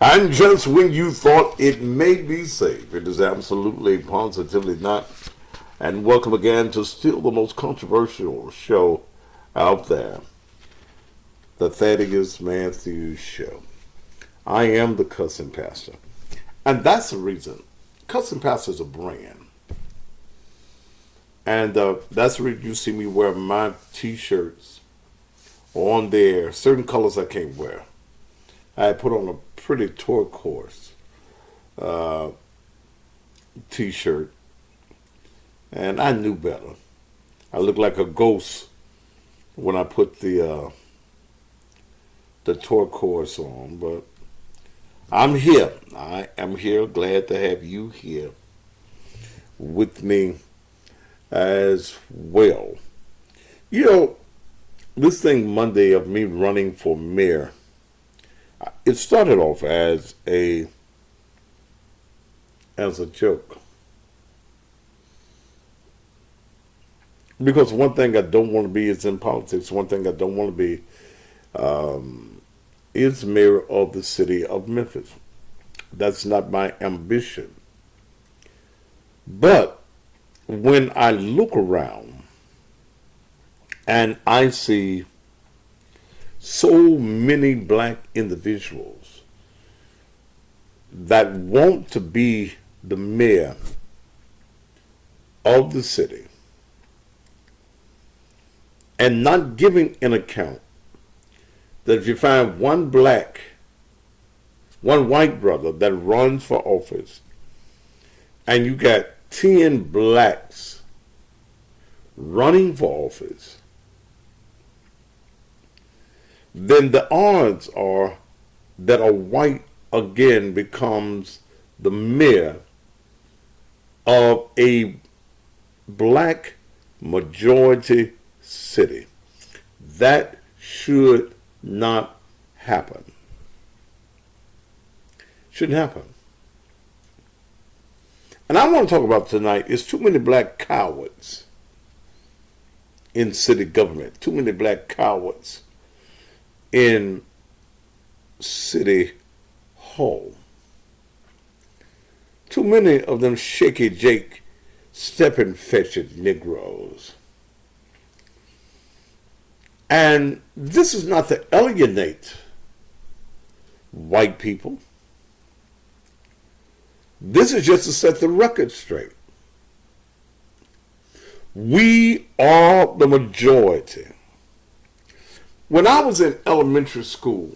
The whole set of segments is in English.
And just when you thought it may be safe, it is absolutely, positively not. And welcome again to still the most controversial show out there, the Thaddeus Matthews Show. I am the Cussing Pastor. And that's the reason. Cussing Pastor is a brand. And that's the reason you see me wear my t-shirts on there. Certain colors I can't wear. I put on a pretty turquoise t-shirt, and I knew better. I looked like a ghost when I put the turquoise on, but I'm here. I am here. Glad to have you here with me as well. You know, this thing Monday of me running for mayor, it started off as a joke. Because one thing I don't want to be is in politics. One thing I don't want to be is mayor of the city of Memphis. That's not my ambition. But when I look around and I see so many black individuals that want to be the mayor of the city and not giving an account that if you find one white brother that runs for office and you got 10 blacks running for office, then the odds are that a white again becomes the mayor of a black majority city. That should not happen. Shouldn't happen. And I want to talk about tonight is too many black cowards in city government. Too many black cowards in City Hall. Too many of them shaky Jake, stepping fetched Negroes. And this is not to alienate white people. This is just to set the record straight. We are the majority. When I was in elementary school,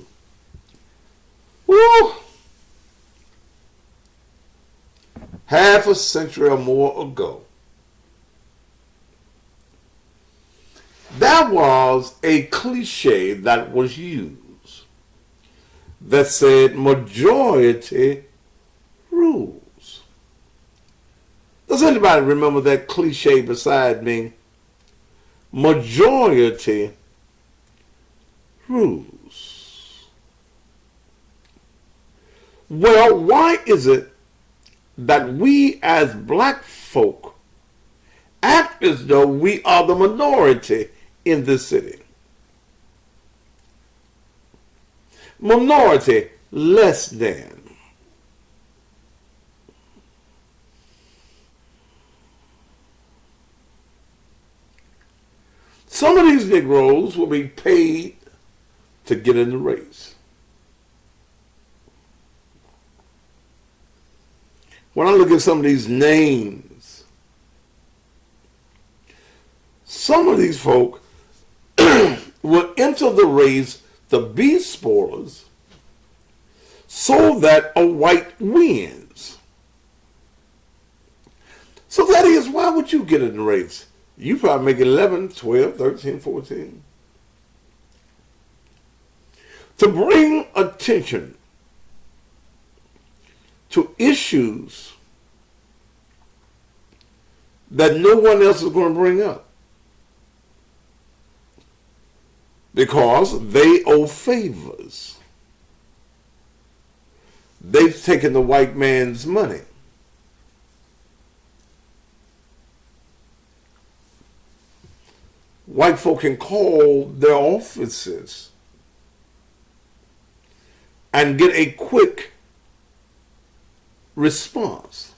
half a century or more ago, there was a cliche that was used that said majority rules. Does anybody remember that cliche beside me? Majority rules. Well, why is it that we as black folk act as though we are the minority in this city? Minority, less than. Some of these Negroes will be paid to get in the race. When I look at some of these names, some of these folk will enter the race to be spoilers so that a white wins. So that is, why would you get in the race? You probably make 11, 12, 13, 14. To bring attention to issues that no one else is going to bring up. Because they owe favors. They've taken the white man's money. White folk can call their offices and get a quick response.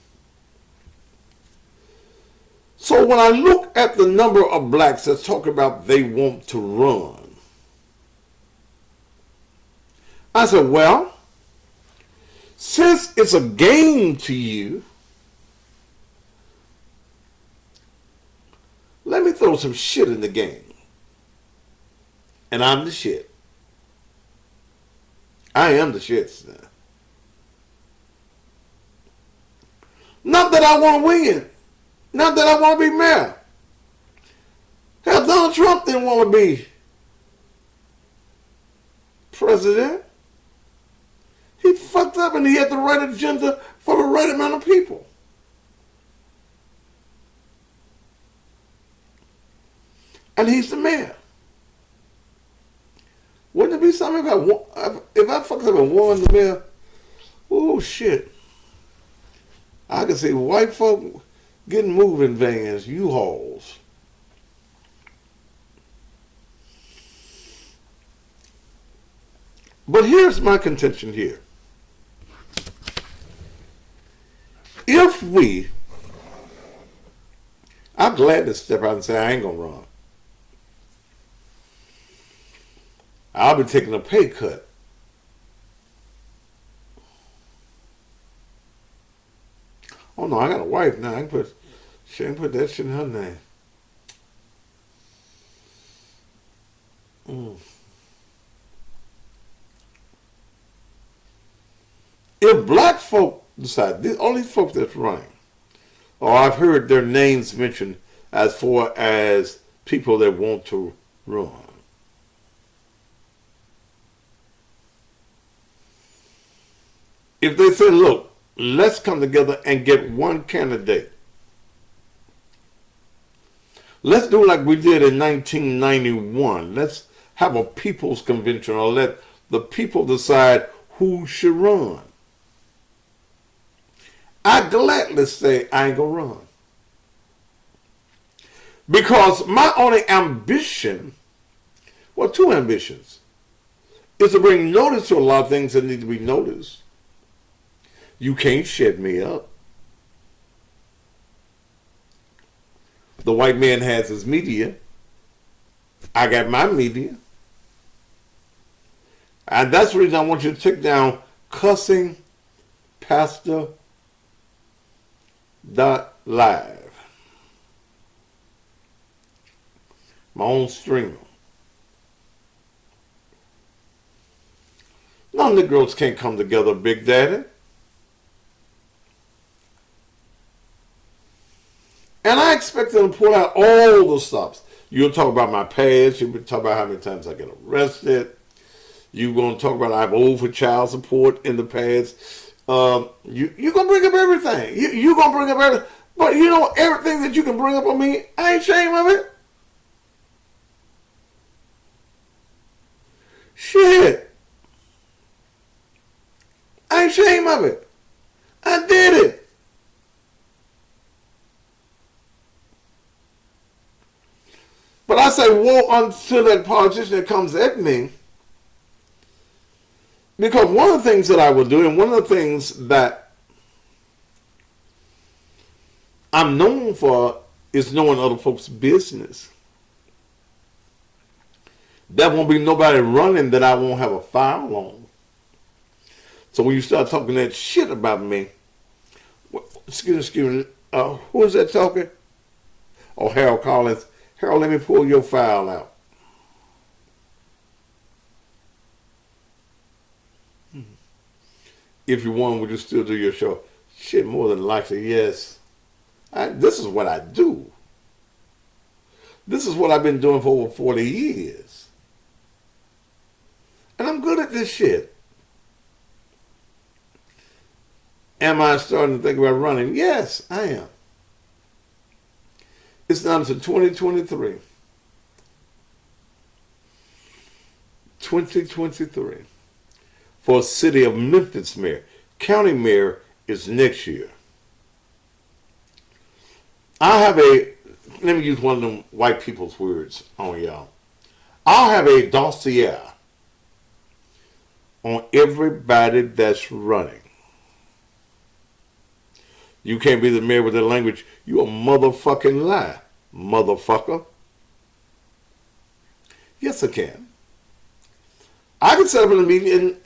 So when I look at the number of blacks that talk about they want to run, I said, well, since it's a game to you, let me throw some shit in the game. And I'm the shit. I am the shit. Not that I want to win. Not that I want to be mayor. Hell, Donald Trump didn't want to be president. He fucked up and he had the right agenda for the right amount of people. And he's the mayor. Wouldn't it be something if I fucked up and won the mayor? Oh shit. I could see white folk getting moving vans, U-Hauls. But here's my contention here. If I'm glad to step out and say I ain't gonna run. I'll be taking a pay cut. Oh no, I got a wife now. She can put that shit in her name. If black folk decide, all these folks that's running, or I've heard their names mentioned as far as people that want to run. If they say, look, let's come together and get one candidate. Let's do like we did in 1991. Let's have a people's convention or let the people decide who should run. I gladly say I ain't gonna run. Because my only ambition, well, two ambitions, is to bring notice to a lot of things that need to be noticed. You can't shut me up. The white man has his media. I got my media. And that's the reason I want you to take down cussing pastor.live. My own streamer. No Negroes can't come together, Big Daddy. And I expect them to pull out all the stops. You'll talk about my past. You'll talk about how many times I get arrested. You're going to talk about I've owed for child support in the past. You're going to bring up everything. You're going to bring up everything. But you know, everything that you can bring up on me, I ain't ashamed of it. Shit. I ain't ashamed of it. I did it. But I say woe unto that politician that comes at me. Because one of the things that I will do, and one of the things that I'm known for, is knowing other folks' business. There won't be nobody running that I won't have a file on. So when you start talking that shit about me, excuse me, who is that talking? Oh, Harold Collins. Harold, let me pull your file out. If you want, would you still do your show? Shit, more than likely, yes. This is what I do. This is what I've been doing for over 40 years. And I'm good at this shit. Am I starting to think about running? Yes, I am. It's down to 2023. 2023. For city of Memphis mayor. County mayor is next year. Let me use one of them white people's words on y'all. I'll have a dossier on everybody that's running. You can't be the mayor with that language. You a motherfucking lie, motherfucker. Yes, I can. I can set up in a meeting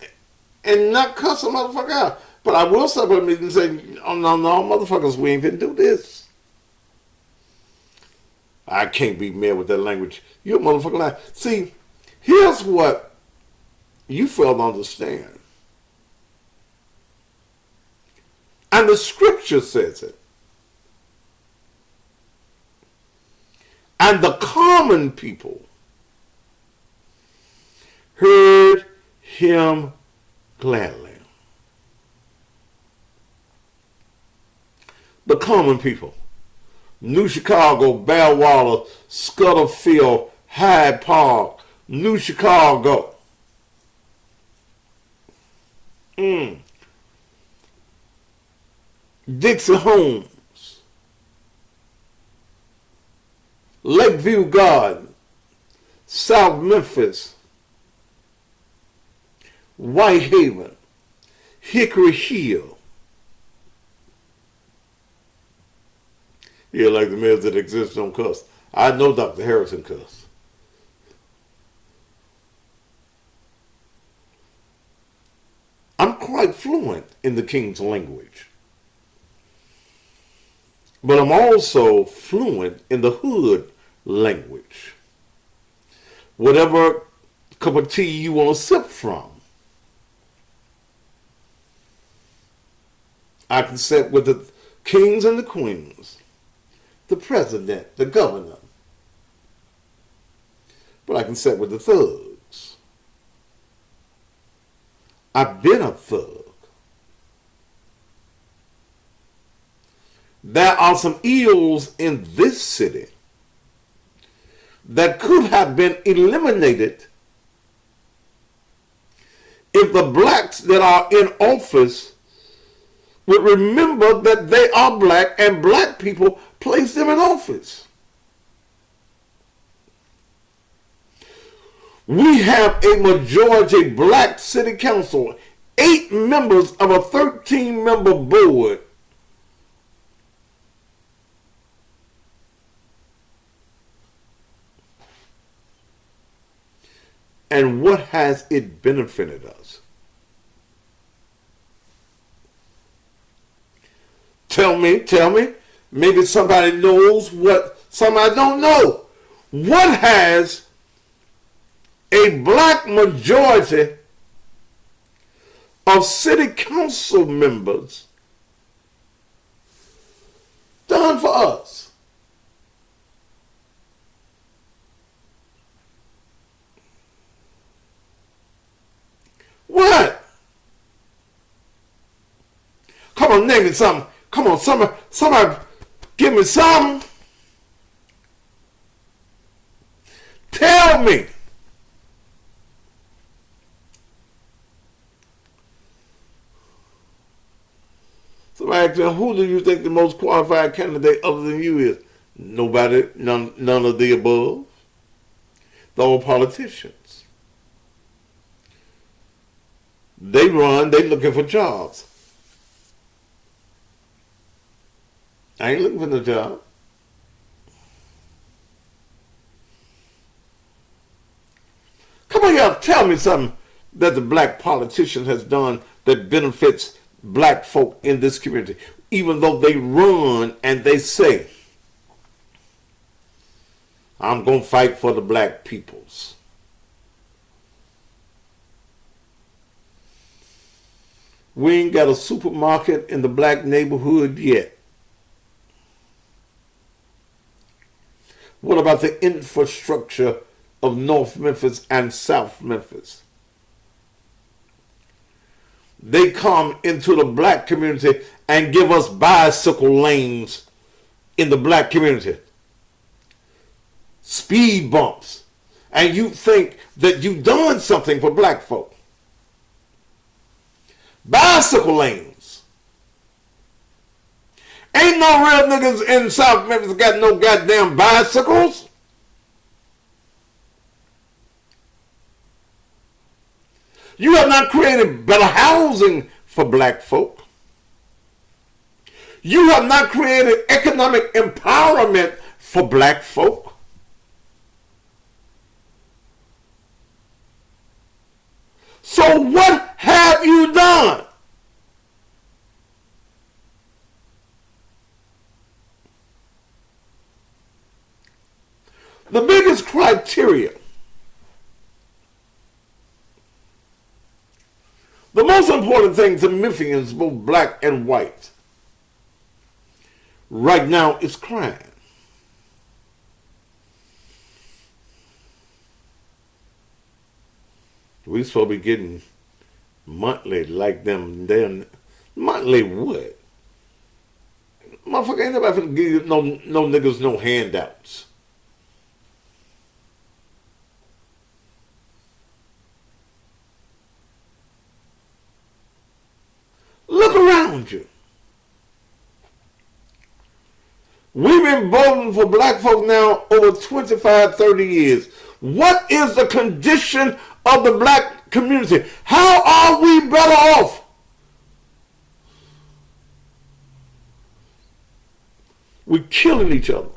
and not cuss a motherfucker out. But I will set up a meeting and say, oh, no, motherfuckers, we ain't gonna do this. I can't be mayor with that language. You a motherfucking lie. See, here's what you fail to understand. And the scripture says it. And the common people heard him gladly. The common people. New Chicago, Bellwater, Scutterfield, Hyde Park, New Chicago. Dixie Homes, Lakeview Garden, South Memphis, Whitehaven, Hickory Hill. Yeah, like the mayors that exist don't cuss. I know Dr. Harrison cuss. I'm quite fluent in the King's language. But I'm also fluent in the hood language. Whatever cup of tea you want to sip from. I can sit with the kings and the queens, the president, the governor. But I can sit with the thugs. I've been a thug. There are some ills in this city that could have been eliminated if the blacks that are in office would remember that they are black and black people place them in office. We have a majority black city council, 8 members of a 13-member board. And what has it benefited us? Tell me. Maybe somebody knows what somebody don't know. What has a black majority of city council members done for us? What? Come on, name me something. Come on, somebody give me something. Tell me. Somebody asked me, who do you think the most qualified candidate other than you is? Nobody, none of the above. They're all politicians. They looking for jobs. I ain't looking for no job. Come on, y'all, tell me something that the black politician has done that benefits black folk in this community, even though they run and they say, I'm going to fight for the black peoples. We ain't got a supermarket in the black neighborhood yet. What about the infrastructure of North Memphis and South Memphis? They come into the black community and give us bicycle lanes in the black community. Speed bumps. And you think that you've done something for black folk. Bicycle lanes. Ain't no real niggas in South Memphis got no goddamn bicycles. You have not created better housing for black folk. You have not created economic empowerment for black folk. So what have you done? The biggest criteria, the most important thing to Memphians, both black and white, right now is crime. We supposed to be getting monthly like them. Then monthly what? Motherfucker, ain't nobody finna give you no niggas no handouts. Look around you. We've been voting for black folk now over 25, 30 years. What is the condition of the black community? How are we better off? We're killing each other.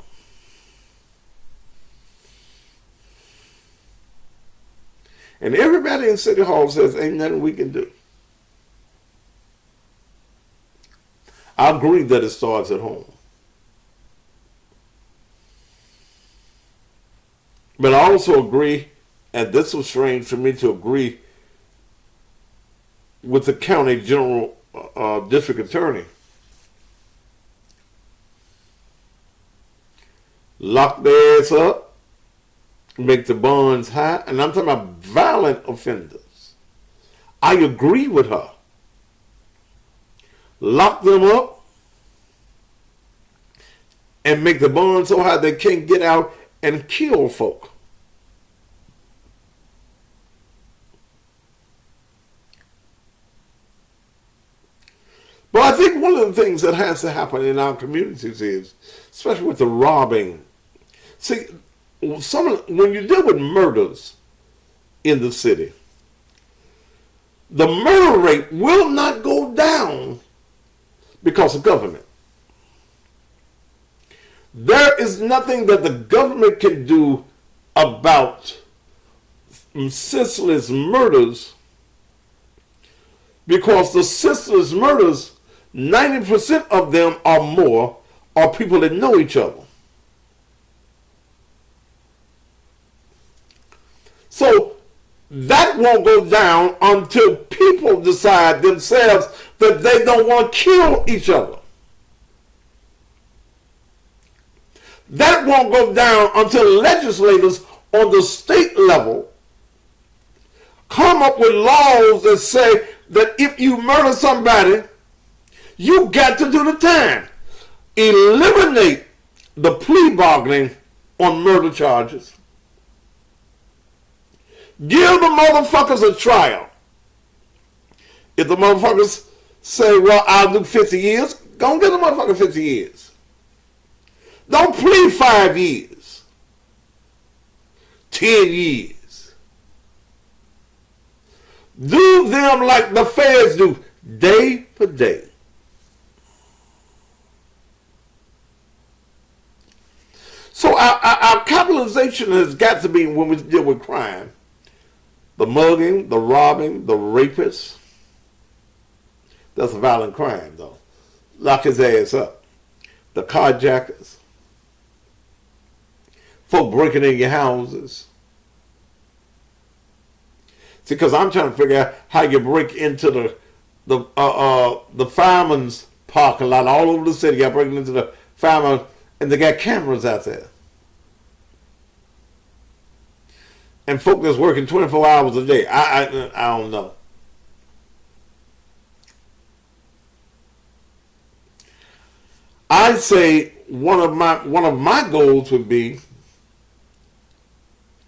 And everybody in City Hall says ain't nothing we can do. I agree that it starts at home. But I also agree, and this was strange for me to agree with the county general district attorney. Lock their ass up, make the bonds high, and I'm talking about violent offenders. I agree with her. Lock them up and make the bonds so high they can't get out and kill folk. But I think one of the things that has to happen in our communities is, especially with the robbing, see, when you deal with murders in the city, the murder rate will not go down because of government. There is nothing that the government can do about senseless murders, because the senseless murders, 90% of them or more are people that know each other. So that won't go down until people decide themselves that they don't want to kill each other. That won't go down until legislators on the state level come up with laws that say that if you murder somebody, you got to do the time. Eliminate the plea bargaining on murder charges. Give the motherfuckers a trial. If the motherfuckers say, well, I'll do 50 years, go and get the motherfucker 50 years. Don't plead 5 years. 10 years. Do them like the feds do, day for day. So our capitalization has got to be, when we deal with crime, the mugging, the robbing, the rapists. That's a violent crime, though. Lock his ass up. The carjackers. Folk breaking in your houses. See, because I'm trying to figure out how you break into the fireman's parking lot all over the city. You're breaking into the fireman, and they got cameras out there. And folk that's working 24 hours a day. I don't know. I'd say one of my goals would be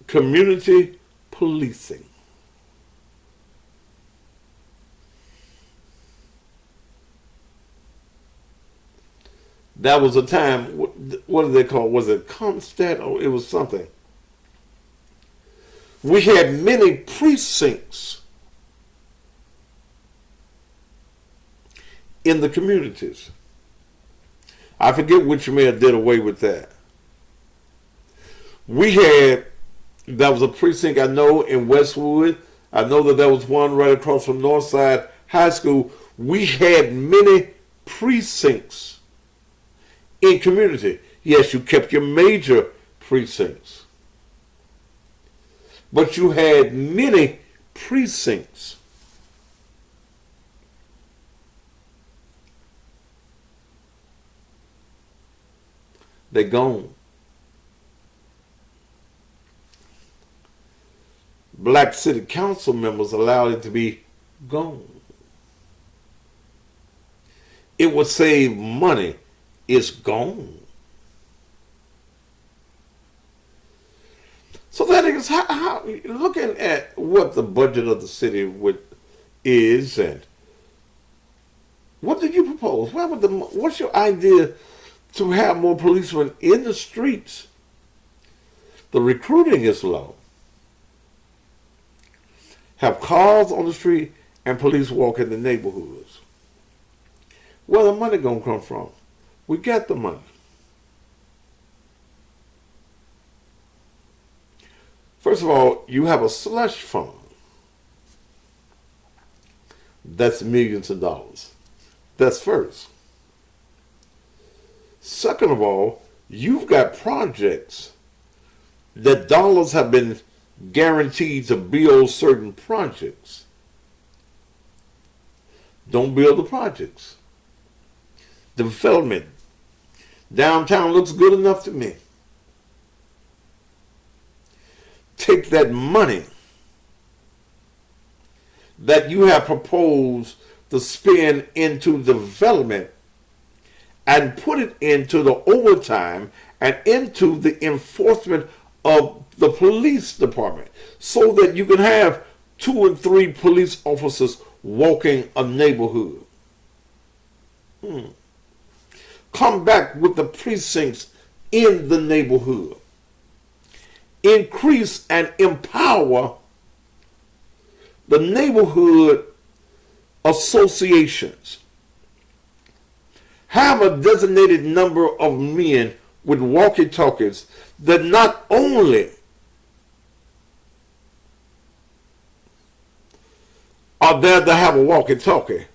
community policing. That was a time, what did they call it? Was it Comstat or it was something? We had many precincts in the communities. I forget which mayor did away with that. We had, that was a precinct I know in Westwood. I know that there was one right across from Northside High School. We had many precincts in community. Yes, you kept your major precincts, but you had many precincts. They're gone. Black city council members allowed it to be gone. It would save money. It's gone. So that is how looking at what the budget of the city is, and what did you propose? What's your idea to have more policemen in the streets? The recruiting is low. Have cars on the street and police walk in the neighborhoods. Where the money gonna come from? We got the money. First of all, you have a slush fund. That's millions of dollars. That's first. Second of all, you've got projects that dollars have been guaranteed to build certain projects. Don't build the projects. Development. Downtown looks good enough to me. Take that money that you have proposed to spend into development and put it into the overtime and into the enforcement of the police department, so that you can have 2 and 3 police officers walking a neighborhood. Come back with the precincts in the neighborhood. Increase and empower the neighborhood associations. Have a designated number of men with walkie-talkies that not only are there to have a walkie-talkie,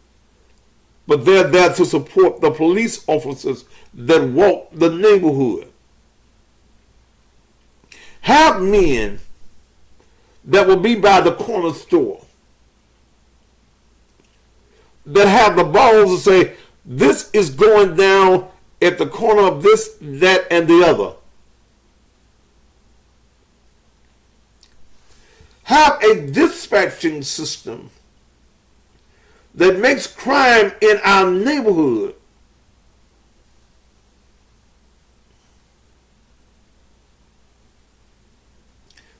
but they're there to support the police officers that walk the neighborhood. Have men that will be by the corner store that have the balls to say, this is going down at the corner of this, that, and the other. Have a dispatching system that makes crime in our neighborhood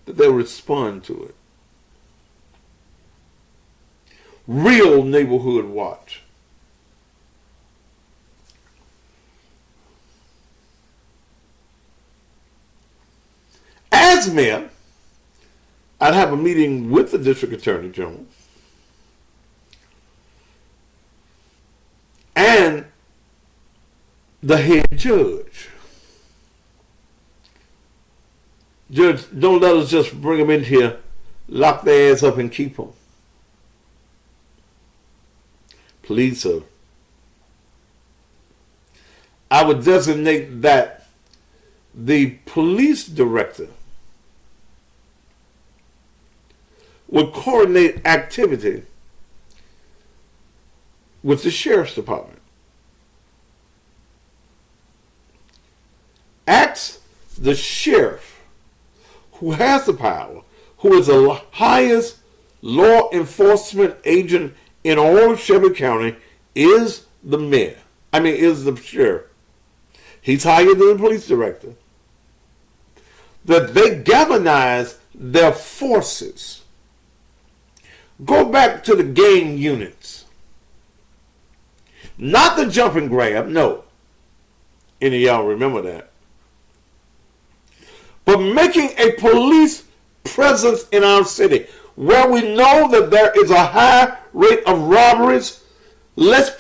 that they respond to it. Real neighborhood watch. As mayor, I'd have a meeting with the district attorney general and the head judge. Judge, don't let us just bring them in here, lock their ass up and keep them. Please, sir. I would designate that the police director would coordinate activity with the sheriff's department. Ask the sheriff, who has the power, who is the highest law enforcement agent in all of Shelby County, is the sheriff. He's higher than the police director. That they galvanize their forces. Go back to the gang units. Not the jump and grab, no. Any of y'all remember that. But making a police presence in our city where we know that there is a high rate of robberies. Let's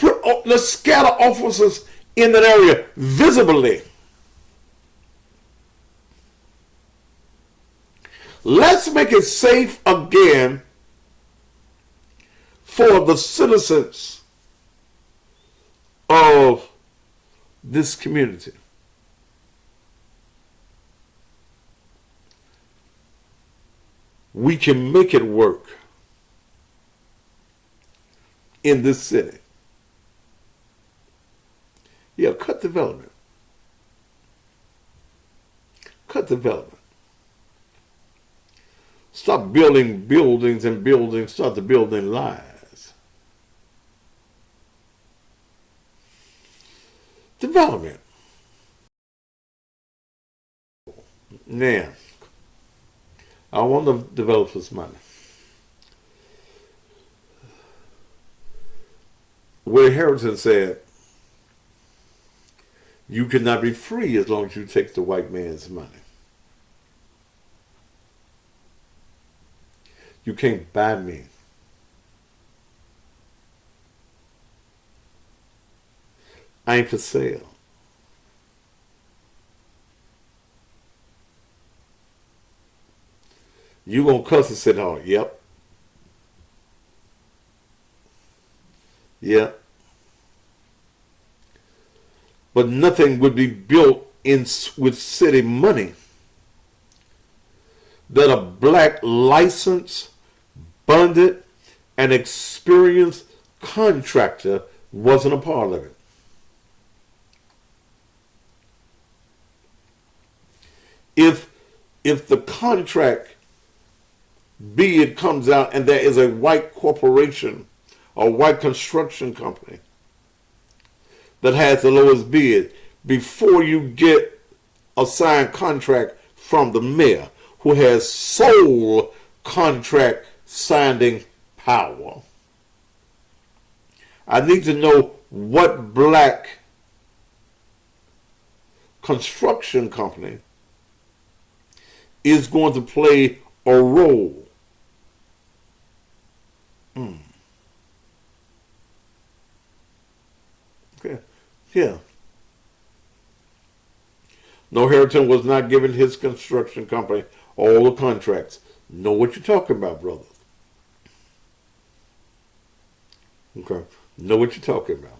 scatter officers in that area visibly. Let's make it safe again for the citizens of this community. We can make it work in this city. Yeah, cut development. Cut development. Stop building buildings and buildings. Start to building lies. Development. Now, I want the developers' money. Where Harrison said, you cannot be free as long as you take the white man's money. You can't buy me. I ain't for sale. You gonna cuss and sit hard? Yep. Yep. But nothing would be built with city money that a black licensed, bonded, and experienced contractor wasn't a part of it. If the contract bid comes out and there is a white corporation or white construction company that has the lowest bid, before you get a signed contract from the mayor, who has sole contract signing power, I need to know what black construction company is going to play a role. Okay. Yeah. No, Harrington was not giving his construction company all the contracts. Know what you're talking about, brother. Okay. Know what you're talking about.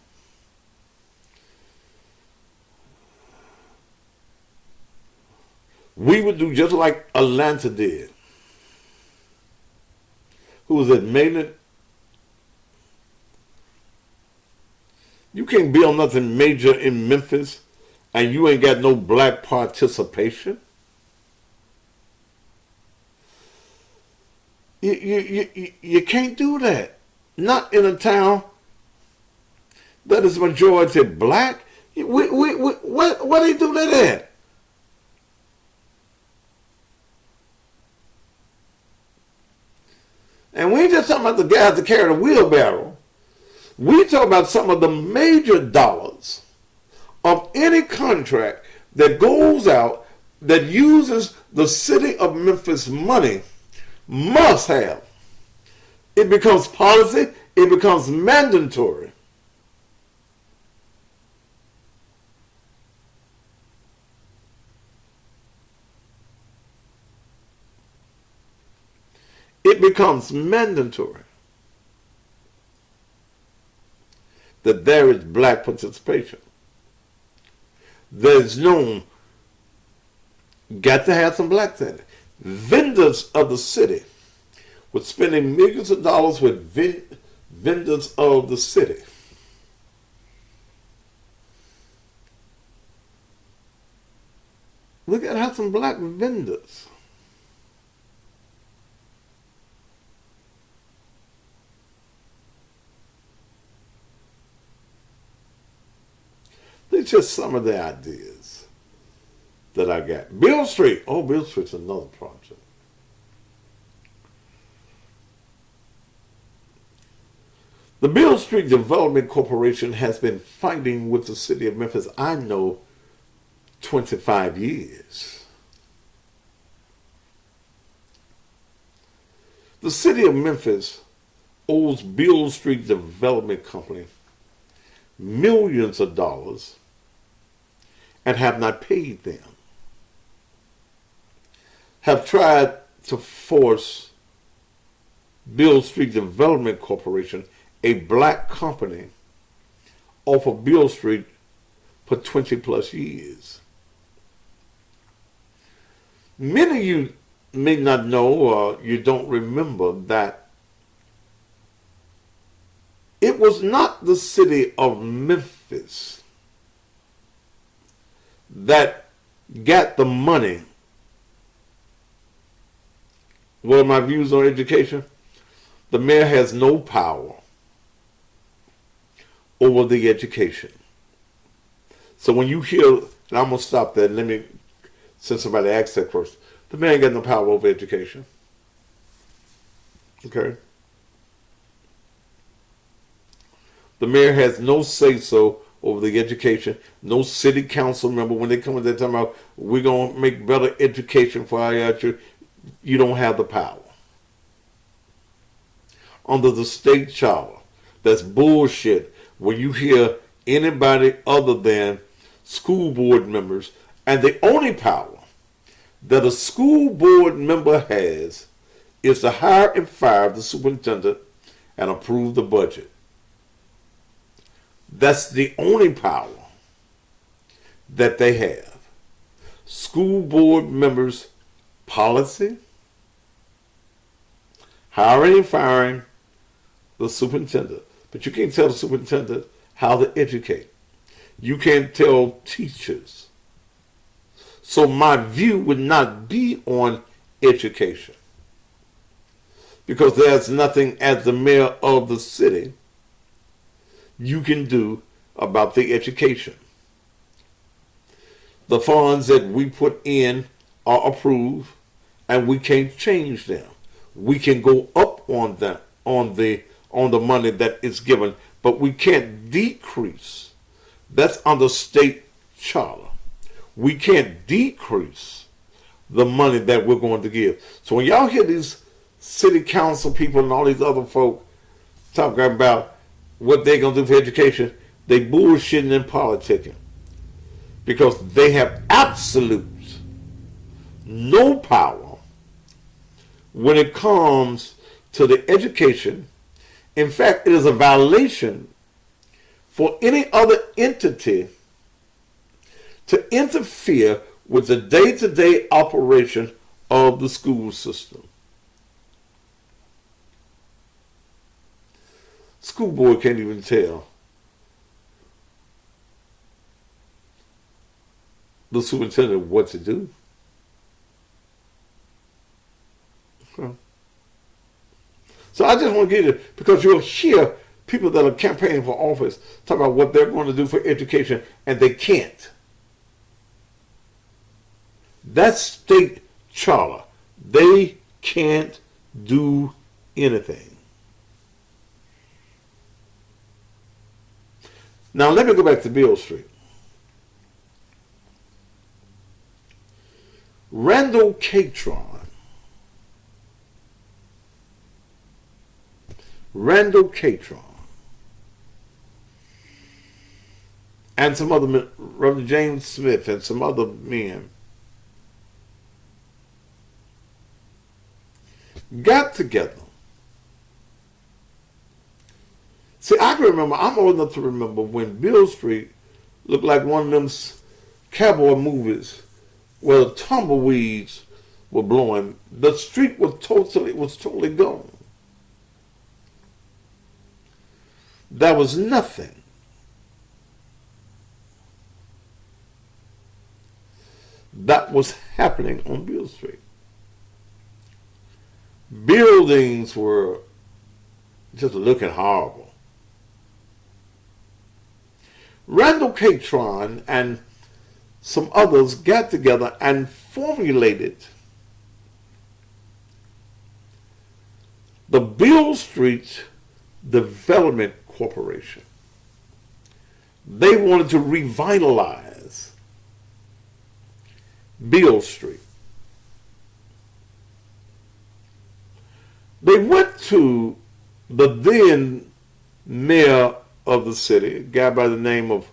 We would do just like Atlanta did. Who was it? Maynard? You can't build nothing major in Memphis and you ain't got no black participation. You can't do that. Not in a town that is majority black. Where they do that at? And we ain't just talking about the guys that carry the wheelbarrow. We talk about some of the major dollars of any contract that goes out that uses the city of Memphis money must have. It becomes policy. It becomes mandatory. It becomes mandatory that there is black participation. There's no, got to have some blacks in it. Vendors of the city were spending millions of dollars with vendors of the city. Look at how some black vendors. They're just some of the ideas that I got. Beale Street. Oh, Beale Street's another project. The Beale Street Development Corporation has been fighting with the city of Memphis, I know, 25 years. The city of Memphis owes Beale Street Development Company millions of dollars and have not paid them, have tried to force Beale Street Development Corporation, a black company, off of Beale Street for 20 plus years. Many of you may not know or you don't remember that it was not the city of Memphis that got the money. What are my views on education? The mayor has no power over the education. So when you hear, and I'm going to stop there, let me, since somebody asked that first, the mayor ain't got no power over education. Okay? The mayor has no say-so over the education. No city council member, when they come in there talking about, we're going to make better education for our children, you don't have the power. Under the state charter, that's bullshit when you hear anybody other than school board members, and the only power that a school board member has is to hire and fire the superintendent and approve the budget. That's the only power that they have. School board members' policy, hiring and firing the superintendent. But you can't tell the superintendent how to educate. You can't tell teachers. So my view would not be on education, because there's nothing as the mayor of the city you can do about the education. The funds that we put in are approved, and we can't change them. We can go up on them, on the money that is given, but we can't decrease. That's under state charter. We can't decrease the money that we're going to give. So when y'all hear these city council people and all these other folk talking about what they're going to do for education, they bullshitting and politicking, because they have absolute no power when it comes to the education. In fact, it is a violation for any other entity to interfere with the day-to-day operation of the school system. School board can't even tell the superintendent what to do. Okay. So I just want to get it, because you'll hear people that are campaigning for office talk about what they're going to do for education, and they can't. That's state charter. They can't do anything. Now let me go back to Beale Street. Randall Catron and some other men, Reverend James Smith and some other men, got together. See, I can remember, I'm old enough to remember when Beale Street looked like one of them cowboy movies where the tumbleweeds were blowing. The street was totally gone. There was nothing. That was happening on Beale Street. Buildings were just looking horrible. Randall Catron and some others got together and formulated the Beale Street Development Corporation. They wanted to revitalize Beale Street. They went to the then mayor of the city, a guy by the name of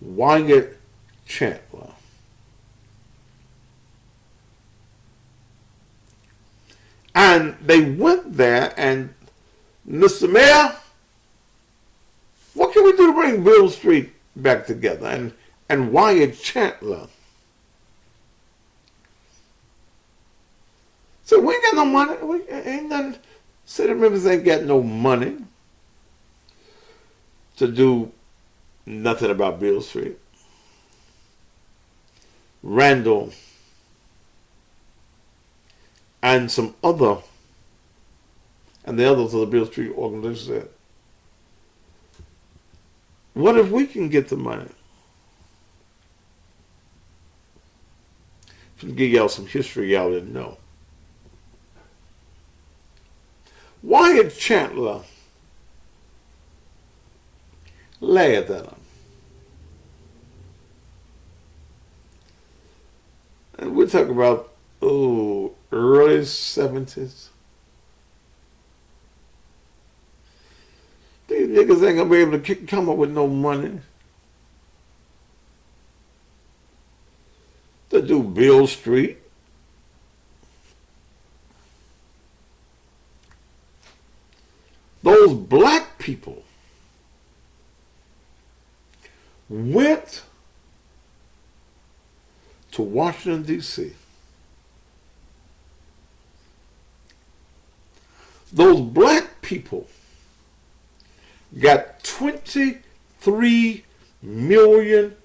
Wyatt Chandler. And they went there, and Mr. Mayor, what can we do to bring Beale Street back together? And Wyatt Chandler said, we ain't got no money. We ain't nothing. City members ain't got no money to do nothing about Beale Street. Randall and some other, and the others of the Beale Street organization said, what if we can get the money? To give y'all some history y'all didn't know. Wyatt Chandler laughed at him. And we're talking about, early 70s. These niggas ain't gonna be able to come up with no money to do Beale Street. Those black people went to Washington, D.C. Those black people got $23 million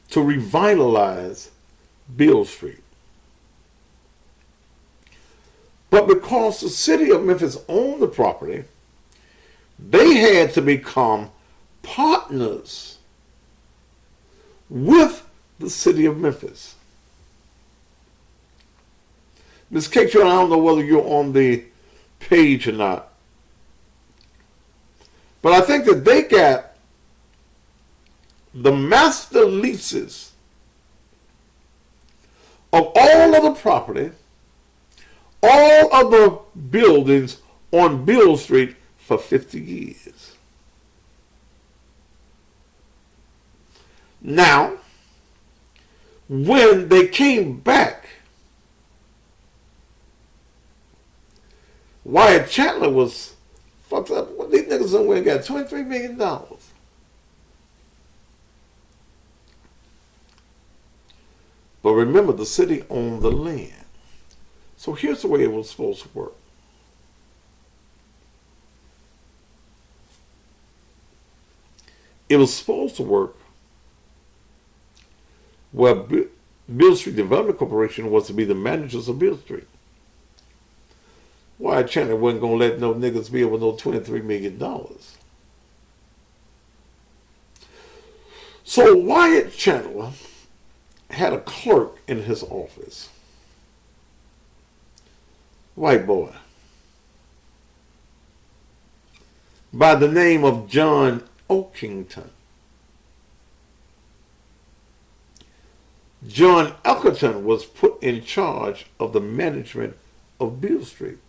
to revitalize Beale Street. But because the city of Memphis owned the property, they had to become partners with the city of Memphis. Ms. Catron, I don't know whether you're on the page or not, but I think that they got the master leases of all of the property, all of the buildings on Beale Street for 50 years. Now, when they came back, Wyatt Chandler was fucked up. Well, these niggas somewhere got $23 million. But remember, the city owned the land. So here's the way it was supposed to work. It was supposed to work where Beale Street Development Corporation was to be the managers of Beale Street. Wyatt Chandler wasn't going to let no niggas be able to know $23 million. So Wyatt Chandler had a clerk in his office. White boy. By the name of John Oakington. John Elkerton was put in charge of the management of Beale Street.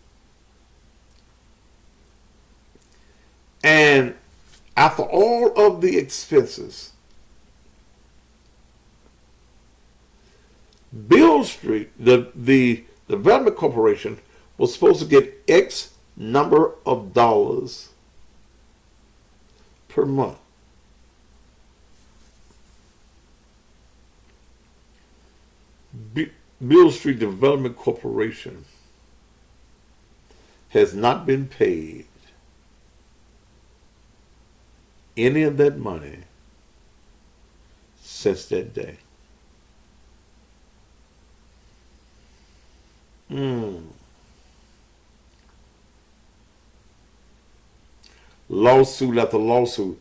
And after all of the expenses, Beale Street, the Development Corporation, was supposed to get X number of dollars per month. Beale Street Development Corporation has not been paid any of that money since that day. Lawsuit after lawsuit.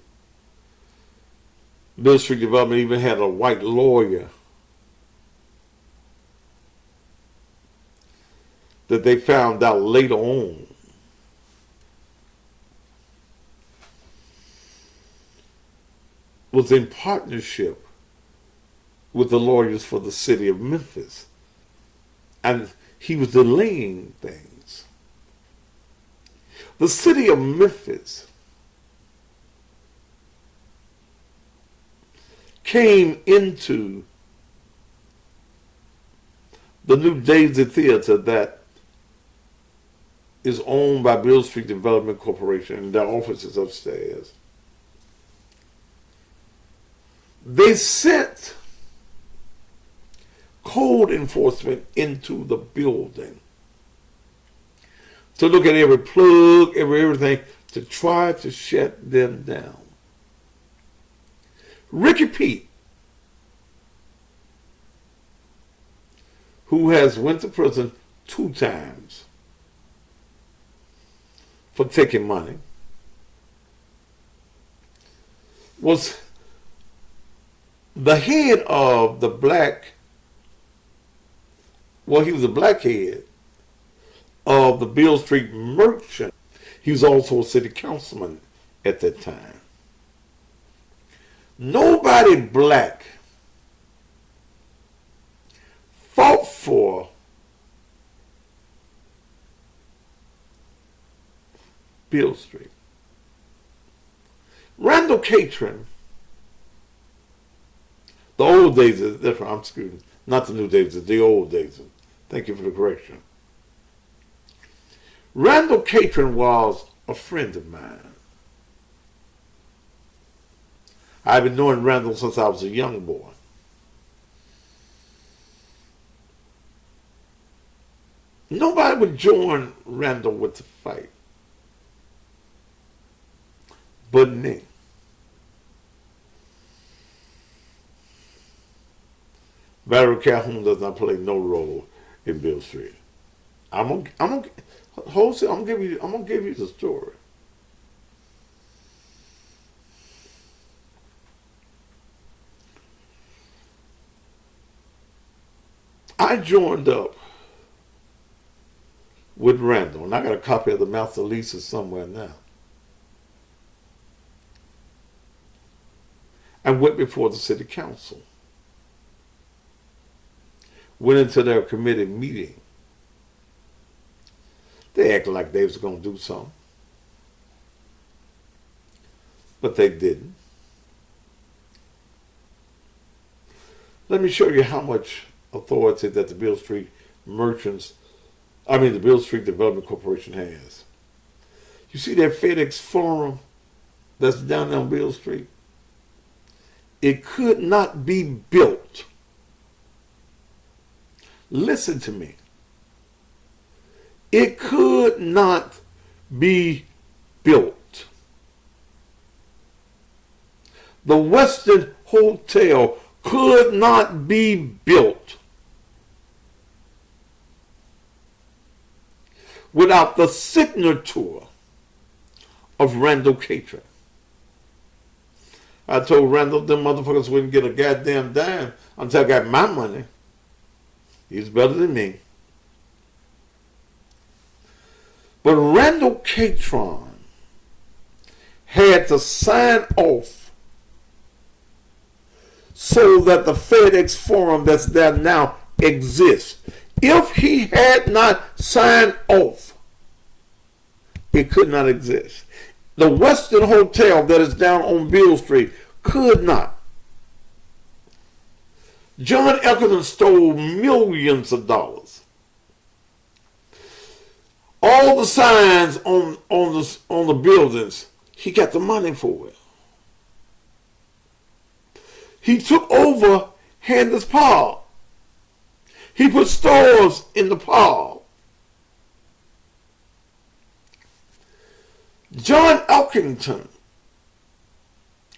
Beale Street Development even had a white lawyer that they found out later on was in partnership with the lawyers for the city of Memphis. And he was delaying things. The city of Memphis came into the new Daisy Theater that is owned by Beale Street Development Corporation, and their office is upstairs. They sent code enforcement into the building to look at every plug, everything, to try to shut them down. Ricky Pete, who has went to prison 2 times for taking money, was the head of the black, well, he was a black head of the Beale Street Merchant. He was also a city councilman at that time. Nobody black fought for Beale Street. Randall Catron, the old days, that's what I'm screwing, not the new days, the old days. Thank you for the correction. Randall Catron was a friend of mine. I've been knowing Randall since I was a young boy. Nobody would join Randall with the fight but me. Barry Calhoun does not play no role in Beale Street. I'm gonna give you the story. I joined up with Randall, and I got a copy of the Master Leases somewhere now. And went before the city council. Went into their committee meeting. They acted like they was going to do something. But they didn't. Let me show you how much authority that the Beale Street the Beale Street Development Corporation has. You see that FedEx Forum that's down there on Beale Street? It could not be built. Listen to me. It could not be built. The Westin Hotel could not be built without the signature of Randall Catron. I told Randall them motherfuckers wouldn't get a goddamn dime until I got my money. He's better than me. But Randall Catron had to sign off so that the FedEx Forum that's there now exists. If he had not signed off, it could not exist. The Westin Hotel that is down on Beale Street could not. John Elkerton stole millions of dollars. All the signs on the buildings, he got the money for it. He took over Handers Park. He put stores in the park. John Elkington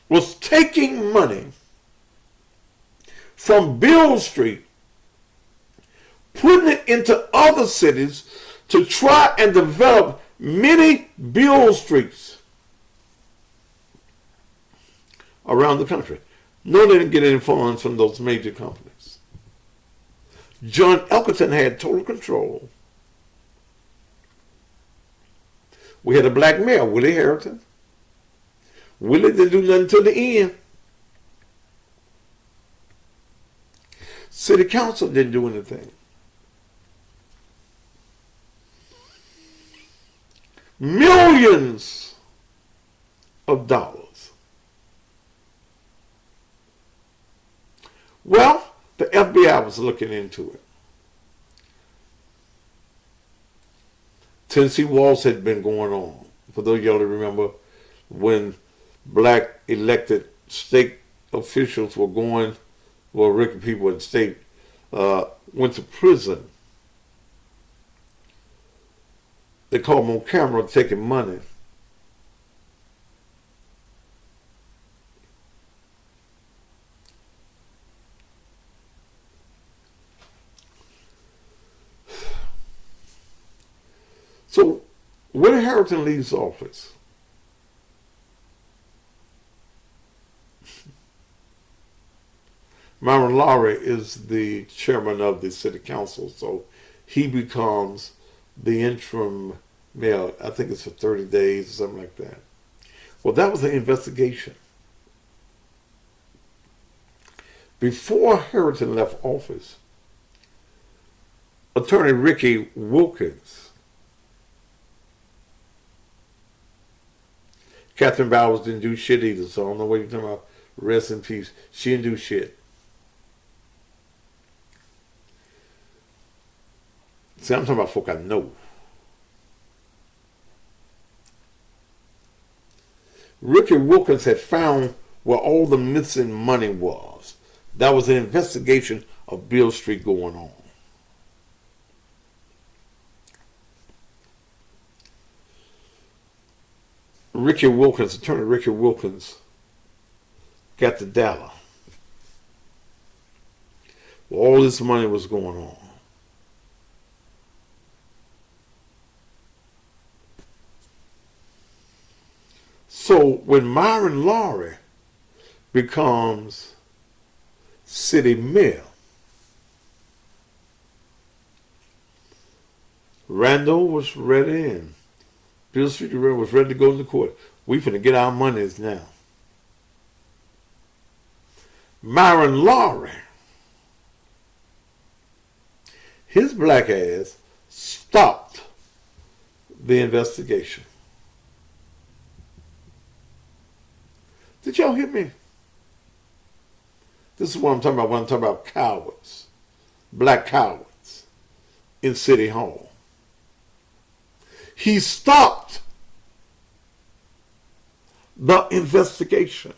was taking money from Beale Street, putting it into other cities to try and develop many Beale Streets around the country. No, they didn't get any funds from those major companies. John Elkerton had total control. We had a black mayor, Willie Harrington. Willie didn't do nothing till the end. City council didn't do anything. Millions of dollars Well, the FBI was looking into it. Tennessee Waltz had been going on. For those of y'all that remember, when black elected state officials were going, well, Ricky people in the state went to prison. They caught them on camera taking money. So when Harrington leaves office, Myron Lowry is the chairman of the city council, so he becomes the interim mayor. I think it's for 30 days or something like that. Well, that was an investigation. Before Harrington left office, Attorney Ricky Wilkins, Catherine Bowers didn't do shit either, so I don't know what you're talking about. Rest in peace. She didn't do shit. See, I'm talking about folk I know. Ricky Wilkins had found where all the missing money was. That was an investigation of Beale Street going on. Ricky Wilkins, Attorney Ricky Wilkins, got the data. All this money was going on. So when Myron Lowry becomes city mayor, Randall was ready in. Beale Street was ready to go to court. We finna get our monies now. Myron Lowry, his black ass stopped the investigation. Did y'all hear me? This is what I'm talking about when I'm talking about cowards, black cowards in City Hall. He stopped the investigation.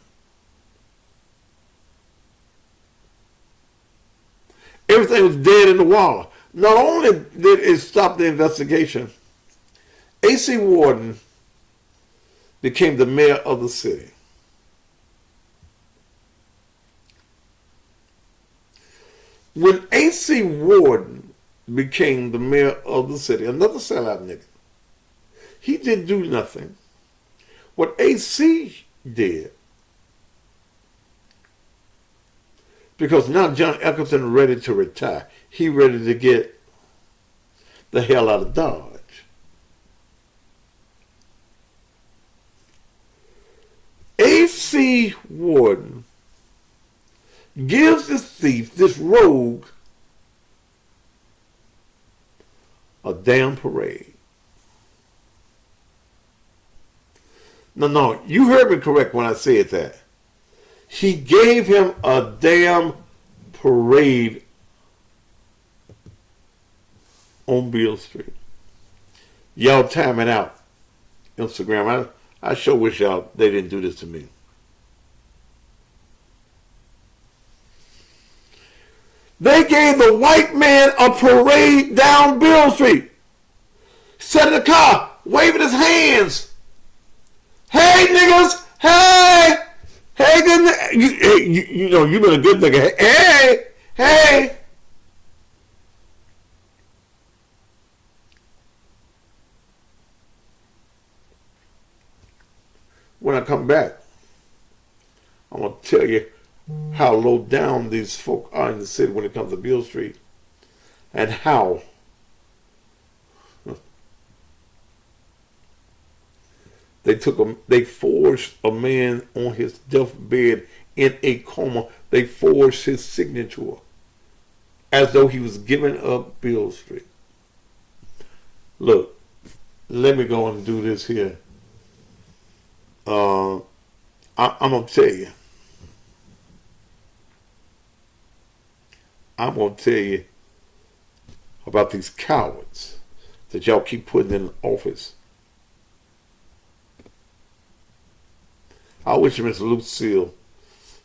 Everything was dead in the water. Not only did it stop the investigation, A.C. Warden became the mayor of the city. When A.C. Warden became the mayor of the city, another sellout nigga, he didn't do nothing. What A.C. did, because now John Eccleston ready to retire, he ready to get the hell out of Dodge. A.C. Warden gives this thief, this rogue, a damn parade. No, you heard me correct when I said that. He gave him a damn parade on Beale Street. Y'all time it out. Instagram, I sure wish y'all they didn't do this to me. They gave the white man a parade down Beale Street. Sat in the car, waving his hands. Hey, niggas! Hey! Hey, good you know, you been a good nigga. Hey! Hey! When I come back, I'm going to tell you how low down these folk are in the city when it comes to Beale Street, and how they forged a man on his deathbed in a coma. They forged his signature as though he was giving up Beale Street. Look, let me go and do this here. I'm going to tell you. I'm going to tell you about these cowards that y'all keep putting in office. I wish Miss Lucille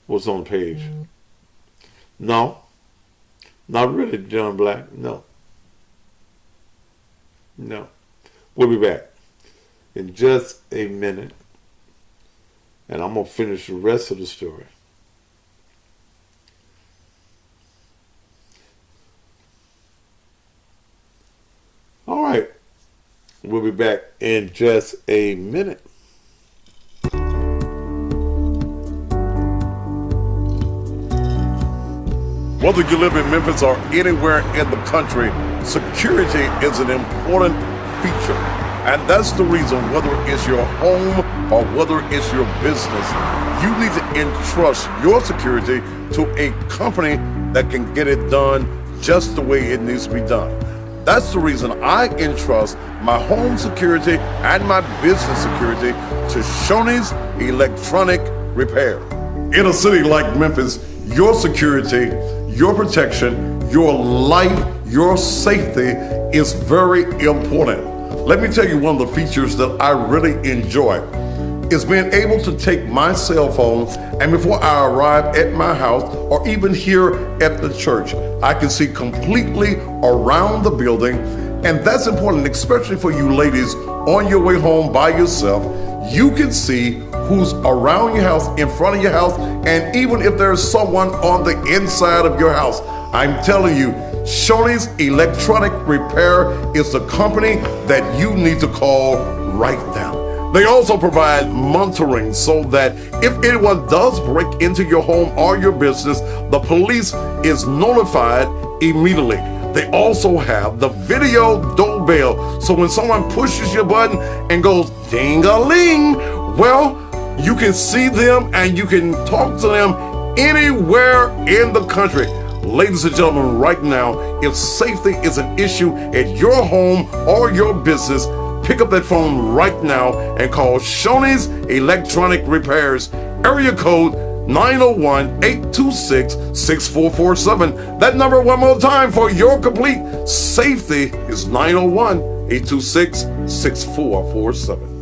was on the page. No, not really, John Black. No. No. We'll be back in just a minute, and I'm going to finish the rest of the story. All right. We'll be back in just a minute. Whether you live in Memphis or anywhere in the country, security is an important feature. And that's the reason, whether it's your home or whether it's your business, you need to entrust your security to a company that can get it done just the way it needs to be done. That's the reason I entrust my home security and my business security to Shoney's Electronic Repair. In a city like Memphis, your security, your protection, your life, your safety is very important. Let me tell you one of the features that I really enjoy is being able to take my cell phone, and before I arrive at my house or even here at the church, I can see completely around the building. And that's important, especially for you ladies on your way home by yourself. You can see who's around your house, in front of your house, and even if there's someone on the inside of your house. I'm telling you, Shoney's Electronic Repair is the company that you need to call right now. They also provide monitoring so that if anyone does break into your home or your business, the police is notified immediately. They also have the video doorbell, so when someone pushes your button and goes ding-a-ling, well, you can see them and you can talk to them anywhere in the country. Ladies and gentlemen, right now, if safety is an issue at your home or your business, pick up that phone right now and call Shoney's Electronic Repairs, area code 901-826-6447. That number one more time for your complete safety is 901-826-6447.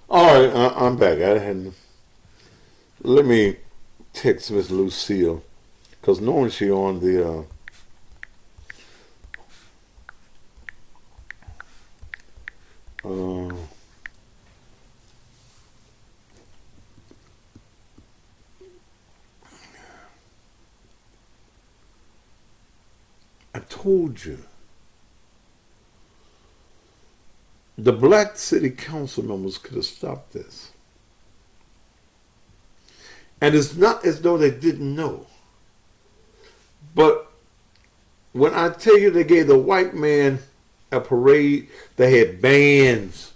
All right, I'm back. Let me text Miss Lucille, because knowing she on the I told you. The black city council members could have stopped this. And it's not as though they didn't know. But when I tell you they gave the white man a parade, they had bands.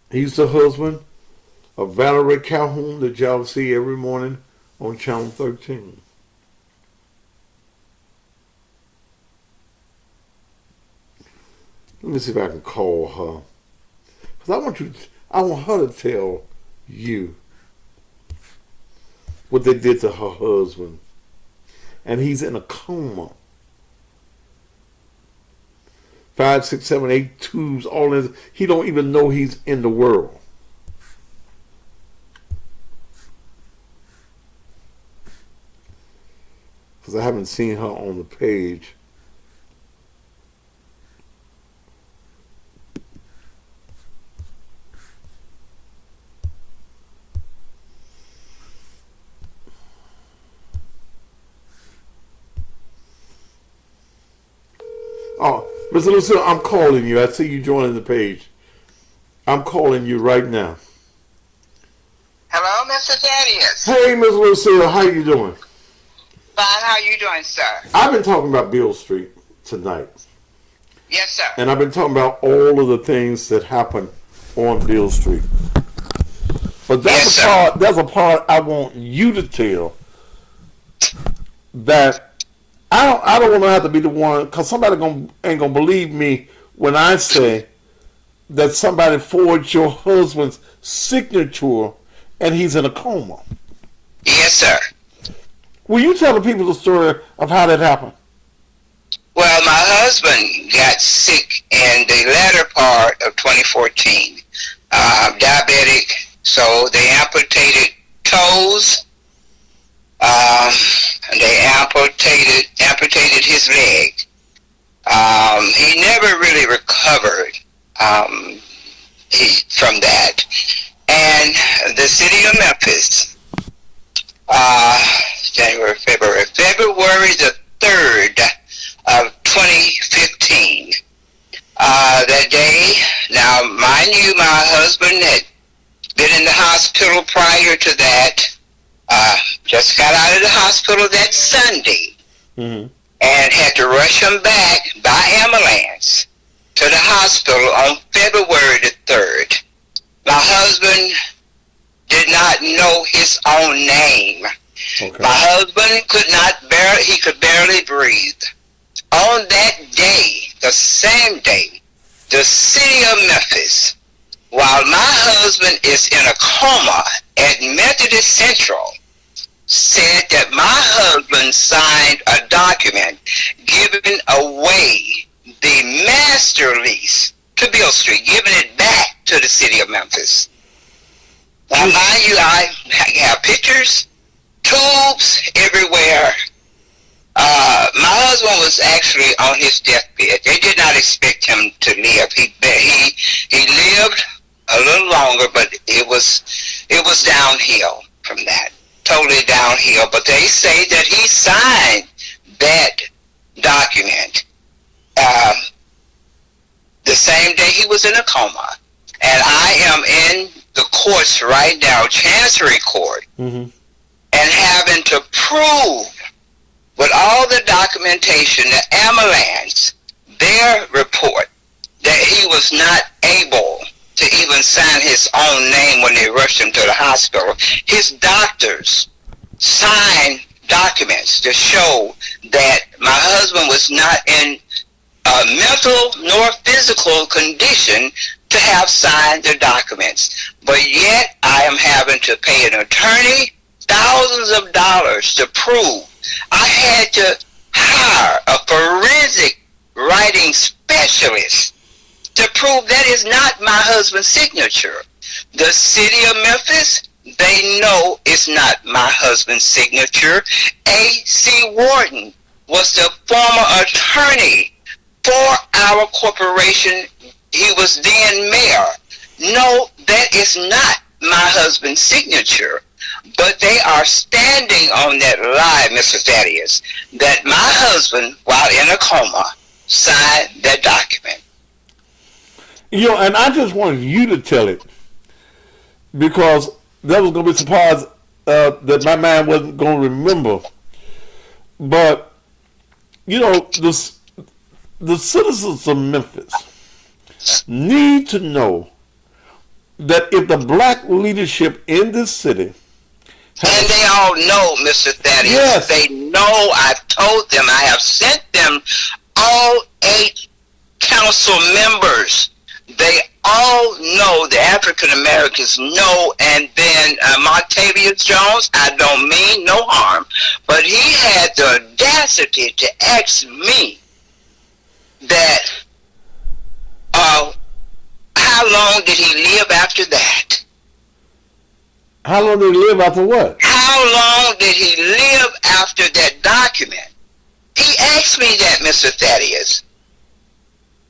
He's the husband of Valerie Calhoun that y'all see every morning on Channel 13. Let me see if I can call her, because I want her to tell you what they did to her husband, and he's in a coma. 5, 6, 7, 8 tubes, all in. He don't even know he's in the world. Because I haven't seen her on the page. Oh, Mr. Lucille, I'm calling you. I see you joining the page. I'm calling you right now. Hello, Mr. Thaddeus. Hey, Ms. Lucille, how you doing? Fine, how you doing, sir? I've been talking about Beale Street tonight. Yes, sir. And I've been talking about all of the things that happen on Beale Street. But that's a part I want you to tell that I don't want to have to be the one, because somebody ain't gonna believe me when I say that somebody forged your husband's signature and he's in a coma. Yes, sir. Will you tell the people the story of how that happened? Well, my husband got sick in the latter part of 2014. Diabetic, so they amputated toes. They amputated his leg. He never really recovered from that. And the city of Memphis, February the 3rd of 2015. That day, now mind you, my husband had been in the hospital prior to that. Just got out of the hospital that Sunday, and had to rush him back by ambulance to the hospital on February the 3rd. My husband did not know his own name. Okay. My husband could barely breathe. On that day, the same day, the city of Memphis, while my husband is in a coma at Methodist Central, said that my husband signed a document giving away the master lease to Beale Street, giving it back to the city of Memphis. Now, mind you, I have pictures, tubes everywhere. My husband was actually on his deathbed. They did not expect him to live. He lived a little longer, but it was downhill from that, totally downhill. But they say that he signed that document the same day he was in a coma. And I am in the courts right now, Chancery Court, and having to prove with all the documentation, the ambulance, their report, that he was not able to even sign his own name when they rushed him to the hospital. His doctors signed documents to show that my husband was not in a mental nor physical condition to have signed the documents. But yet I am having to pay an attorney thousands of dollars to prove. I had to hire a forensic writing specialist to prove that is not my husband's signature. The city of Memphis, they know it's not my husband's signature. A.C. Warden was the former attorney for our corporation. He was then mayor. No, that is not my husband's signature. But they are standing on that lie, Mr. Thaddeus, that my husband, while in a coma, signed that document. You know, and I just wanted you to tell it, because that was going to be a surprise that my mind wasn't going to remember. But, you know, the citizens of Memphis need to know that if the black leadership in this city, and they all know, Mr. Thaddeus. Yes. They know. I've told them. I have sent them all 8 council members. They all know, the African Americans know. And then Montavious Jones, I don't mean no harm, but he had the audacity to ask me that, how long did he live after that? How long did he live after what? How long did he live after that document? He asked me that, Mr. Thaddeus.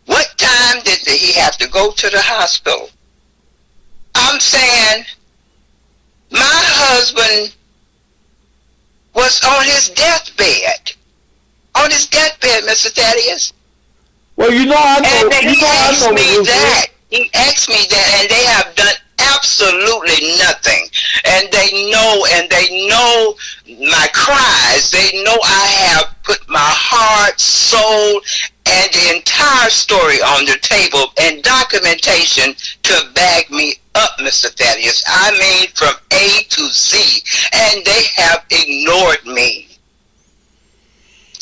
What time did he have to go to the hospital? I'm saying my husband was on his deathbed. On his deathbed, Mr. Thaddeus. Well, you know, I know. And he asked me that. He asked me that, and they have done absolutely nothing. And they know my cries. They know I have put my heart, soul, and the entire story on the table and documentation to back me up, Mr. Thaddeus. I mean, from A to Z. And they have ignored me.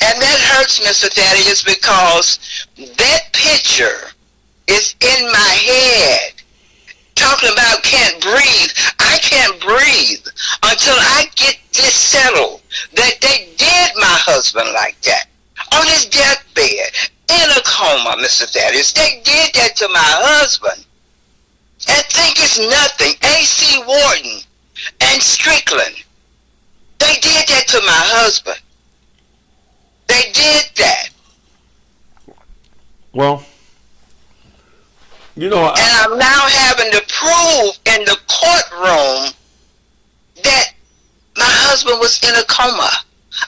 And that hurts, Mr. Thaddeus, because that picture is in my head. Talking about can't breathe. I can't breathe until I get this settled, that they did my husband like that. On his deathbed, in a coma, Mr. Thaddeus. They did that to my husband. And think it's nothing. A.C. Wharton and Strickland. They did that to my husband. They did that. Well, you know, and I'm now having to prove in the courtroom that my husband was in a coma.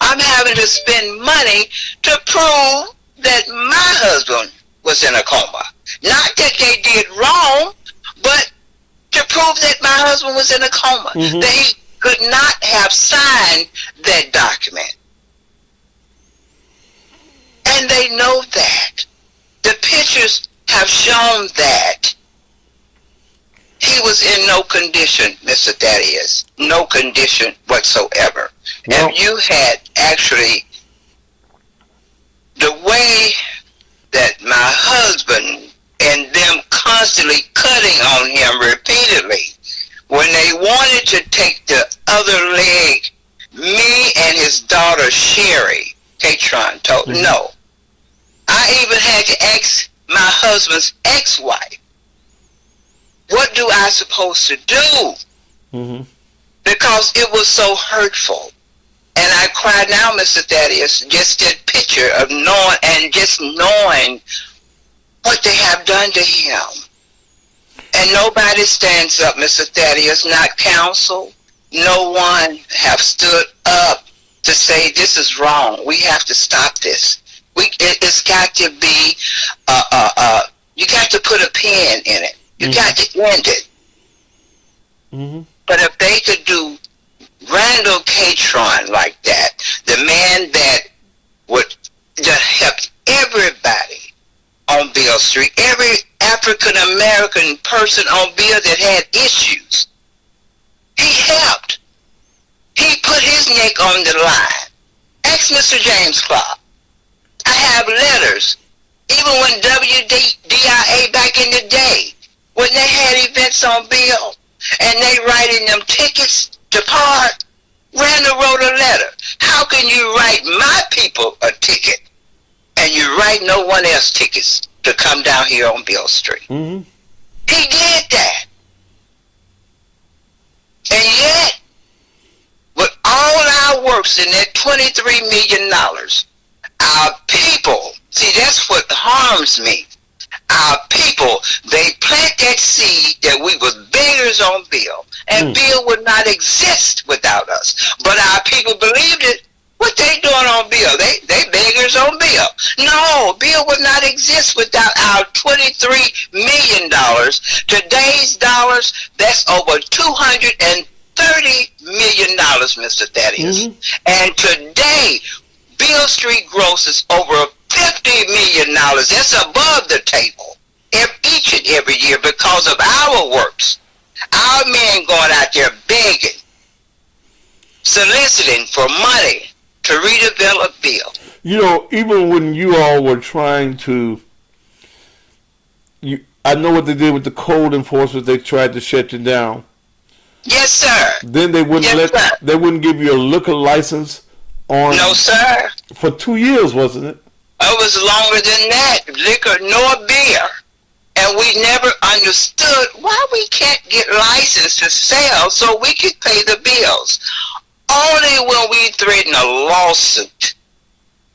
I'm having to spend money to prove that my husband was in a coma. Not that they did wrong, but to prove that my husband was in a coma. Mm-hmm. That he could not have signed that document. And they know that. The pictures have shown that he was in no condition, Mr. Thaddeus. No condition whatsoever. Well, and you had actually the way that my husband and them constantly cutting on him repeatedly. When they wanted to take the other leg, me and his daughter Sherry Catron told no. I even had to ask my husband's ex-wife, what do I supposed to do? Because it was so hurtful. And I cry now, Mr. Thaddeus, just that picture of knowing and just knowing what they have done to him. And nobody stands up, Mr. Thaddeus, not counsel. No one have stood up to say this is wrong. We have to stop this. It's got to be, you got to put a pin in it. You got to end it. But if they could do Randall Catron like that, the man that would just help everybody on Beale Street, every African American person on Beale that had issues, he helped. He put his neck on the line. Ask Mr. James Clark. I have letters, even when WDIA back in the day, when they had events on Beale, and they writing them tickets to park, Randall wrote a letter. How can you write my people a ticket, and you write no one else tickets to come down here on Beale Street? He did that. And yet, with all our works in that $23 million, our people, see, that's what harms me. Our people, they plant that seed that we was beggars on Beale, and Beale would not exist without us. But our people believed it. What they doing on Beale? They beggars on Beale. No, Beale would not exist without our $23 million. Today's dollars, that's over $230 million, Mr. Thaddeus. And today, Beale Street grosses over $50 million. That's above the table each and every year because of our works. Our men going out there begging, soliciting for money to redevelop Beale. You know, even when you all were trying to, I know what they did with the code enforcement. They tried to shut you down. Yes, sir. Then they wouldn't they wouldn't give you a liquor license on. No, sir. For 2 years, wasn't it? It was longer than that. Liquor nor beer. And we never understood why we can't get licensed to sell so we could pay the bills. Only when we threatened a lawsuit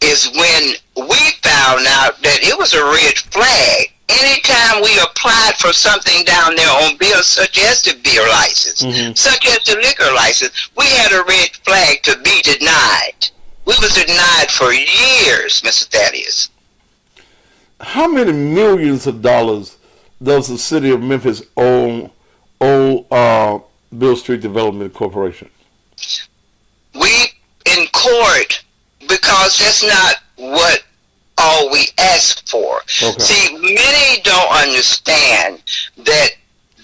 is when we found out that it was a red flag. Anytime we applied for something down there on Beale, such as the beer license, such as the liquor license, we had a red flag to be denied. We was denied for years, Mr. Thaddeus. How many millions of dollars does the city of Memphis owe Beale Street Development Corporation? We in court because that's not what all we ask for. Okay. See, many don't understand that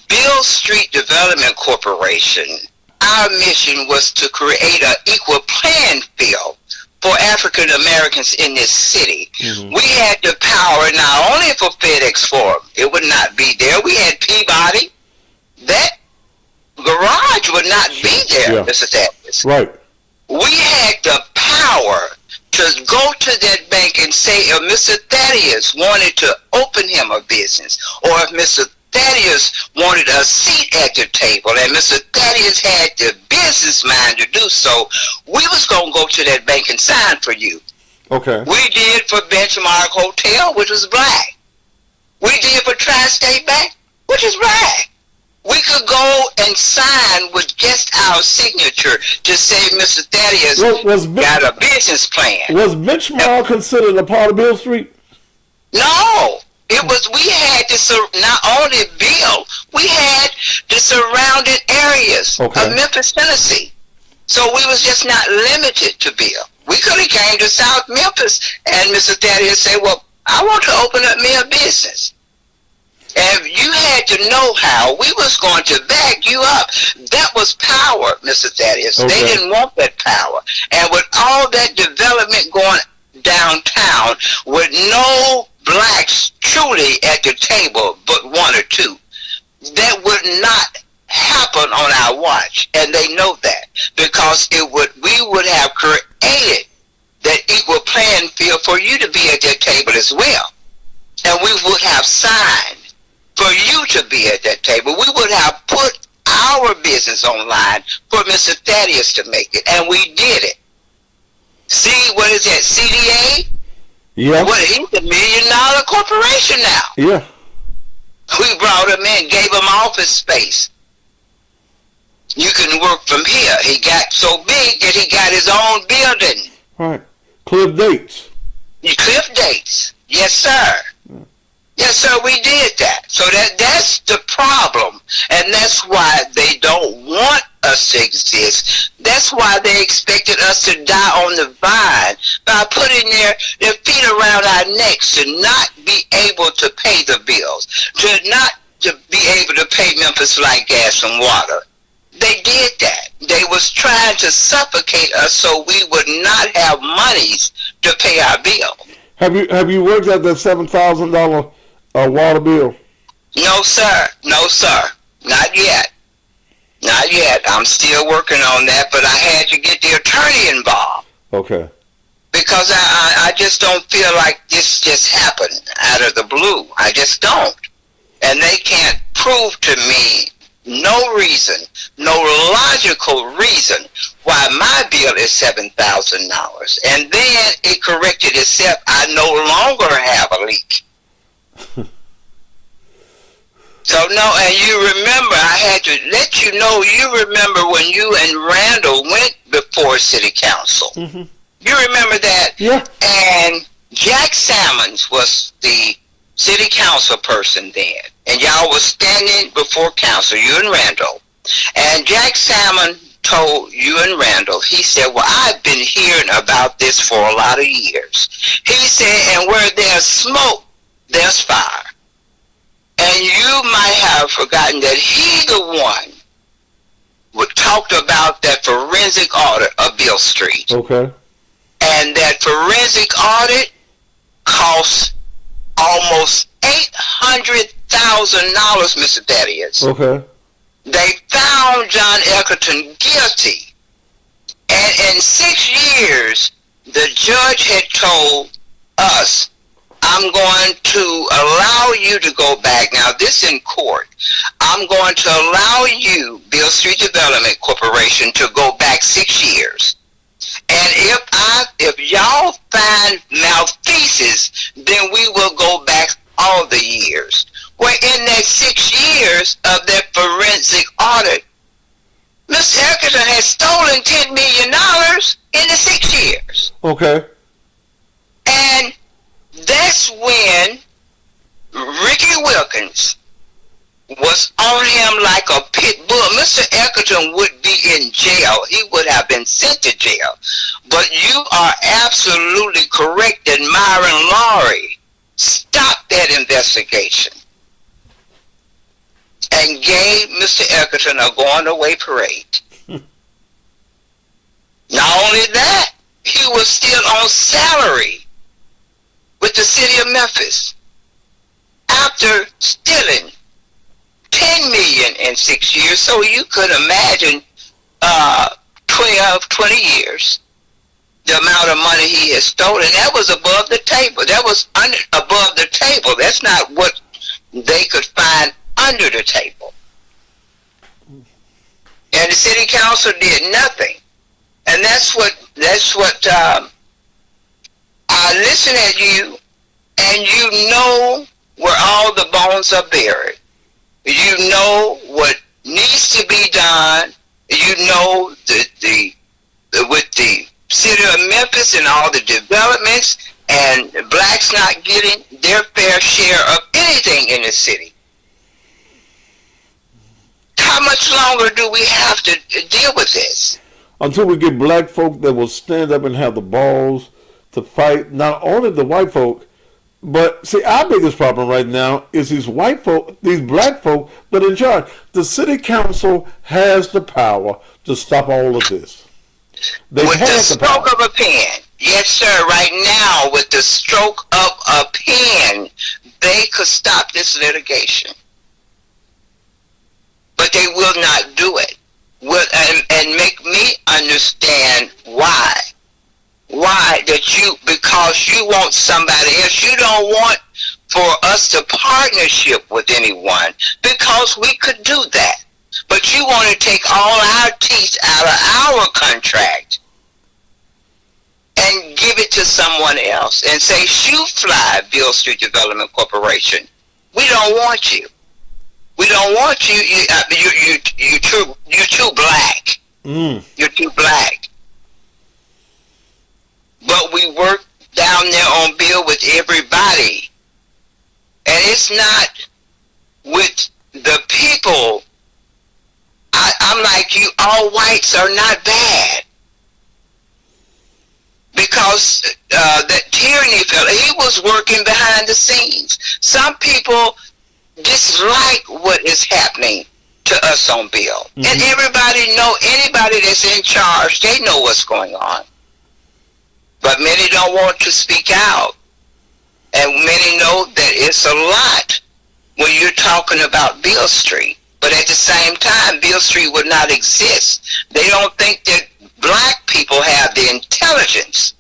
Beale Street Development Corporation, our mission was to create an equal playing field for African Americans in this city. Mhm. We had the power not only for FedEx Forum, it would not be there. We had Peabody. That garage would not be there, Yeah. Mr. Thaddeus. Right. We had the power to go to that bank and say if Mr. Thaddeus wanted to open him a business, or if Mr. Thaddeus wanted a seat at the table, and Mr. Thaddeus had the business mind to do so, we was going to go to that bank and sign for you. Okay. We did for Benchmark Hotel, which was black. We did for Tri-State Bank, which is black. We could go and sign with just our signature to say Mr. Thaddeus got a business plan. Was Benchmark considered a part of Bill Street? No. It was, we had not only Bill, we had the surrounding areas of Memphis, Tennessee. So we was just not limited to Bill. We could have came to South Memphis and Mr. Thaddeus said, well, I want to open up me a business. And you had to know how we was going to back you up. That was power, Mr. Thaddeus. They didn't want that power. And with all that development going downtown, with no blacks truly at the table but one or two, that would not happen on our watch. And they know that because we would have created that equal playing field for you to be at that table as well. And we would have signed for you to be at that table. We would have put our business online for Mr. Thaddeus to make it, and we did it. See, what is that, CDA? Yeah. Well, he's $1 million corporation now. Yeah. We brought him in, gave him office space. You can work from here. He got so big that he got his own building. Right. Cliff Dates. Cliff Dates. Yes, sir. Yes, sir, we did that. So that's the problem. And that's why they don't want us to exist. That's why they expected us to die on the vine by putting their feet around our necks to not be able to pay the bills, to not to be able to pay Memphis Light, Gas, and Water. They did that. They was trying to suffocate us so we would not have monies to pay our bill. Have you worked at that $7,000 water bill? No, sir. No, sir. Not yet. Not yet. I'm still working on that, but I had to get the attorney involved. Okay. Because I just don't feel like this just happened out of the blue. I just don't. And they can't prove to me no reason, no logical reason why my bill is $7,000. And then it corrected itself. I no longer have a leak. So, no, and you remember, I had to let you know, you remember when you and Randall went before City Council. Mm-hmm. You remember that? Yeah. And Jack Salmons was the City Council person then. And y'all was standing before council, you and Randall. And Jack Salmon told you and Randall, he said, well, I've been hearing about this for a lot of years. He said, and where there's smoke, there's fire. And you might have forgotten that he the one talked about that forensic audit of Bill Street. Okay. And that forensic audit cost almost $800,000, Mr. Thaddeus. Okay. They found John Elkerton guilty. And in 6 years, the judge had told us, I'm going to allow you to go back. Now, this in court. I'm going to allow you, Bill Street Development Corporation, to go back 6 years. And if y'all find malfeasance, then we will go back all the years. Well, in that 6 years of that forensic audit, Mr. Elkerton has stolen $10 million in the 6 years. Okay. And that's when Ricky Wilkins was on him like a pit bull. Mr. Elkerton would be in jail. He would have been sent to jail. But you are absolutely correct that Myron Laurie stopped that investigation and gave Mr. Elkerton a going away parade. Not only that, he was still on salary with the city of Memphis after stealing $10 million in 6 years. So you could imagine 20 years, the amount of money he has stolen. That was above the table. That was above the table. That's not what they could find under the table. And the city council did nothing. And that's what I listen at you, and you know where all the bones are buried. You know what needs to be done. You know with the city of Memphis and all the developments, and blacks not getting their fair share of anything in the city. How much longer do we have to deal with this? Until we get black folk that will stand up and have the balls to fight not only the white folk, but see, our biggest problem right now is these white folk, these black folk that are in charge. The city council has the power to stop all of this. With the stroke of a pen. Yes, sir. Right now, with the stroke of a pen, they could stop this litigation. But they will not do it. And make me understand why. Why because you want somebody else. You don't want for us to partnership with anyone, because we could do that. But you want to take all our teeth out of our contract and give it to someone else and say, "Shoot fly, Beale Street Development Corporation. We don't want you. We don't want you. You're too black. You're too black." But we work down there on Beale with everybody, and it's not with the people. I'm like you. All whites are not bad, because that Tierney fella, he was working behind the scenes. Some people dislike what is happening to us on Beale. Mm-hmm. And anybody that's in charge, they know what's going on. But many don't want to speak out. And many know that it's a lot when you're talking about Beale Street. But at the same time, Beale Street would not exist. They don't think that black people have the intelligence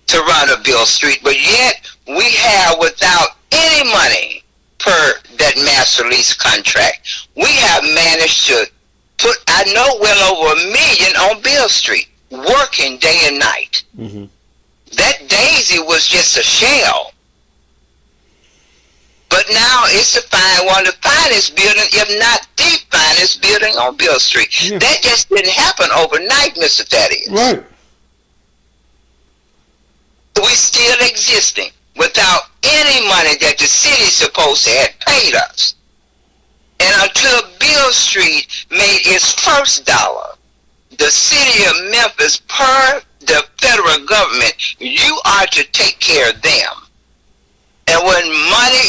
to run a Beale Street. But yet, we have, without any money per that master lease contract, we have managed to put, I know, well over $1 million on Beale Street, working day and night. Mm-hmm. That Daisy was just a shell. But now it's one of the finest building, if not the finest building on Beale Street. Yeah. That just didn't happen overnight, Mr. Thaddeus. Right. We still existing without any money that the city supposed to have paid us. And until Beale Street made its first dollar, the city of Memphis, per the federal government, you are to take care of them. And when money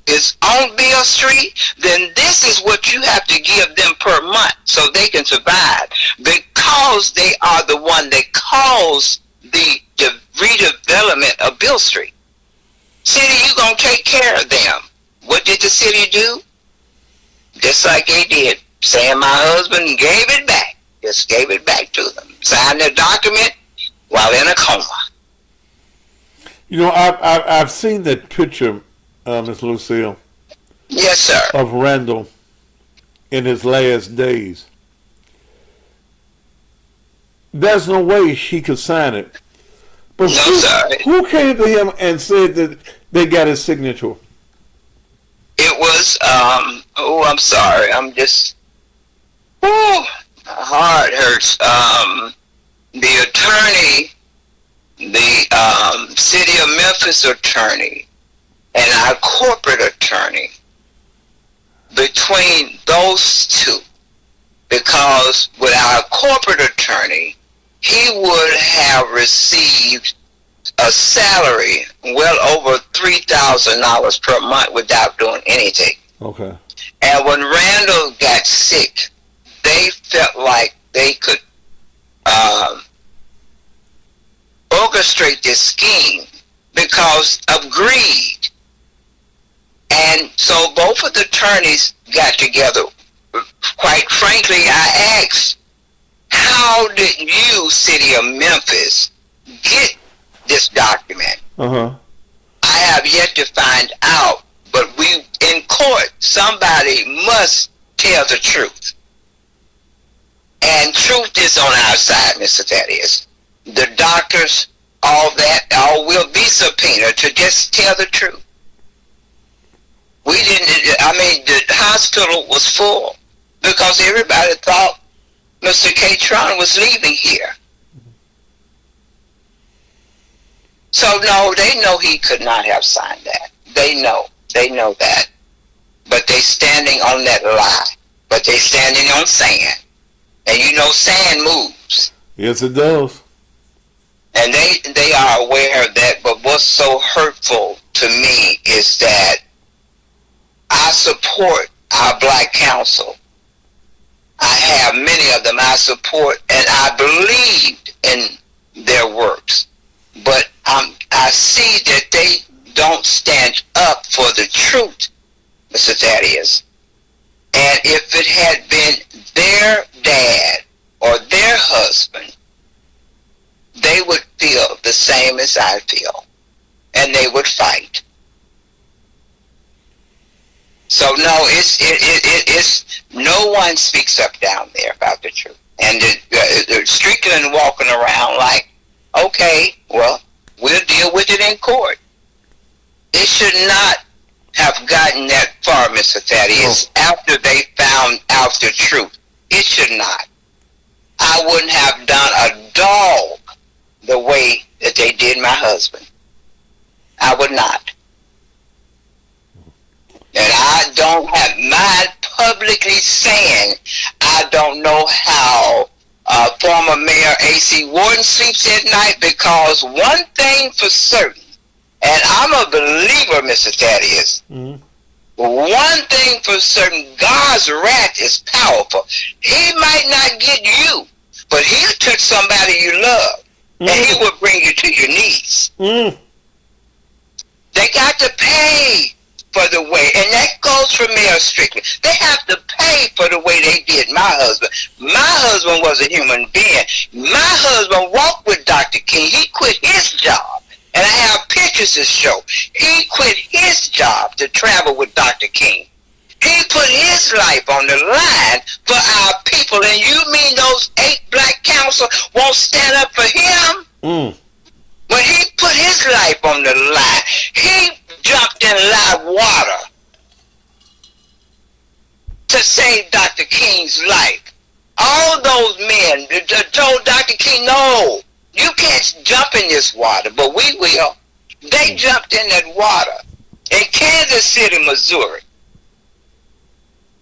is on Beale Street, then this is what you have to give them per month so they can survive, because they are the one that caused the redevelopment of Beale Street. City, you gonna take care of them. What did the city do? Just like they did, saying my husband gave it back. Just gave it back to them. Signed the document while in a coma. You know, I've seen that picture, Miss Lucille. Yes, sir. Of Randall in his last days. There's no way he could sign it. But no, sir. Who came to him and said that they got his signature? It was, I'm sorry. I'm just, my heart hurts. The attorney, the city of Memphis attorney, and our corporate attorney, between those two, because with our corporate attorney, he would have received a salary well over $3,000 per month without doing anything. Okay. And when Randall got sick, they felt like they could orchestrate this scheme because of greed. And so both of the attorneys got together. Quite frankly, I asked, how did you, City of Memphis, get this document? Uh-huh. I have yet to find out, but in court, somebody must tell the truth. And truth is on our side, Mr. Thaddeus. The doctors, all will be subpoenaed to just tell the truth. The hospital was full because everybody thought Mr. Catron was leaving here. So no, they know he could not have signed that. They know that. But they standing on that lie. But they standing on sand. And you know sand moves. Yes, it does. And they are aware of that. But what's so hurtful to me is that I support our black council. I have many of them I support, and I believed in their works. But I see that they don't stand up for the truth, Mr. Thaddeus. And if it had been their dad or their husband, they would feel the same as I feel, and they would fight. So no, it's no one speaks up down there about the truth, and they're Strickland walking around like, okay, well, we'll deal with it in court. It should not have gotten that far, Mr. Thaddeus, after they found out the truth. It should not. I wouldn't have done a dog the way that they did my husband. I would not. And I don't have my publicly saying I don't know how former Mayor A.C. Warden sleeps at night, because one thing for certain, and I'm a believer, Mr. Thaddeus, one thing for certain, God's wrath is powerful. He might not get you, but he'll touch somebody you love, and he will bring you to your knees. They got to pay for the way, and that goes for Mayor Strickland. They have to pay for the way they did my husband. My husband was a human being. My husband walked with Dr. King. He quit his job, and I have pictures to show. He quit his job to travel with Dr. King. He put his life on the line for our people, and you mean those 8 black council won't stand up for him? When he put his life on the line, he jumped in live water to save Dr. King's life. All those men told Dr. King, no, you can't jump in this water, but we will. They jumped in that water in Kansas City, Missouri,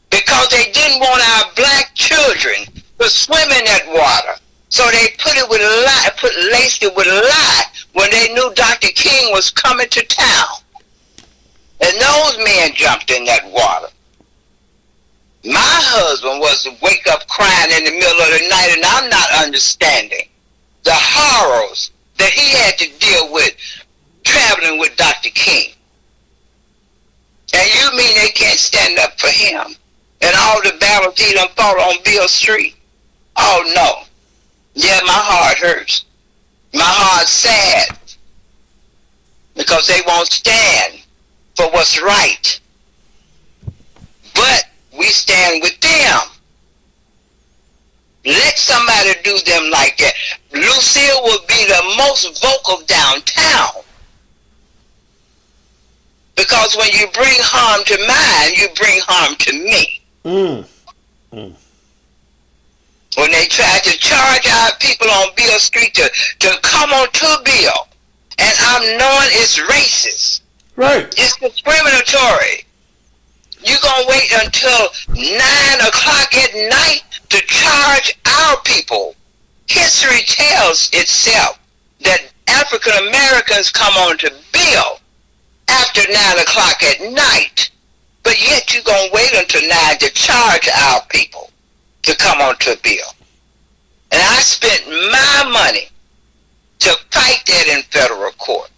because they didn't want our black children to swim in that water. So they put it with a lie, laced it with a lie when they knew Dr. King was coming to town. And those men jumped in that water. My husband was to wake up crying in the middle of the night, and I'm not understanding the horrors that he had to deal with traveling with Dr. King. And you mean they can't stand up for him? And all the battles he done fought on Beale Street? Oh, no. Yeah, my heart hurts. My heart's sad, because they won't stand for what's right. But we stand with them. Let somebody do them like that. Lucille will be the most vocal downtown, because when you bring harm to mine, you bring harm to me. When they tried to charge our people on Beale Street to come on to Beale, and I'm knowing it's racist. Right. It's discriminatory. You're going to wait until 9 o'clock at night to charge our people. History tells itself that African Americans come on to Beale after 9 o'clock at night. But yet you're going to wait until 9 to charge our people to come on to Beale. And I spent my money to fight that in federal court.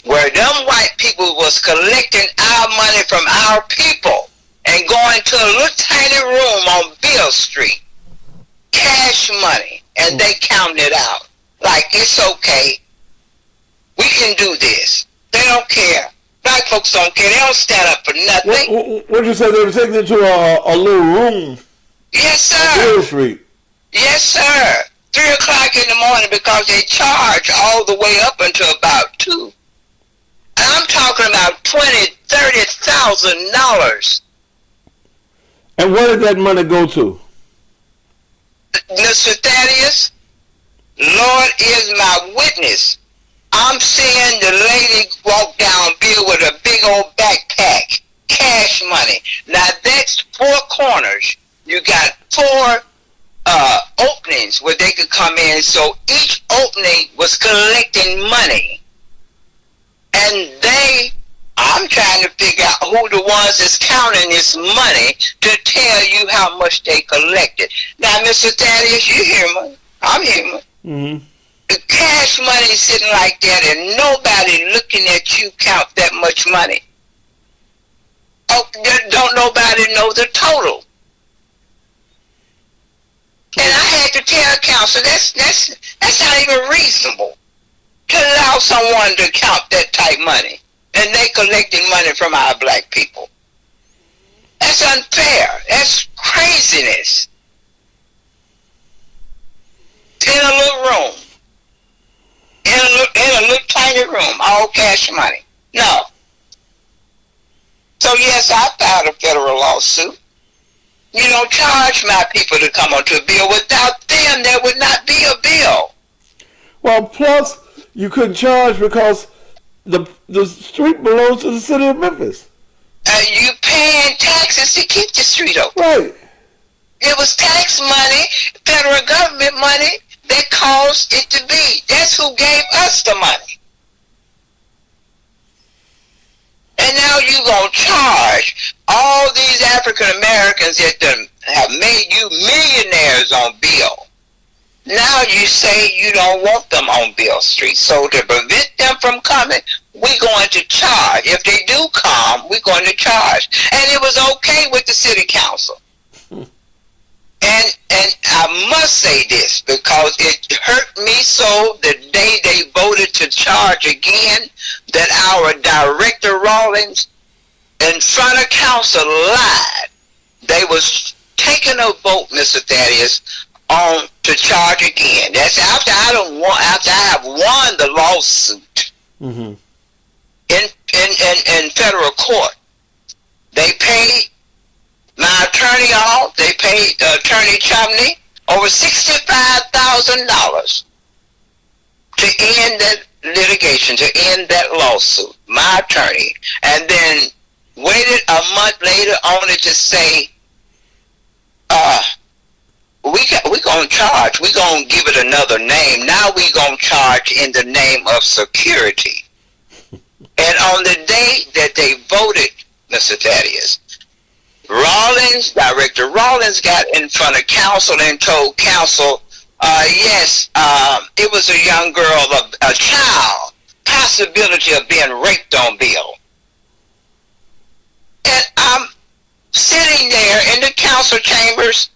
Where them white people was collecting our money from our people and going to a little tiny room on Beale Street, cash money, and they counted it out. Like, it's okay. We can do this. They don't care. Black folks don't care. They don't stand up for nothing. What you say? They were taking it to a little room Yes, on sir. Beale Street. Yes, sir. 3 o'clock in the morning because they charge all the way up until about 2. And I'm talking about $20,000-$30,000. And where did that money go to? Mr. Thaddeus, Lord is my witness. I'm seeing the lady walk down Bill with a big old backpack, cash money. Now that's 4 corners. You got 4 openings where they could come in. So each opening was collecting money. And I'm trying to figure out who the ones that's counting this money to tell you how much they collected. Now, Mr. Thaddeus, you human. I'm human. Mm-hmm. The cash money sitting like that and nobody looking at you count that much money. Oh, don't nobody know the total. And I had to tell counsel, that's not even reasonable to allow someone to count that type money. And they collecting money from our black people. That's unfair. That's craziness. In a little room. In a little tiny room. All cash money. No. So yes, I filed a federal lawsuit. You don't charge my people to come onto a bill. Without them, there would not be a bill. Well, plus you couldn't charge because the street belongs to the city of Memphis. You paying taxes to keep the street open. Right. It was tax money, federal government money that caused it to be. That's who gave us the money. And now you gonna charge all these African Americans that have made you millionaires on Bill. Now you say you don't want them on Beale Street. So to prevent them from coming, we're going to charge. If they do come, we're going to charge. And it was okay with the city council. And I must say this because it hurt me so the day they voted to charge again that our director Rawlings in front of council lied. They was taking a vote, Mr. Thaddeus, on to charge again. That's after I have won the lawsuit. Mm-hmm. in federal court. They paid my attorney off. They paid Attorney Chumney over $65,000 to end that litigation, to end that lawsuit. My attorney, and then waited a month later only to say, we're going to charge. We're going to give it another name. Now we're going to charge in the name of security. And on the day that they voted, Mr. Thaddeus, Director Rawlings got in front of council and told council, yes, it was a young girl, a child, possibility of being raped on Bill. And I'm sitting there in the council chambers,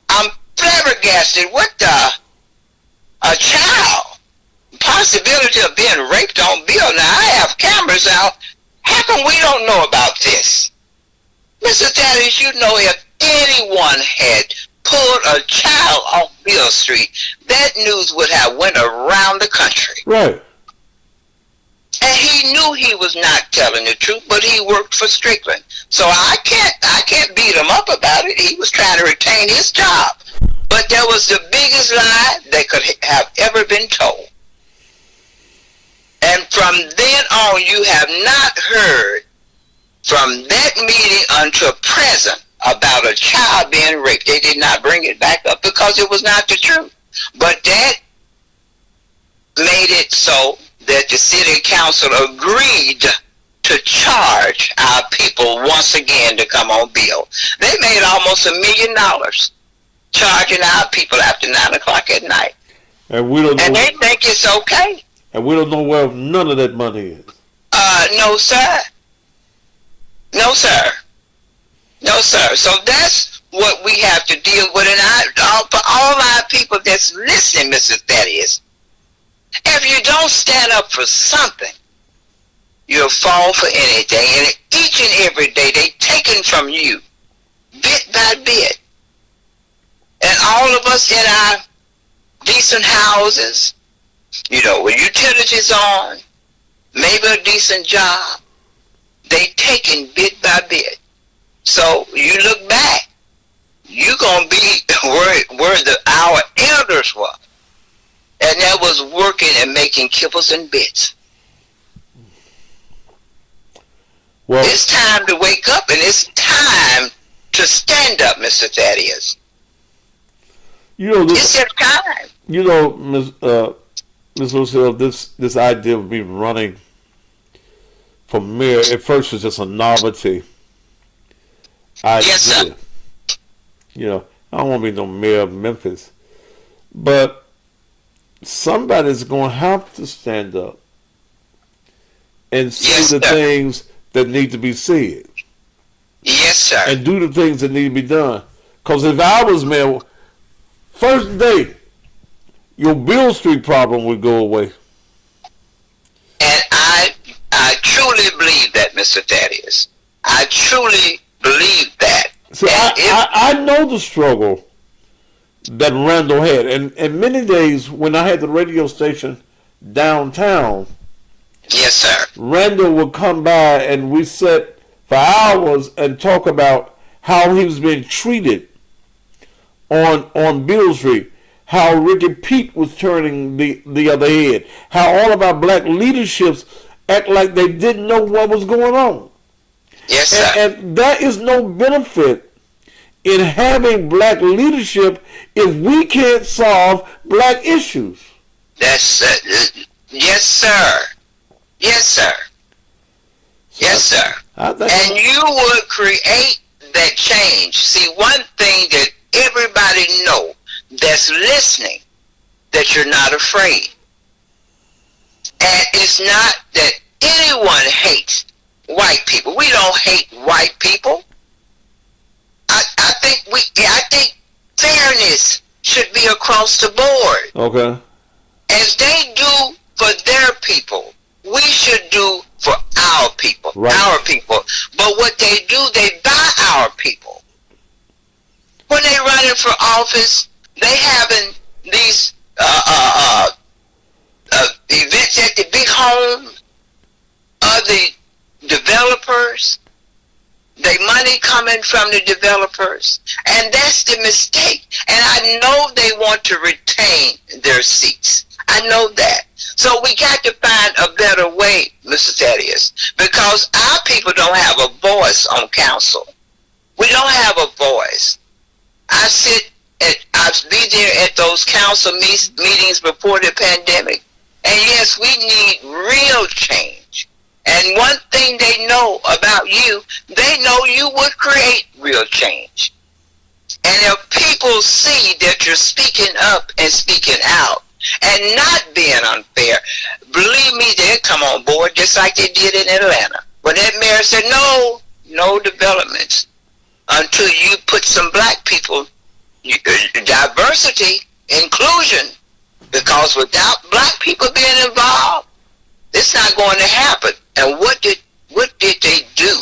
I'm flabbergasted. What the? A child? Possibility of being raped on Bill. Now, I have cameras out. How come we don't know about this? Mr. Thaddeus, you know if anyone had pulled a child off Beale Street, that news would have went around the country. Right. And he knew he was not telling the truth, but he worked for Strickland. So I can't beat him up about it. He was trying to retain his job. But that was the biggest lie that could have ever been told. And from then on, you have not heard from that meeting until present about a child being raped. They did not bring it back up because it was not the truth. But that made it so that the city council agreed to charge our people once again to come on bill. They made almost $1 million charging our people after 9 o'clock at night. And we don't And know. they think it's okay. And we don't know where none of that money is. No, sir. No, sir. No, sir. So that's what we have to deal with. And for all our people that's listening, Mrs. Thaddeus, if you don't stand up for something, you'll fall for anything. And each and every day, they taken from you, bit by bit. And all of us in our decent houses, with utilities on, maybe a decent job, they taken bit by bit. So you look back, you're going to be where our elders were. And that was working and making kibbles and bits. Well, it's time to wake up, and it's time to stand up, Mr. Thaddeus. It's your time. Ms. Lucille, this idea of me running for mayor at first was just a novelty idea. Yes, sir. I don't want to be no mayor of Memphis, but somebody's going to have to stand up and say the things that need to be said. Yes, sir. And do the things that need to be done. Because if I was mayor, first day, your Beale Street problem would go away. And I truly believe that, Mr. Thaddeus. I truly believe that. See, I know the struggle that Randall had. And many days when I had the radio station downtown, yes, sir, Randall would come by and we sat for hours and talk about how he was being treated on Beale Street, how Ricky Pete was turning the other head, how all of our black leaderships act like they didn't know what was going on. Yes, sir. And there is no benefit in having black leadership if we can't solve black issues. That's yes, sir. Yes, sir. Yes, sir. And you would create that change. See, one thing that everybody know that's listening, that you're not afraid. And it's not that anyone hates white people. We don't hate white people. I think fairness should be across the board. Okay. As they do for their people, we should do for our people. Right. Our people. But what they do, they buy our people. When they running for office, they having these events at the big home of the developers. They money coming from the developers. And that's the mistake. And I know they want to retain their seats. I know that. So we got to find a better way, Mr. Thaddeus, because our people don't have a voice on council. We don't have a voice. I be there at those council meetings before the pandemic. And yes, we need real change. And one thing they know about you, they know you would create real change. And if people see that you're speaking up and speaking out and not being unfair, believe me, they'll come on board just like they did in Atlanta. When that mayor said, no developments until you put some black people, diversity, inclusion, because without black people being involved, it's not going to happen. And what did they do?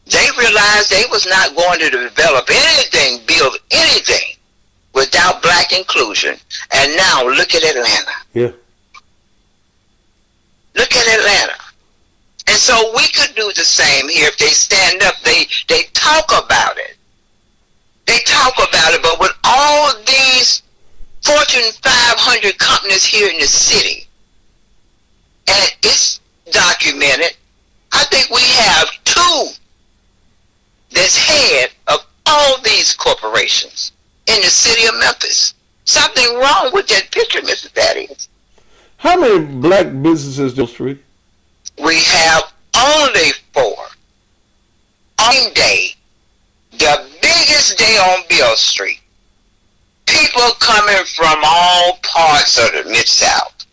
They realized they was not going to develop anything, build anything without black inclusion. And now look at Atlanta. Yeah. Look at Atlanta. And so we could do the same here if they stand up. They talk about it. They talk about it, but with all these Fortune 500 companies here in the city, and it's documented, I think we have two that's head of all these corporations in the city of Memphis. Something wrong with that picture, Mr. Thaddeus. How many black businesses do Street? We have only 4. On day, the biggest day on Beale Street, people coming from all parts of the Mid-South.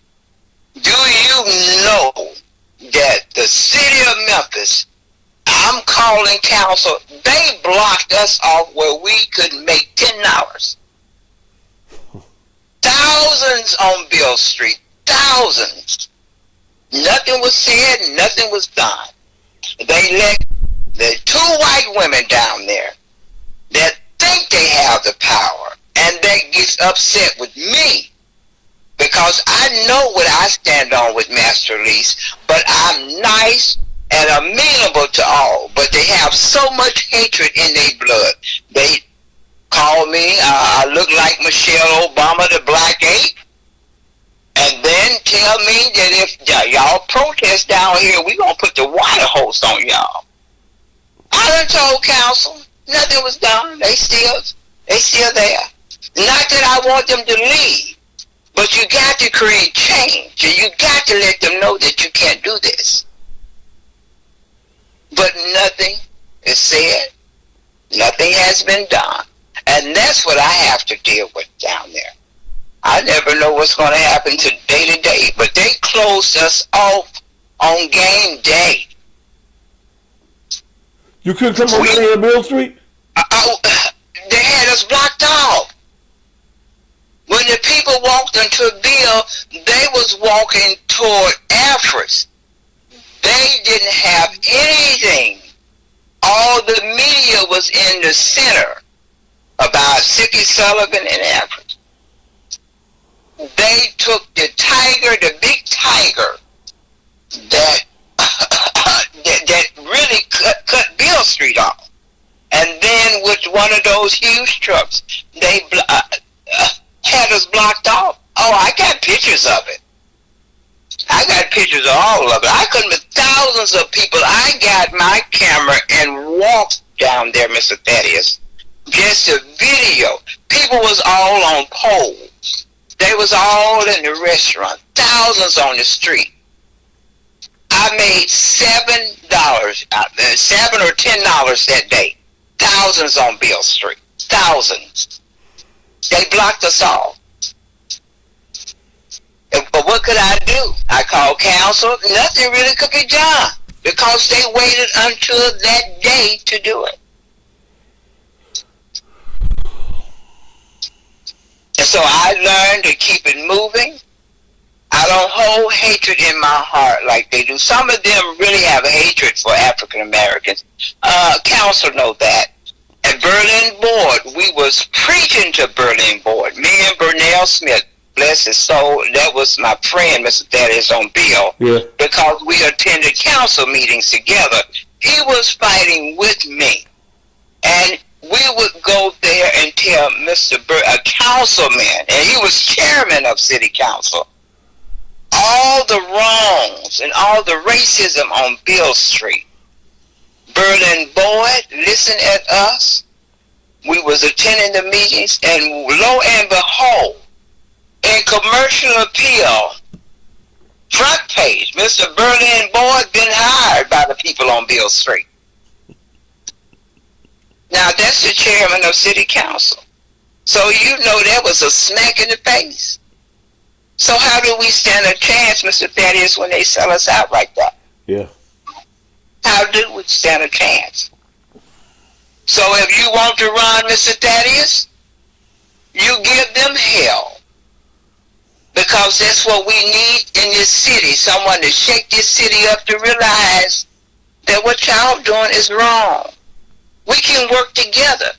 Do you know that the city of Memphis, I'm calling council, they blocked us off where we could make $10. Thousands on Bill Street. Thousands. Nothing was said, nothing was done. They let the two white women down there that think they have the power, and that gets upset with me because I know what I stand on with Master Lease, but I'm nice and amenable to all, but they have so much hatred in their blood. They call me, I look like Michelle Obama, the Black Ape, and then tell me that if y'all protest down here, we gonna put the water hose on y'all. I done told council, nothing was done. They still there. Not that I want them to leave, but you got to create change, and you got to let them know that you can't do this. But nothing is said. Nothing has been done. And that's what I have to deal with down there. I never know what's going to happen to day, but they closed us off on game day. You couldn't come over here to Bill Street? They had us blocked off. When the people walked into Bill, they was walking toward Alfred's. They didn't have anything. All the media was in the center about Sippy Sullivan and Alfred. They took the tiger, the big tiger, that that really cut Bill Street off. And then with one of those huge trucks, they had us blocked off. Oh, I got pictures of it. I got pictures of all of it. I couldn't, with thousands of people. I got my camera and walked down there, Mr. Thaddeus, just a video. People was all on poles. They was all in the restaurant. Thousands on the street. I made $7, $7 or $10 that day. Thousands on Bill Street. Thousands. They blocked us off. But what could I do? I called council. Nothing really could be done because they waited until that day to do it. And so I learned to keep it moving. I don't hold hatred in my heart like they do. Some of them really have hatred for African Americans. Council know that. At Berlin Board, we was preaching to Berlin Board. Me and Burnell Smith, bless his soul, that was my friend, Mr. Thaddeus on Bill, yeah. Because we attended council meetings together. He was fighting with me. And we would go there and tell Mr. a councilman, and he was chairman of city council, all the wrongs and all the racism on Bill Street. Berlin Boyd, listen at us. We was attending the meetings, and lo and behold, in commercial appeal, front page, Mr. Berlin Boyd been hired by the people on Bill Street. Now that's the chairman of city council. So you know that was a smack in the face. So how do we stand a chance, Mr. Thaddeus, when they sell us out like that? Yeah. How do we stand a chance? So if you want to run, Mr. Thaddeus, you give them hell. Because that's what we need in this city. Someone to shake this city up to realize that what y'all doing is wrong. We can work together.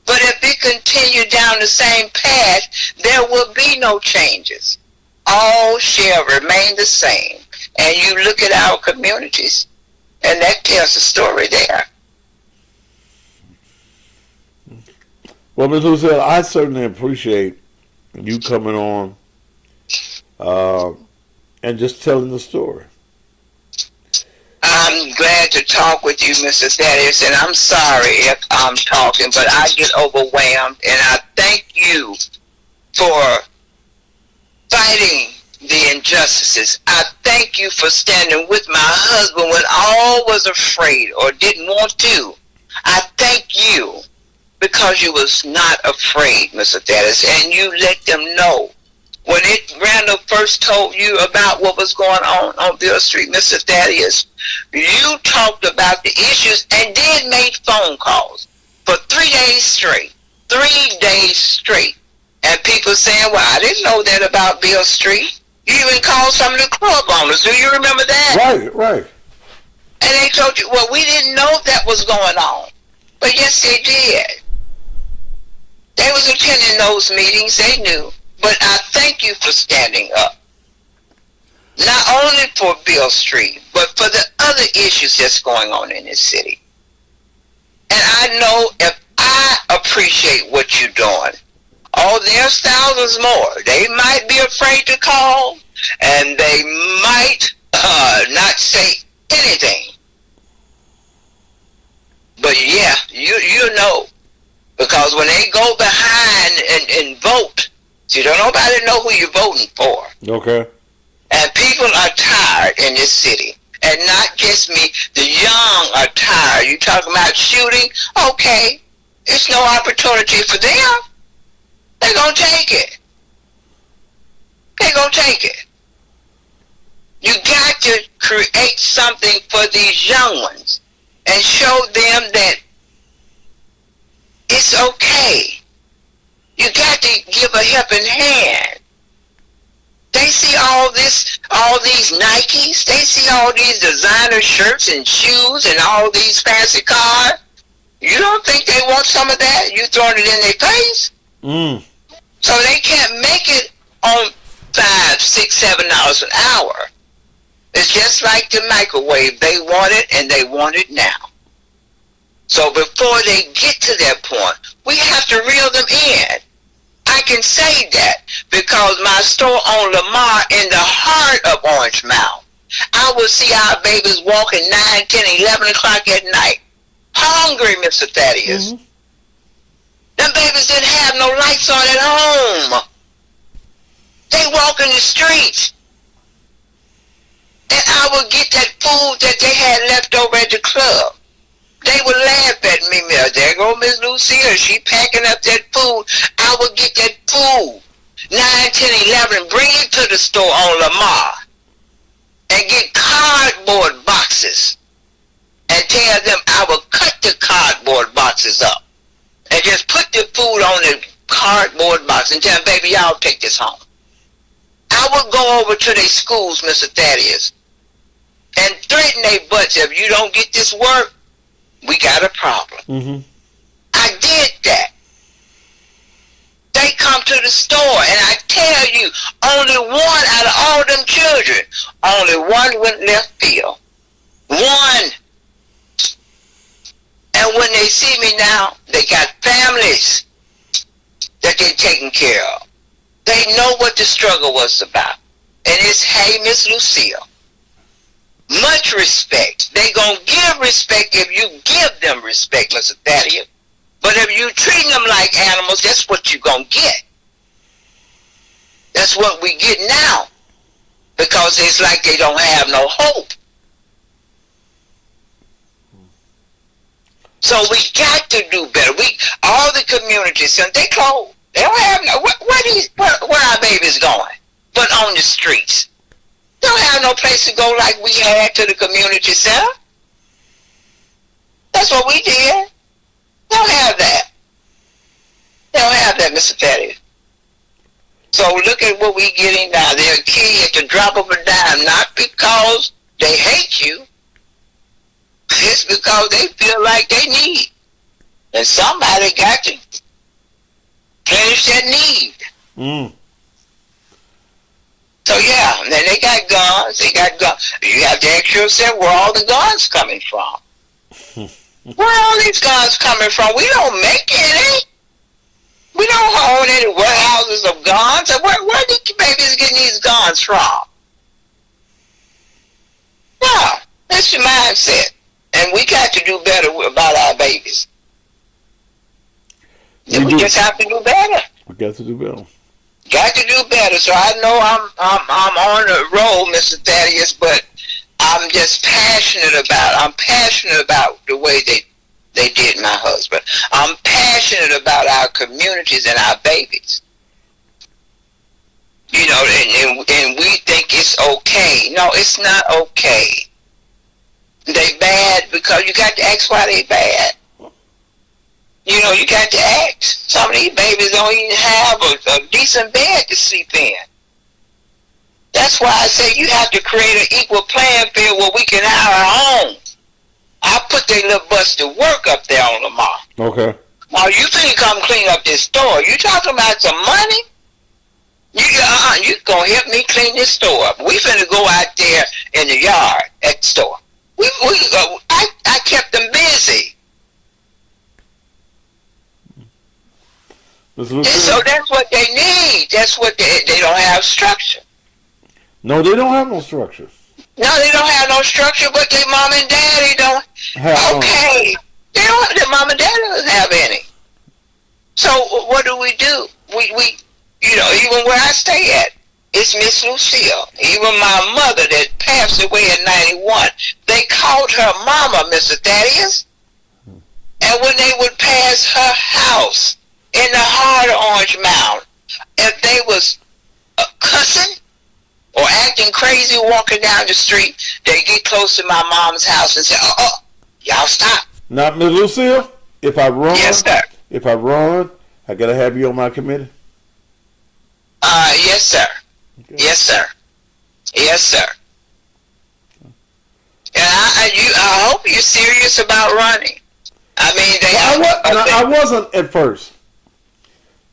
But if we continue down the same path, there will be no changes. All shall remain the same. And you look at our communities, and that tells the story there. Well, Ms. Lucille, I certainly appreciate you coming on and just telling the story. I'm glad to talk with you, Mr. Thaddeus, and I'm sorry if I'm talking, but I get overwhelmed, and I thank you for fighting the injustices. I thank you for standing with my husband when all was afraid or didn't want to. I thank you because you was not afraid, Mr. Thaddeus, and you let them know. When Randall first told you about what was going on Bill Street, Mr. Thaddeus, you talked about the issues and then made phone calls for 3 days straight. 3 days straight. And people saying, well, I didn't know that about Bill Street. You even called some of the club owners. Do you remember that? Right. And they told you, well, we didn't know that was going on. But yes, they did. They was attending those meetings. They knew. But I thank you for standing up. Not only for Bill Street, but for the other issues that's going on in this city. And I know if I appreciate what you're doing, oh, there's thousands more. They might be afraid to call, and they might not say anything. But yeah, you know, because when they go behind and vote, see, don't nobody know who you're voting for. Okay. And people are tired in this city. And not just me, the young are tired. You talking about shooting? Okay. It's no opportunity for them. They're going to take it. They're going to take it. You got to create something for these young ones and show them that it's okay. You got to give a helping hand. They see all these Nikes. They see all these designer shirts and shoes and all these fancy cars. You don't think they want some of that? You throwing it in their face? So they can't make it on $5, $6, $7 an hour. It's just like the microwave. They want it, and they want it now. So before they get to that point, we have to reel them in. I can say that because my store on Lamar in the heart of Orange Mound, I would see our babies walking 9, 10, 11 o'clock at night, hungry, Mr. Thaddeus. Mm-hmm. Them babies didn't have no lights on at home. They walk in the streets. And I would get that food that they had left over at the club. They would laugh at me. There go Miss Lucille. She packing up that food. I would get that food. 9, 10, 11. Bring it to the store on Lamar. And get cardboard boxes. And tell them I would cut the cardboard boxes up. And just put the food on the cardboard box. And tell them, baby, y'all take this home. I would go over to their schools, Mr. Thaddeus. And threaten their butts. If you don't get this work, we got a problem. Mm-hmm. I did that. They come to the store, and I tell you, only one out of all them children, only one went left field. One. And when they see me now, they got families that they're taking care of. They know what the struggle was about. And it's, hey, Miss Lucille, much respect. They gonna give respect if you give them respect, Mr. Thaddeus. But if you treat them like animals, that's what you gonna get. That's what we get now. Because it's like they don't have no hope. So we got to do better. All the communities, they closed. They don't have no, where our babies going? But on the streets. They don't have no place to go like we had to the community center. That's what we did. They don't have that. They don't have that, Mr. Thaddeus. So look at what we're getting now. They're a key at the drop of a dime, not because they hate you. It's because they feel like they need. And somebody got to finish that need. So yeah, and then they got guns. You have to ask yourself where all the guns coming from. Where are all these guns coming from? We don't make any. We don't own any warehouses of guns. Where the babies getting these guns from? No, that's your mindset. And we got to do better about our babies. We just have to do better. We got to do better. Got to do better. So I know I'm on the road, Mr. Thaddeus, but I'm just passionate about the way They did my husband. I'm passionate about our communities and our babies. You know, and we think it's okay. No, it's not okay. They bad because you got to ask why they bad. You know, you got to ask. Some of these babies don't even have a decent bed to sleep in. That's why I say you have to create an equal playing field where we can have our own. I put their little butts to work up there on the mall. Okay. Now you finna come clean up this store. You talking about some money? You gonna help me clean this store up? We finna go out there in the yard at the store. I kept them busy. And so that's what they need. That's what they don't have structure. No, they don't have no structure. No, they don't have no structure, but their mom and daddy don't. Okay, they don't. Their mom and daddy doesn't have any. So what do? We, you know, even where I stay at, it's Miss Lucille. Even my mother that passed away at 91, they called her Mama, Mr. Thaddeus. And when they would pass her house in the heart of Orange Mound, if they was cussing or acting crazy walking down the street, they get close to my mom's house and say, y'all stop. Now, Miss Lucille, if I run, yes, sir. If I run, I gotta have you on my committee. Yes, sir. Okay. Yes, sir. Yes, sir. And I hope you're serious about running. I mean, I wasn't at first,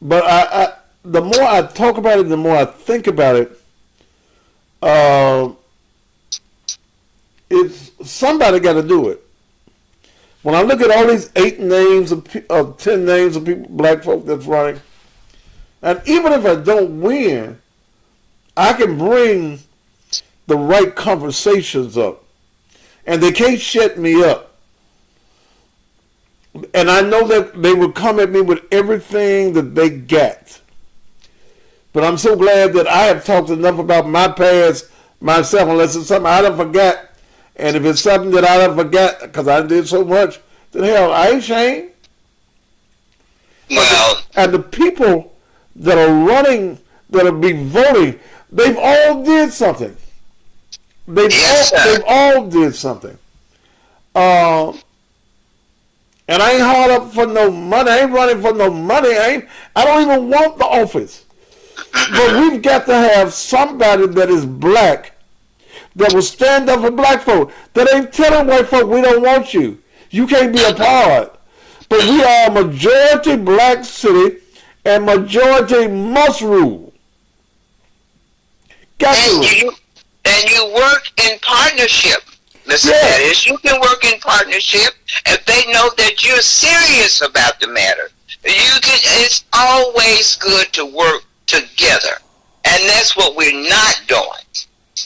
but I the more I talk about it, the more I think about it. It's somebody got to do it. When I look at all these 8 names of 10 names of people, black folk that's running, and even if I don't win, I can bring the right conversations up, and they can't shut me up. And I know that they will come at me with everything that they get. But I'm so glad that I have talked enough about my past myself, unless it's something I don't forget. And if it's something that I don't forget, because I did so much, then hell, I ain't ashamed. Well, and the people that are running, that will be voting, they've all did something. They've all did something. And I ain't hard up for no money. I ain't running for no money. I don't even want the office. But we've got to have somebody that is black that will stand up for black folk. That ain't telling white folk we don't want you. You can't be a part. But we are a majority black city, and majority must rule. And you work in partnership, Mr. Pettis. You can work in partnership if they know that you're serious about the matter. It's always good to work together, and that's what we're not doing.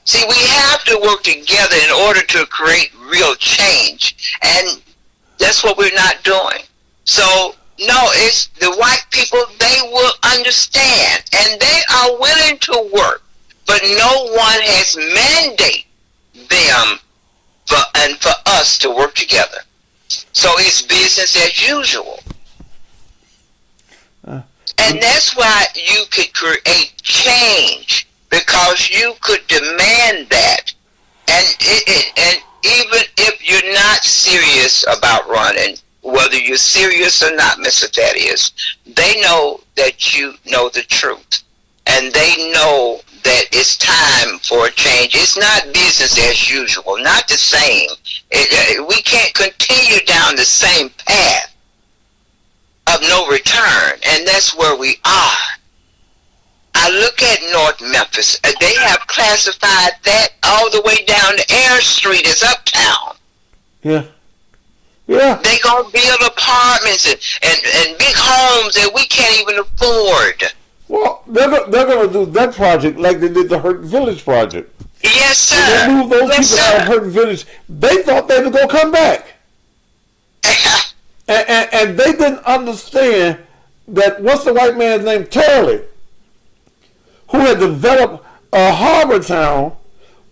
See, we have to work together in order to create real change, and that's what we're not doing. So, no, it's the white people, they will understand, and they are willing to work, but no one has mandated them for us to work together. So it's business as usual. And that's why you could create change, because you could demand that. And even if you're not serious about running, whether you're serious or not, Mr. Thaddeus, they know that you know the truth. And they know that it's time for a change. It's not business as usual, not the same. We can't continue down the same path of no return, and that's where we are. I look at North Memphis. They have classified that all the way down to Air Street as uptown. Yeah. Yeah. They're going to build apartments and big homes that we can't even afford. Well, they're going to do that project like they did the Hurt Village project. Yes, sir. When they moved those people out of Hurt Village, they thought they were going to come back. And they didn't understand that, what's the white man's name? Turley, who had developed a harbor town,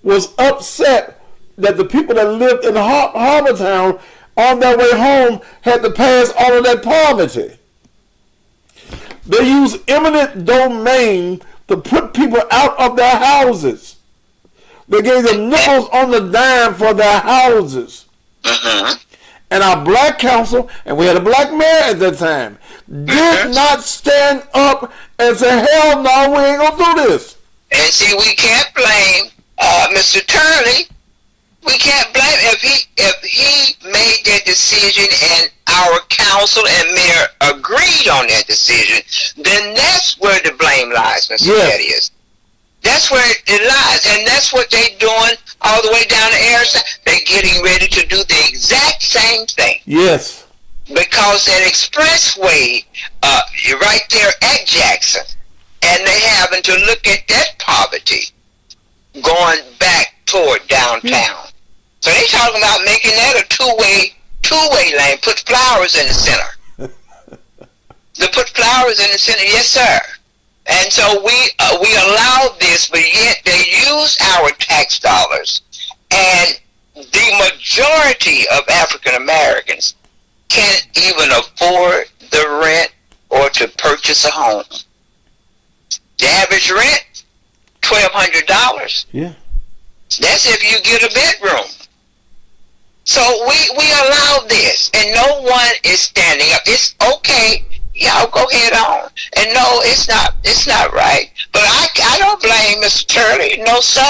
was upset that the people that lived in Harbor Town on their way home had to pass all of that poverty. They use eminent domain to put people out of their houses. They gave them nickels on the dime for their houses. And our black council, and we had a black mayor at that time, did not stand up and say, hell no, we ain't gonna do this. And see, we can't blame Mr. Turley. We can't blame if he made that decision and our council and mayor agreed on that decision, then that's where the blame lies, Mr. Thaddeus. That's where it lies, and that's what they're doing all the way down to Arizona. They're getting ready to do the exact same thing. Yes. Because that expressway, right there at Jackson, and they having to look at that poverty going back toward downtown. So they talking about making that a two-way lane. Put flowers in the center. They put flowers in the center, yes, sir. And so we allow this, but yet they use our tax dollars, and the majority of African Americans can't even afford the rent or to purchase a home. The average rent, $1,200. Yeah. That's if you get a bedroom. So we allow this, and no one is standing up. It's okay. Y'all go head on. And no, it's not right. But I don't blame Mr. Turley. No, sir.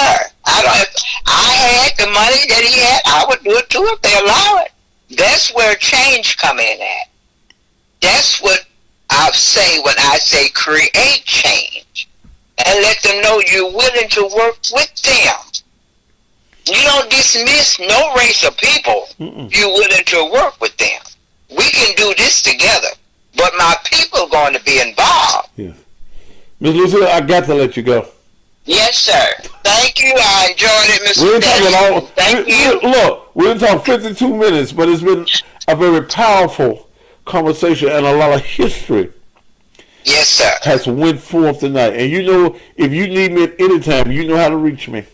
If I had the money that he had, I would do it too if they allow it. That's where change come in at. That's what I say when I say create change. And let them know you're willing to work with them. You don't dismiss no race of people. You're willing to work with them. We can do this together. But my people are going to be involved. Yeah. Ms. Lucille, I got to let you go. Yes, sir. Thank you. I enjoyed it, Mr. Thaddeus. Thank you. Look, we didn't talk 52 minutes, but it's been a very powerful conversation and a lot of history. Yes, sir. Has went forth tonight. And you know, if you need me at any time, you know how to reach me.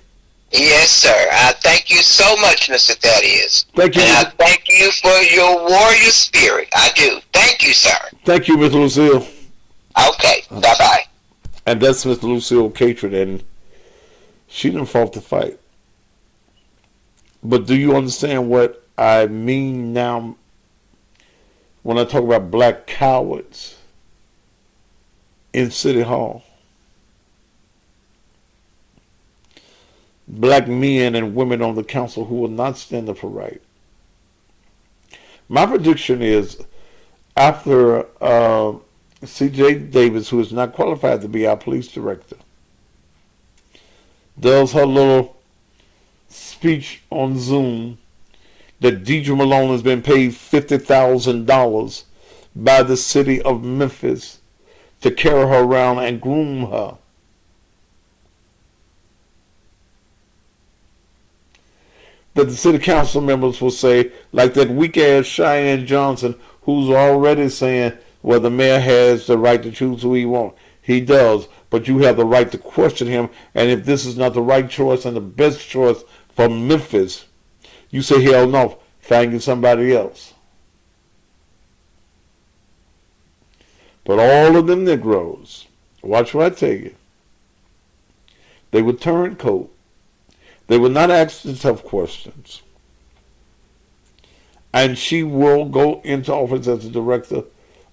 Yes, sir. I thank you so much, Mr. Thaddeus. Thank you. And I thank you for your warrior spirit. I do. Thank you, sir. Thank you, Ms. Lucille. Okay. Bye-bye. And that's Mr. Lucille Catron, and she didn't fought the fight. But do you understand what I mean now when I talk about black cowards in City Hall? Black men and women on the council who will not stand up for right. My prediction is after C.J. Davis, who is not qualified to be our police director, does her little speech on Zoom that Deidre Malone has been paid $50,000 by the city of Memphis to carry her around and groom her. That the city council members will say, like that weak-ass Cheyenne Johnson, who's already saying, well, the mayor has the right to choose who he wants. He does, but you have the right to question him, and if this is not the right choice and the best choice for Memphis, you say, hell no, find you somebody else. But all of them Negroes, watch what I tell you, they would turn coat. They will not ask the tough questions. And she will go into office as the director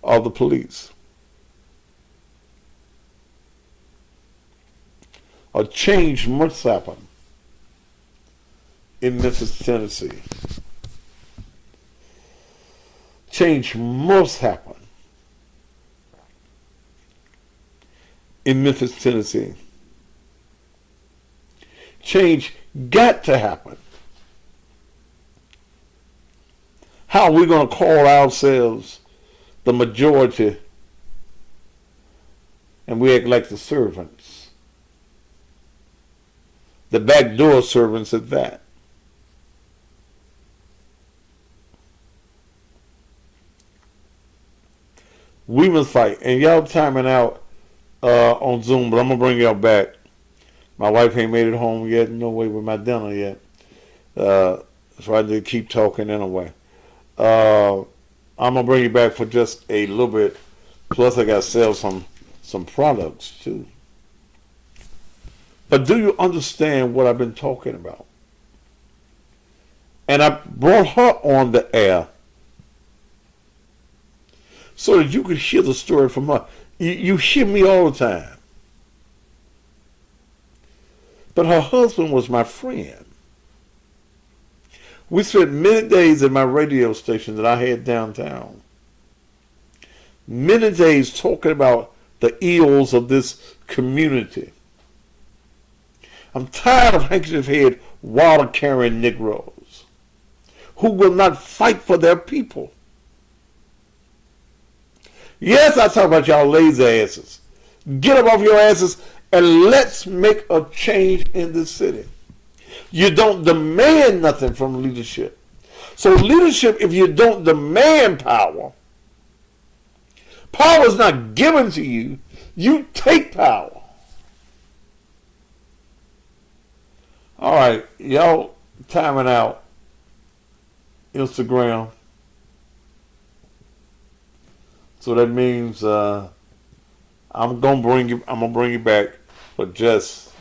of the police. A change must happen in Memphis, Tennessee. Change must happen in Memphis, Tennessee. Change got to happen. How are we going to call ourselves the majority and we act like the servants? The backdoor servants at that. We must fight. And y'all timing out on Zoom, but I'm going to bring y'all back. My wife ain't made it home yet. No way with my dinner yet. So I need to keep talking anyway. Uh, I'm gonna bring you back for just a little bit. Plus, I got to sell some products too. But do you understand what I've been talking about? And I brought her on the air so that you could hear the story from her. You hear me all the time. But her husband was my friend. We spent many days at my radio station that I had downtown. Many days talking about the ills of this community. I'm tired of handkerchief-head, water-carrying Negroes who will not fight for their people. Yes, I talk about y'all lazy asses. Get up off your asses and let's make a change in this city. You don't demand nothing from leadership. So leadership, if you don't demand power, power is not given to you. You take power. All right, y'all timing out. Instagram. So that means I'm gonna bring you back for just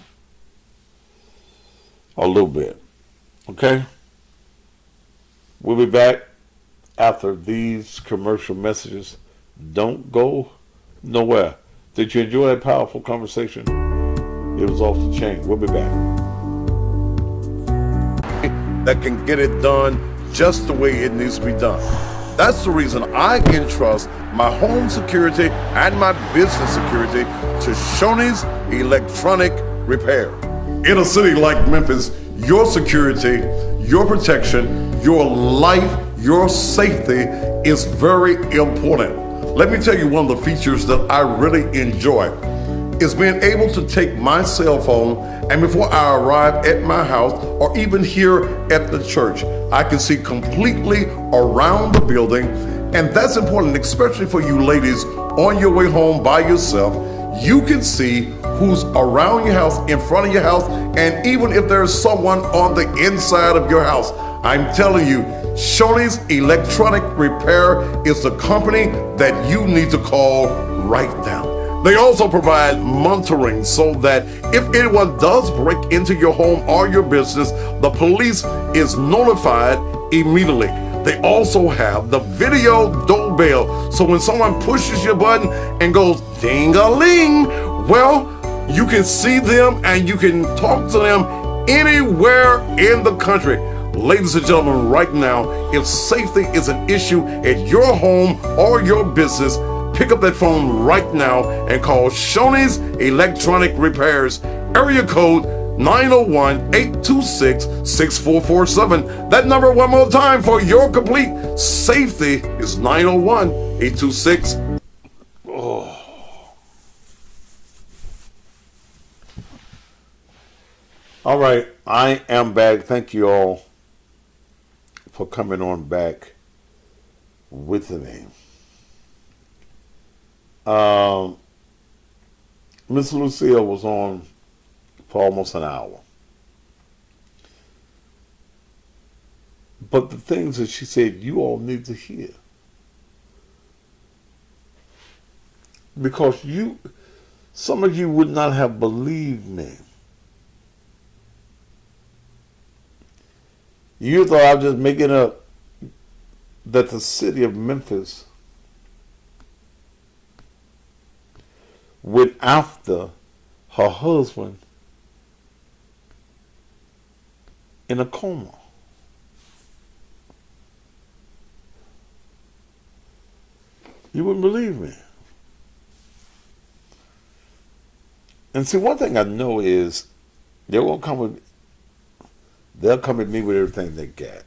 a little bit. Okay? We'll be back after these commercial messages. Don't go nowhere. Did you enjoy that powerful conversation? It was off the chain. We'll be back. That can get it done just the way it needs to be done. That's the reason I entrust my home security and my business security to Shoney's Electronic Repair. In a city like Memphis, your security, your protection, your life, your safety is very important. Let me tell you one of the features that I really enjoy is being able to take my cell phone and before I arrive at my house or even here at the church, I can see completely around the building. And that's important, especially for you ladies on your way home by yourself. You can see who's around your house, in front of your house, and even if there's someone on the inside of your house. I'm telling you, Shoney's Electronic Repair is the company that you need to call right now. They also provide monitoring so that if anyone does break into your home or your business, the police is notified immediately. They also have the video doorbell, so when someone pushes your button and goes ding-a-ling, well, you can see them and you can talk to them anywhere in the country. Ladies and gentlemen, right now, if safety is an issue at your home or your business, pick up that phone right now and call Shoney's Electronic Repairs, area code 901-826-6447. That number one more time for your complete safety is 901-826. Oh. All right, I am back. Thank you all for coming on back with me. Miss Lucille was on for almost an hour. But the things that she said, you all need to hear. Because some of you would not have believed me. You thought I was just making up that the city of Memphis went after her husband in a coma. You wouldn't believe me. And see, one thing I know is they'll come at me with everything they got.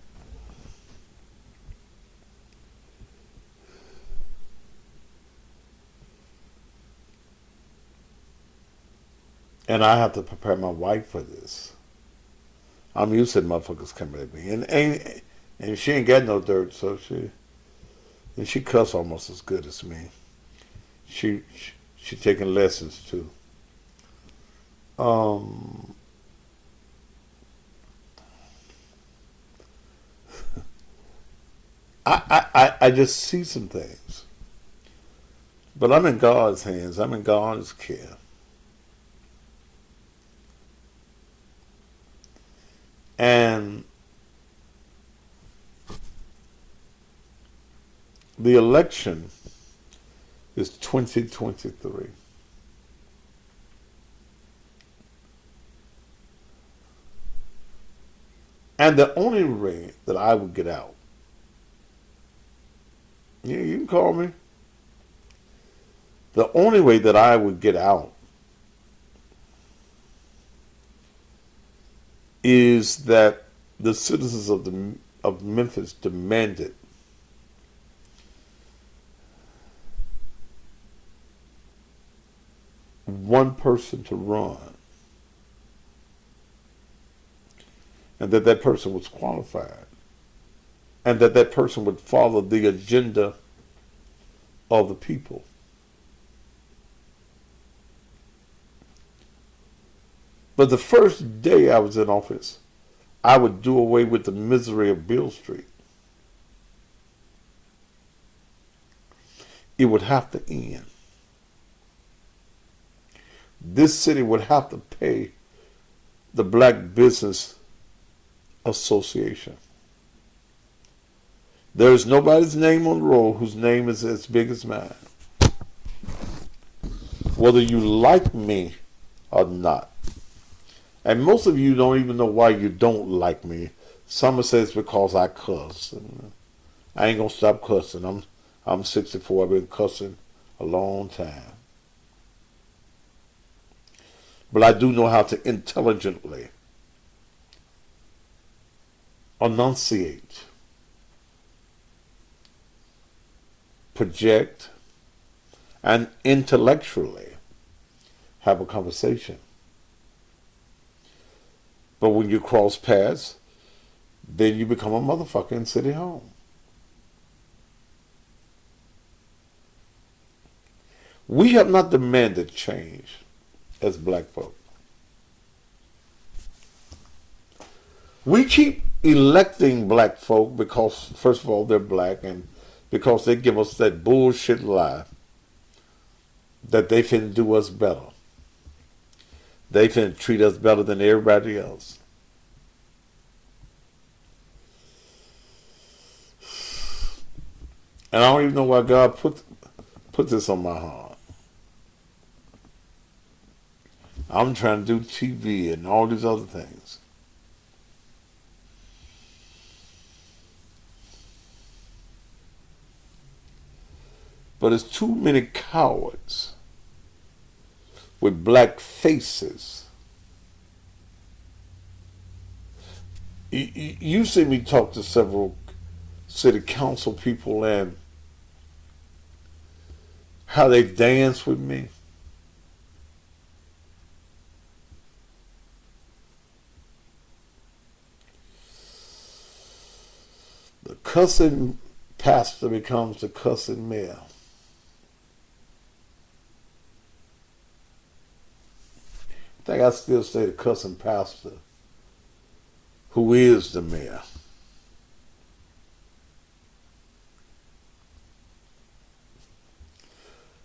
And I have to prepare my wife for this. I'm used to motherfuckers coming at me. And she ain't got no dirt, so she cuss almost as good as me. She taking lessons too. I just see some things. But I'm in God's hands. I'm in God's care. And the election is 2023. And the only way that I would get out, you can call me, the only way that I would get out is that the citizens of Memphis demanded one person to run, and that person was qualified, and that person would follow the agenda of the people. But the first day I was in office, I would do away with the misery of Beale Street. It would have to end. This city would have to pay the Black Business Association. There is nobody's name on the roll whose name is as big as mine. Whether you like me or not. And most of you don't even know why you don't like me. Some say it's because I cuss. And I ain't gonna stop cussing. I'm 64. I've been cussing a long time. But I do know how to intelligently enunciate, project, and intellectually have a conversation. But when you cross paths, then you become a motherfucker in City Hall. We have not demanded change as black folk. We keep electing black folk because, first of all, they're black, and because they give us that bullshit lie that they finna do us better. They finna treat us better than everybody else. And I don't even know why God put this on my heart. I'm trying to do TV and all these other things. But there's too many cowards with black faces. You see me talk to several city council people and how they dance with me. The cussing pastor becomes the cussing mayor. I think I still say the cussing pastor, who is the mayor.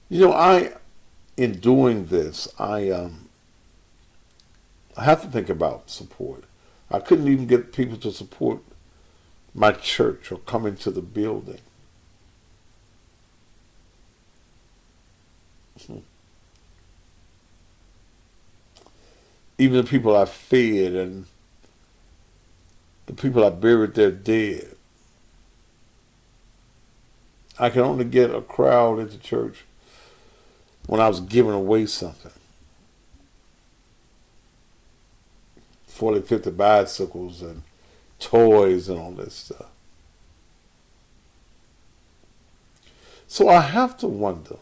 You know, in doing this, I have to think about support. I couldn't even get people to support my church or come into the building. Even the people I fed and the people I buried, they're dead. I can only get a crowd into church when I was giving away something. 40, 50 bicycles and toys and all this stuff. So I have to wonder,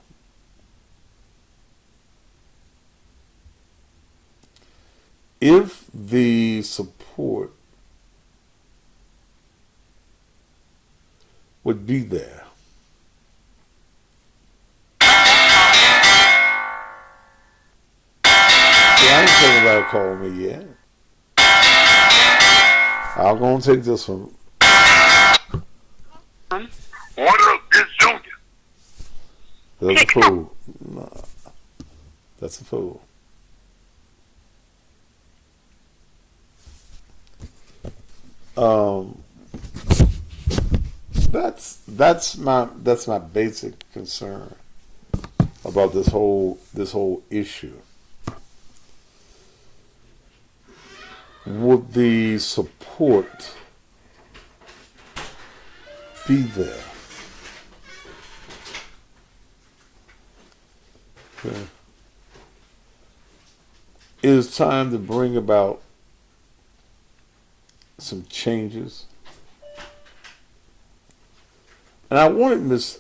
if the support would be there. See, I ain't saying anybody call me yet. I'm going to take this one. What up, this Junior? That's a fool. No, that's a fool. Um, that's my basic concern about this whole issue. Would the support be there? Okay. It is time to bring about some changes. And I wanted Miss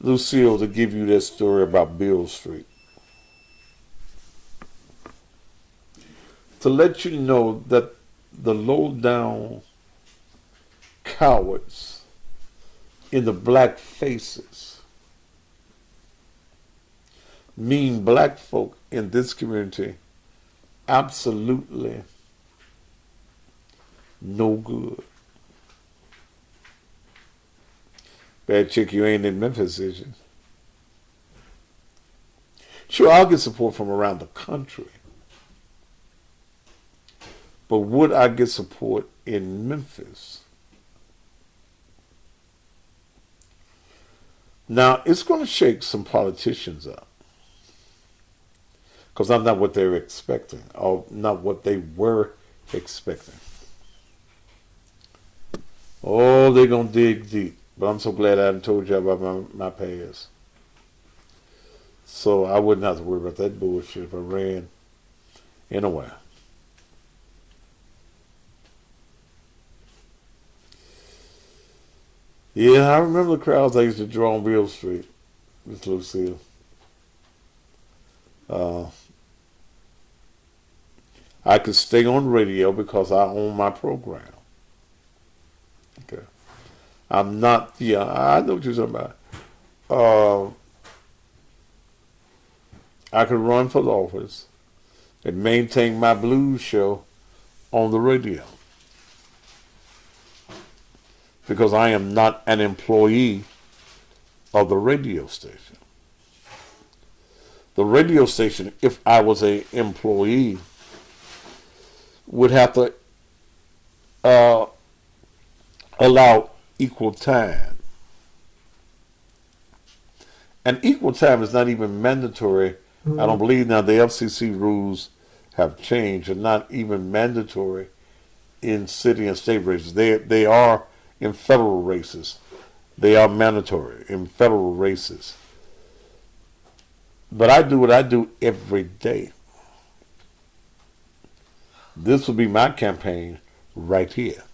Lucille to give you that story about Beale Street, to let you know that the low down cowards in the black faces mean black folk in this community absolutely no good. Bad chick, you ain't in Memphis, is you? Sure, I'll get support from around the country. But would I get support in Memphis? Now, it's going to shake some politicians up. Because I'm not what they were expecting, or not what they were expecting. Oh, they're going to dig deep. But I'm so glad I hadn't told you about my past. So I wouldn't have to worry about that bullshit if I ran anywhere. Yeah, I remember the crowds I used to draw on Beale Street, Miss Lucille. I could stay on radio because I own my program. Okay. I'm not, yeah, I know what you're talking about. I could run for the office and maintain my blues show on the radio because I am not an employee of the radio station. The radio station, if I was an employee, would have to allow equal time. And equal time is not even mandatory. I don't believe now the FCC rules have changed and not even mandatory in city and state races. They are in federal races. They are mandatory in federal races. But I do what I do every day. This will be my campaign right here.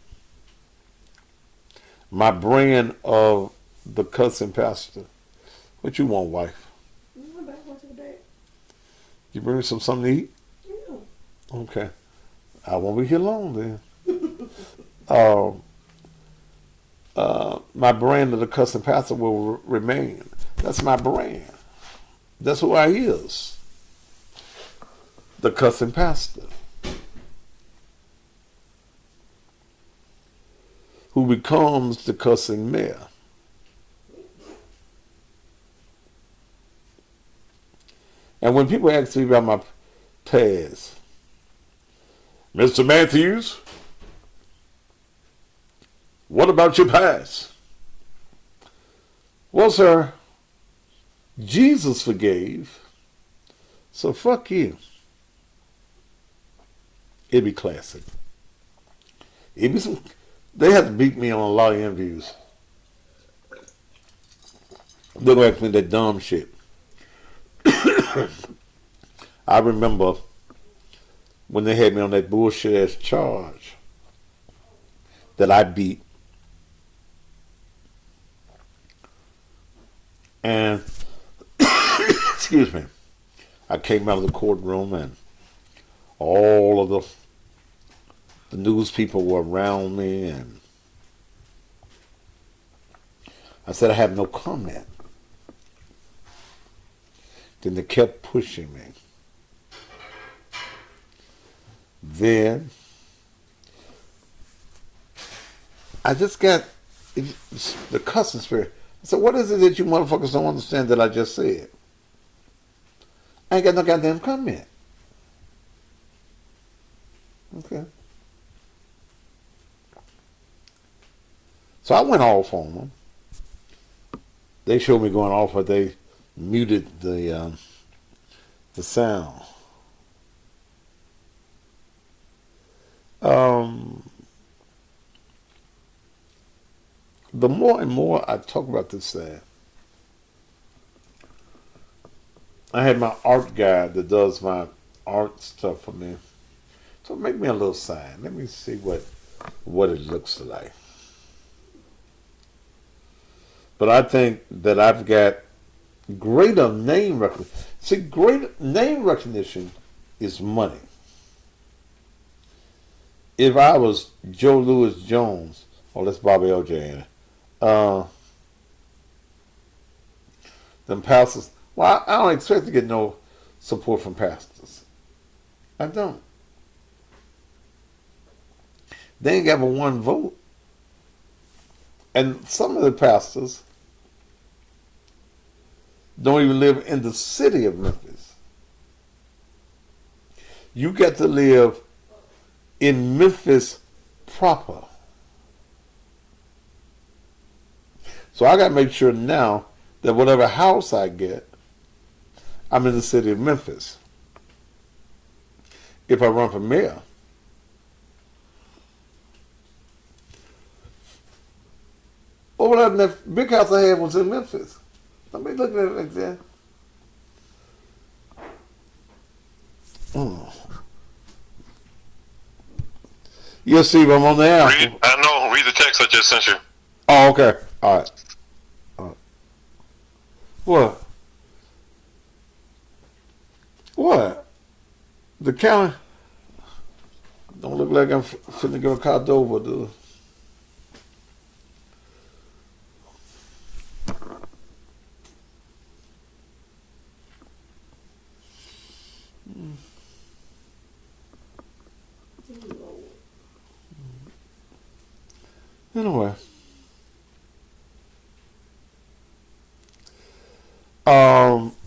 My brand of the cussing pastor. What you want, wife? I'm back once a day. You bring me something to eat? Yeah. Okay. I won't be here long then. My brand of the cussing pastor will remain. That's my brand. That's who I is. The cussing pastor. Who becomes the cussing mayor. And when people ask me about my past, Mr. Matthews, what about your past? Well, sir, Jesus forgave, so fuck you. It'd be classic. It'd be some. They have to beat me on a lot of interviews. They're going to ask me that dumb shit. I remember when they had me on that bullshit ass charge that I beat. And, excuse me, I came out of the courtroom and all of the news people were around me, and I said I have no comment. Then they kept pushing me. Then I just got it's the cussing spirit. I said, what is it that you motherfuckers don't understand that I just said? I ain't got no goddamn comment. Okay. So I went off on them. They showed me going off, but they muted the sound. The more and more I talk about this thing, I had my art guy that does my art stuff for me. So make me a little sign. Let me see what it looks like. But I think that I've got greater name recognition. See, greater name recognition is money. If I was Joe Louis Jones, oh, that's Bobby O.J. in it. Them pastors, well, I don't expect to get no support from pastors. I don't. They ain't got but one vote. And some of the pastors don't even live in the city of Memphis. You get to live in Memphis proper. So I got to make sure now that whatever house I get, I'm in the city of Memphis. If I run for mayor, what happened? That big house I had was in Memphis. Let me look at it like that. Oh. You'll see if I'm on the air. I know. Read the text I just sent you. Oh, okay. All right. What? What? The county don't look like I'm finna go to Cordova, dude. Anyway.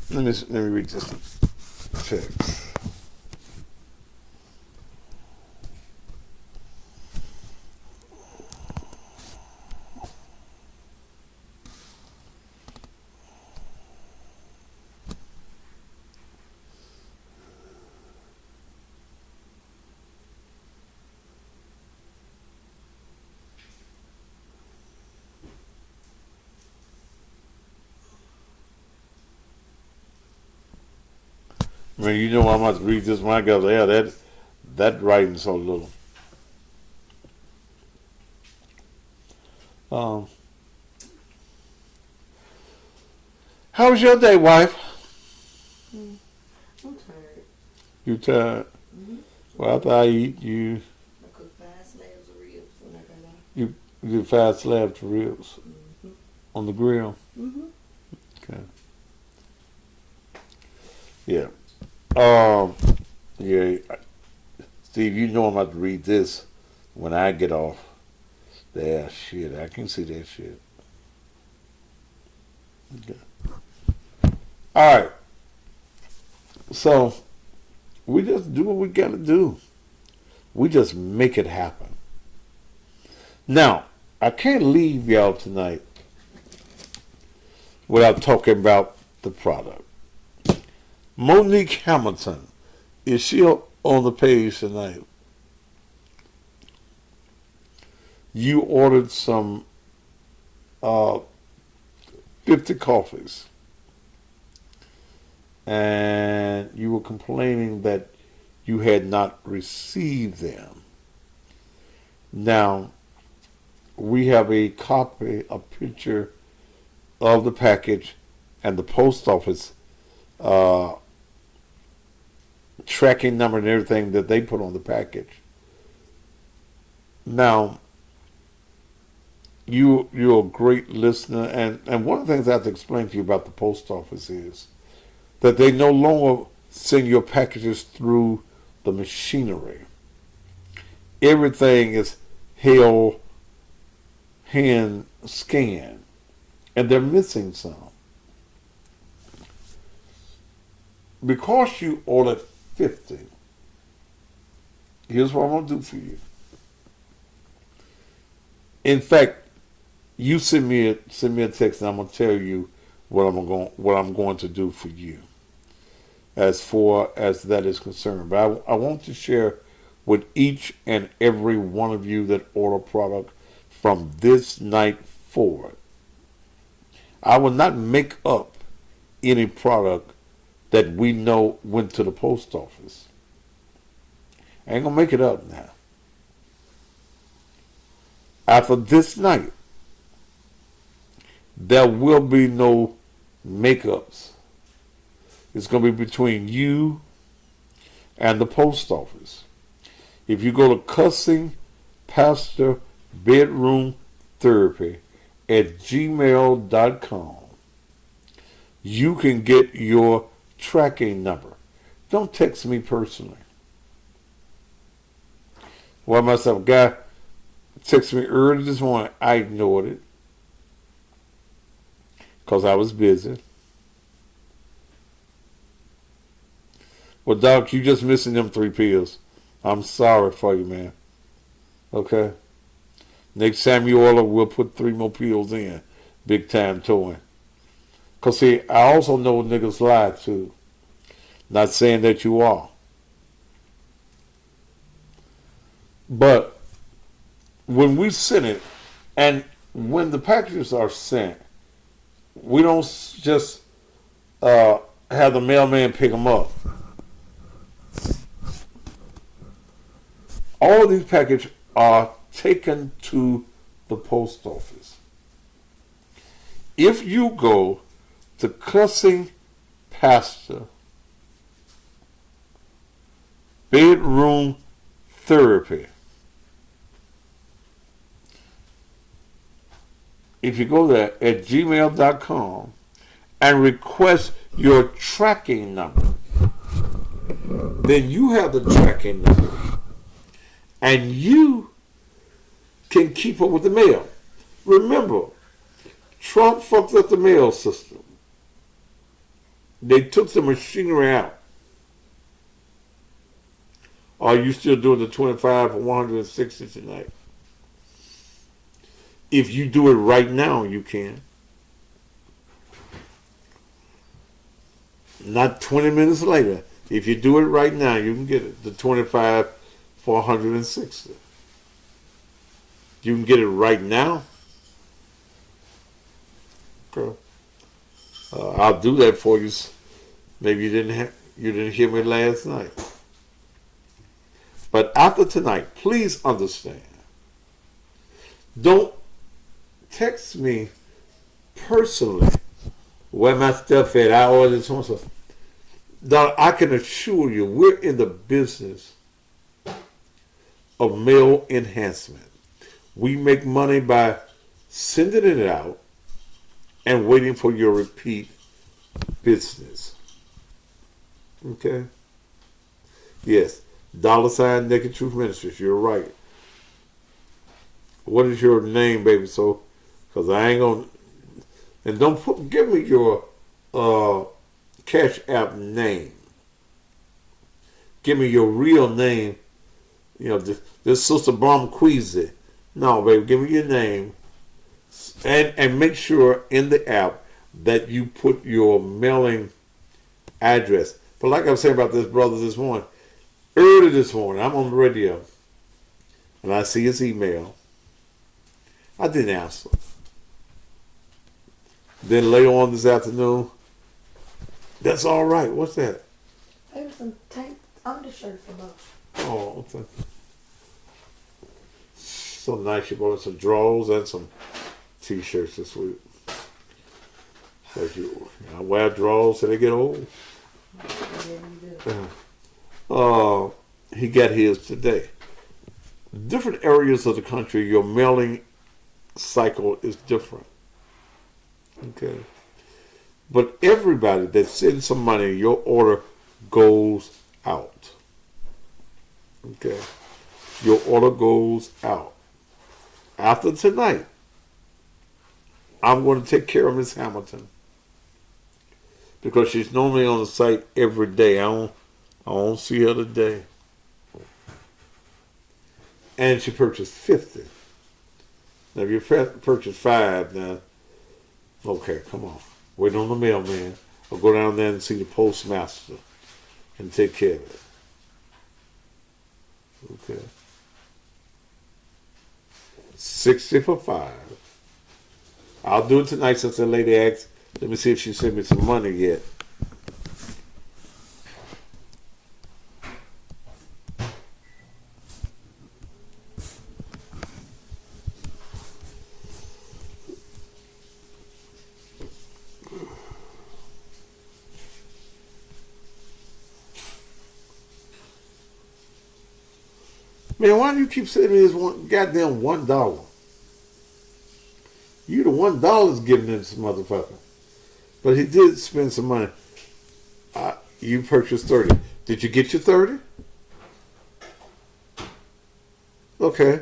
Let me read this text. I mean, you know I'm about to read this when I go there. That writing's so little. How was your day, wife? I'm tired. You tired? Mm-hmm. Well, after I eat, you I cooked 5 slabs of ribs when I got out. you do 5 slabs of ribs Mm-hmm. on the grill. Mm-hmm. Okay. Yeah. Yeah. Steve, you know I'm about to read this when I get off. There, shit. I can see that shit. Okay. All right. So we just do what we gotta do. We just make it happen. Now, I can't leave y'all tonight without talking about the product. Monique Hamilton, is she on the page tonight? You ordered some 50 coffees, and you were complaining that you had not received them. Now, we have a copy, a picture of the package and the post office tracking number and everything that they put on the package. Now, you're a great listener, and one of the things I have to explain to you about the post office is that they no longer send your packages through the machinery. Everything is hand scan, and they're missing some. Because you ordered 50, here's what I'm gonna do for you. In fact, you send me a text, and I'm gonna tell you what I'm going to do for you, as far as that is concerned. But I want to share with each and every one of you that order product from this night forward. I will not make up any product that we know went to the post office. I ain't gonna make it up now. After this night, there will be no makeups. It's gonna be between you and the post office. If you go to Cussing Pastor Bedroom Therapy at gmail.com, you can get your tracking number. Don't text me personally. Well, myself, guy texted me early this morning. I ignored it because I was busy. Well, Doc, you just missing them 3 pills. I'm sorry for you, man. Okay? Next time you order, we'll put 3 more pills in. Big time towing. Because, see, I also know niggas lie, too. Not saying that you are. But when we send it, and when the packages are sent, we don't just have the mailman pick them up. All of these packages are taken to the post office. If you go to Cussing Pastor Bedroom Therapy, if you go there at gmail.com and request your tracking number, then you have the tracking number and you can keep up with the mail. Remember, Trump fucked up the mail system. They took the machinery out. Are you still doing the 25 for 160 tonight? If you do it right now, you can. Not 20 minutes later. If you do it right now, you can get it. The 25 for 160. You can get it right now. Okay. I'll do that for you. Maybe you didn't hear me last night. But after tonight, please understand. Don't text me personally where my stuff at. I ordered so and so. Now, I can assure you, we're in the business of mail enhancement. We make money by sending it out and waiting for your repeat business. Okay? Yes. $ Naked Truth Ministries. You're right. What is your name, baby? So, because I ain't gonna. And don't give me your Cash App name. Give me your real name. You know, this Sister Brom Queasy. No, baby, give me your name. And make sure in the app that you put your mailing address. But like I was saying about this brother this morning, early this morning, I'm on the radio, and I see his email. I didn't answer. Then later on this afternoon, that's all right. What's that? Maybe some tank undershirt for both. Oh, okay. So nice. You bought some drawers and some t-shirts this week. I wear drawers till they get old. He got his today. Different areas of the country, your mailing cycle is different. Okay. But everybody that sends some money, your order goes out. Okay. Your order goes out. After tonight, I'm going to take care of Miss Hamilton because she's normally on the site every day. I don't see her today. And she purchased 50. Now, if you purchase 5, now, okay, come on. Wait on the mailman. Or go down there and see the postmaster and take care of it. Okay. 60 for 5. I'll do it tonight since the lady asked. Let me see if she sent me some money yet. Man, why do you keep sending me this goddamn $1? You the $1 giving this motherfucker. But he did spend some money. You purchased 30. Did you get your 30? Okay.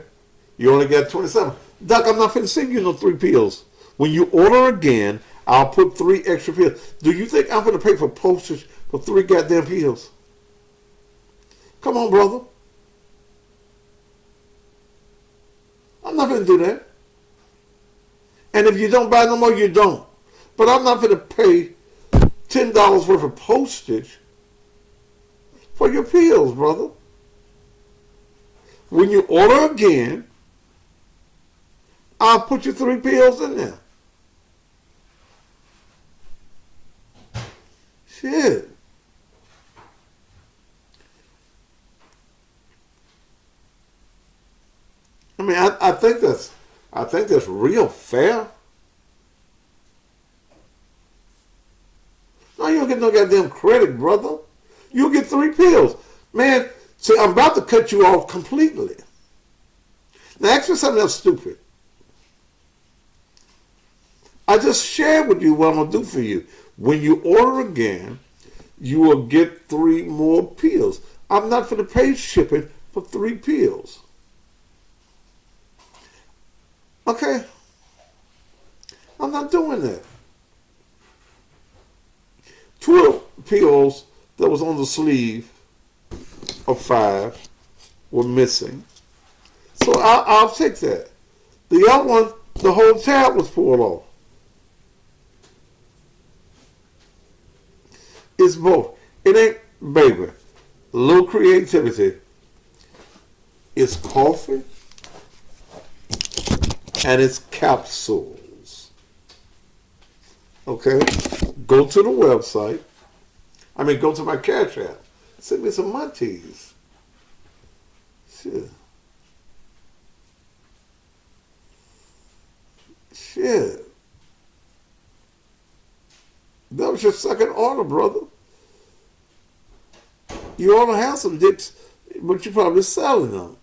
You only got 27. Doc, I'm not finna send you no 3 pills. When you order again, I'll put 3 extra pills. Do you think I'm gonna pay for postage for 3 goddamn pills? Come on, brother. I'm not gonna do that. And if you don't buy no more, you don't. But I'm not gonna pay $10 worth of postage for your pills, brother. When you order again, I'll put your 3 pills in there. Shit. I mean, I think that's real fair. No, you don't get no goddamn credit, brother. You'll get 3 pills. Man, see, I'm about to cut you off completely. Now, ask me something else stupid. I just shared with you what I'm going to do for you. When you order again, you will get 3 more pills. I'm not going to pay shipping for 3 pills. Okay? I'm not doing that. 2 pills that was on the sleeve of 5 were missing. So I'll take that. The other one, the whole tab was pulled off. It's both. It ain't, baby, a little creativity. It's coffee and it's capsules. Okay? Go to the website. Go to my Cash App. Send me some Montees. Shit. Shit. That was your second order, brother. You ought to have some dicks, but you're probably selling them.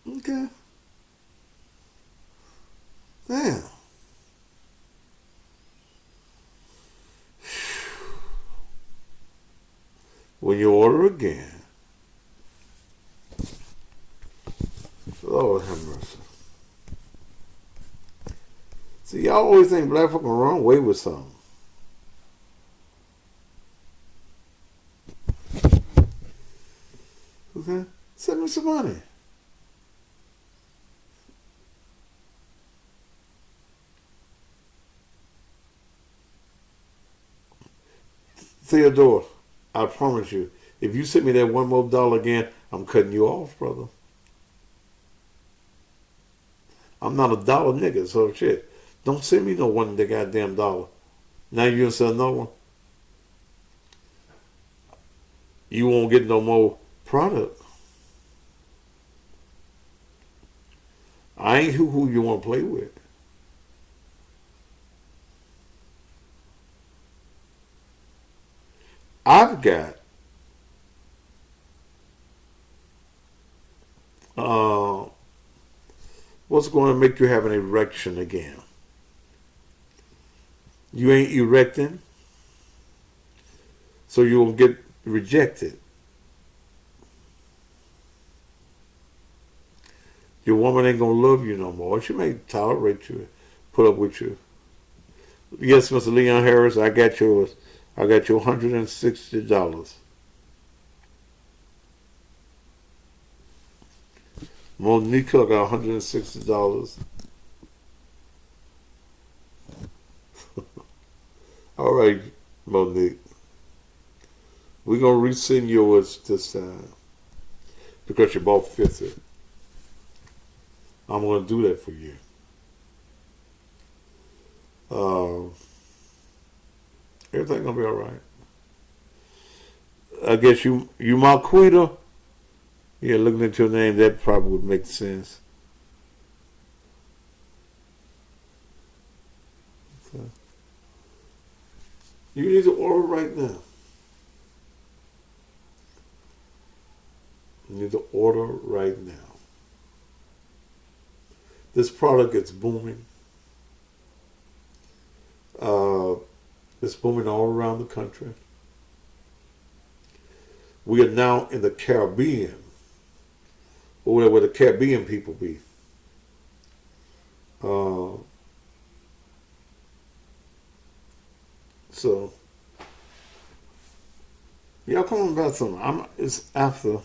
Okay. Damn. When you order again, Lord have mercy. See, y'all always think black folk are wrong way with something. Okay? Send me some money. Theodore, I promise you, if you send me that $1 more again, I'm cutting you off, brother. I'm not a dollar nigga, so shit. Don't send me no $1 goddamn dollar. Now you gonna sell another one. You won't get no more product. I ain't who you want to play with. I've got what's going to make you have an erection again? You ain't erecting, so you will get rejected. Your woman ain't gonna love you no more. She may tolerate you, put up with you. Yes, Mr. Leon Harris, I got yours. I got you $160. Monica got $160. All right, Monique. We're gonna resend yours this time because you bought 50. I'm gonna do that for you. Everything gonna be all right. I guess you Marquita. Yeah, looking at your name, that probably would make sense. Okay. You need to order right now. You need to order right now. This product is booming. It's booming all around the country. We are now in the Caribbean, or where the Caribbean people be. So, y'all come on about something. It's after.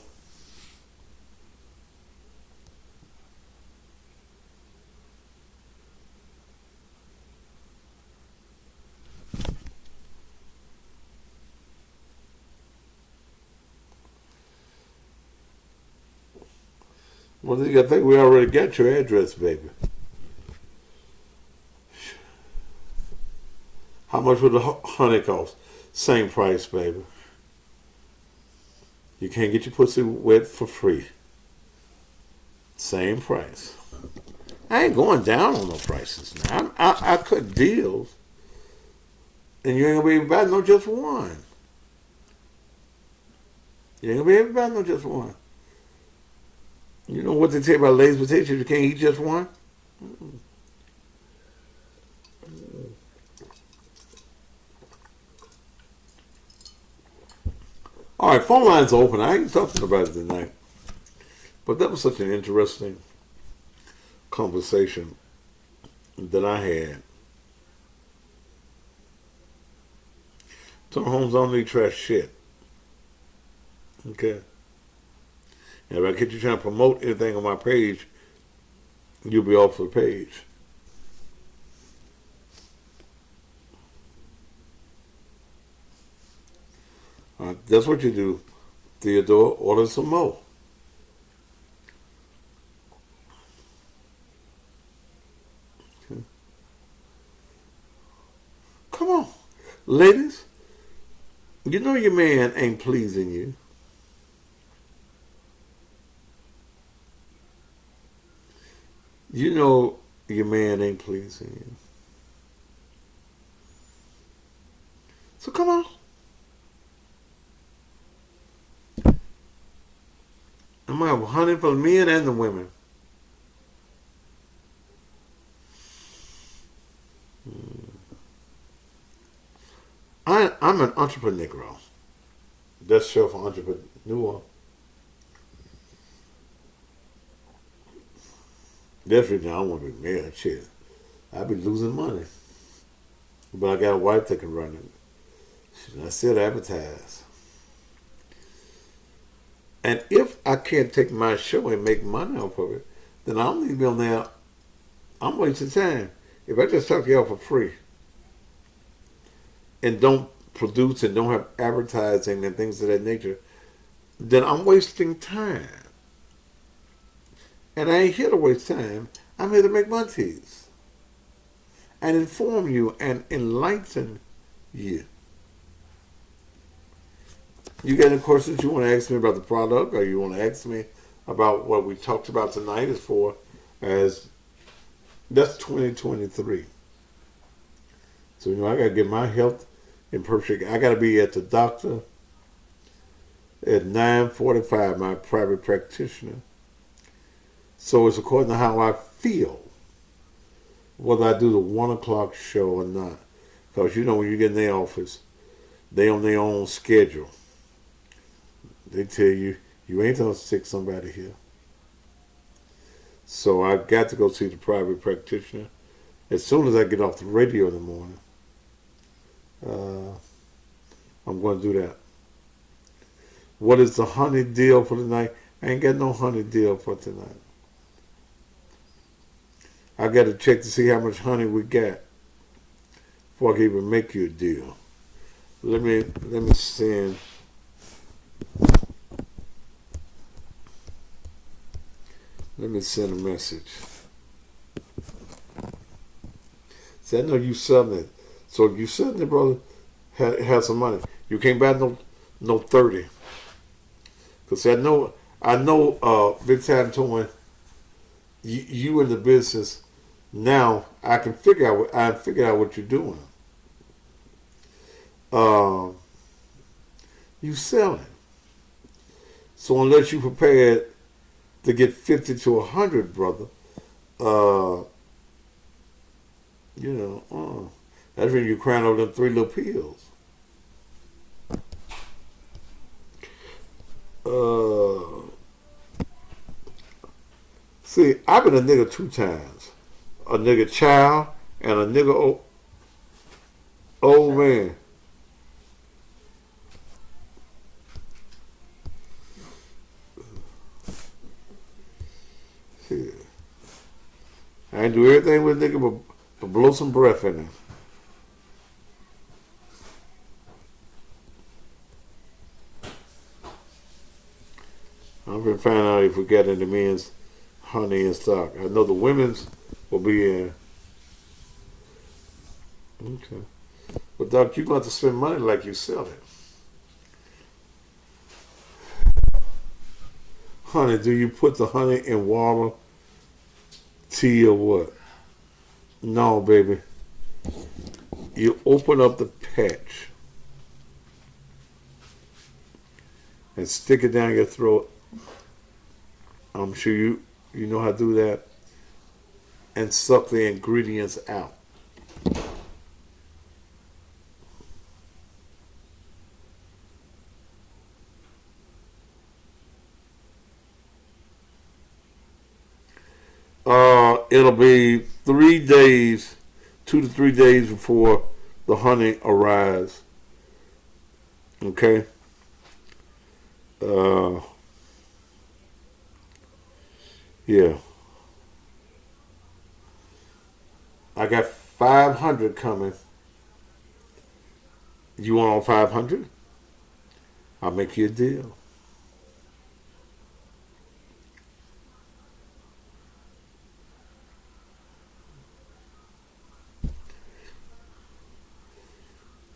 Well, I think we already got your address, baby. How much would the honey cost? Same price, baby. You can't get your pussy wet for free. Same price. I ain't going down on no prices now. I cut deals, and you ain't gonna be able to buy no just one. You ain't gonna be able to buy no just one. You know what they say about Lay's potatoes? You can't eat just one. All right, phone lines are open. I ain't talking about it tonight, but that was such an interesting conversation that I had. Tom Holmes don't need trash shit. Okay. And if I get you trying to promote anything on my page, you'll be off the page. That's what you do, Theodore. Order some more. Okay. Come on, ladies. You know your man ain't pleasing you. You know your man ain't pleasing you. So come on. I'm going to have 100 for the men and the women. I'm an entrepreneur. That's short for entrepreneur. That's the reason I don't want to be married. Shit. I be losing money. But I got a wife that can run it. I still advertise. And if I can't take my show and make money off of it, then I don't need to be on there. I'm wasting time. If I just talk to y'all for free and don't produce and don't have advertising and things of that nature, then I'm wasting time. And I ain't here to waste time. I'm here to make money and inform you and enlighten you. You got any questions you want to ask me about the product, or you want to ask me about what we talked about tonight as far as that's 2023. So, I got to get my health in perfect. I got to be at the doctor at 9:45, my private practitioner. So it's according to how I feel, whether I do the 1 o'clock show or not. Because when you get in their office, they on their own schedule. They tell you, you ain't gonna stick somebody here. So I got to go see the private practitioner as soon as I get off the radio in the morning. I'm going to do that. What is the honey deal for tonight? I ain't got no honey deal for tonight. I got to check to see how much honey we got before I can even make you a deal. Let me send. Let me send a message. See, I know you selling it. So if you selling it, brother, have some money. You can't buy no 30. Cause I know Big Time Towing, you in the business now. I can figure out what you're doing. You selling. So unless you prepared to get 50 to 100, brother, that's when you're crying over them 3 little pills. See, I've been a nigga 2 times. A nigga child and a nigga old man. See, I ain't do everything with a nigga but blow some breath in him. I've been finding out if we got any men's honey in stock. I know the women's will be in. Okay. But Doc, you're going to have to spend money like you sell it. Honey, do you put the honey in water, tea, or what? No, baby. You open up the patch and stick it down your throat. I'm sure you know how to do that. And suck the ingredients out. It'll be 3 days, 2 to 3 days before the honey arrives. Okay? Yeah. I got 500 coming. You want all 500? I'll make you a deal.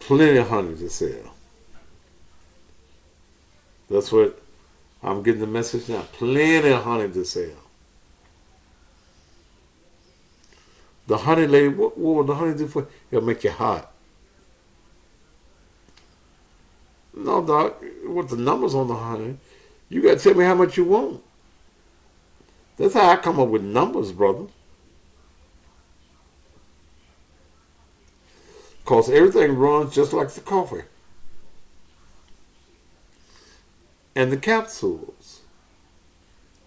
Plenty of honey to sell. That's what I'm getting the message now. Plenty of honey to sell. The honey lady, what will the honey do for you? It'll make you hot. No, Doc, with the numbers on the honey, you got to tell me how much you want. That's how I come up with numbers, brother. Because everything runs just like the coffee. And the capsules.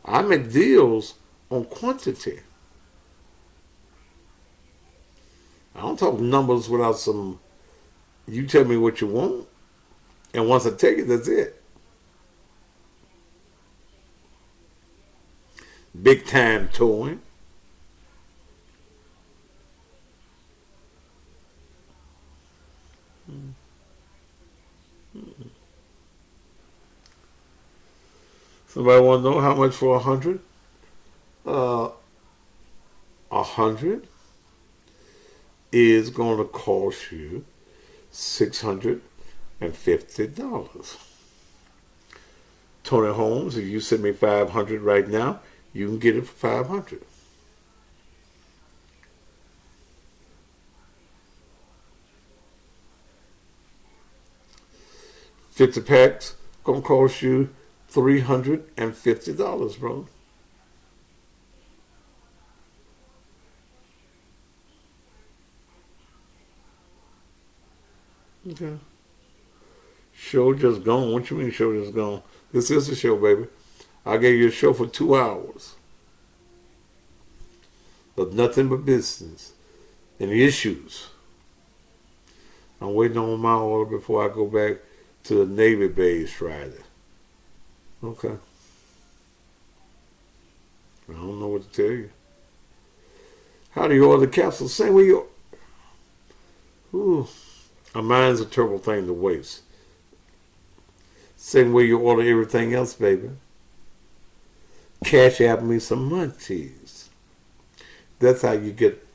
I make deals on quantity. I don't talk numbers without some, you tell me what you want. And once I take it, that's it. Big Time Towing. Somebody want to know how much for 100? 100 is going to cost you $650. Tony Holmes, if you send me 500 right now, you can get it for 500. $50 packs gonna cost you $350, bro. Okay. Show just gone. What you mean show just gone? This is a show, baby. I gave you a show for 2 hours. of nothing but business and issues. I'm waiting on my order before I go back to the Navy base Friday. Okay. I don't know what to tell you. How do you order the capsules? Same way you... Ooh. A mind's a terrible thing to waste. Same way you order everything else, baby. Cash App me some munchies. That's how you get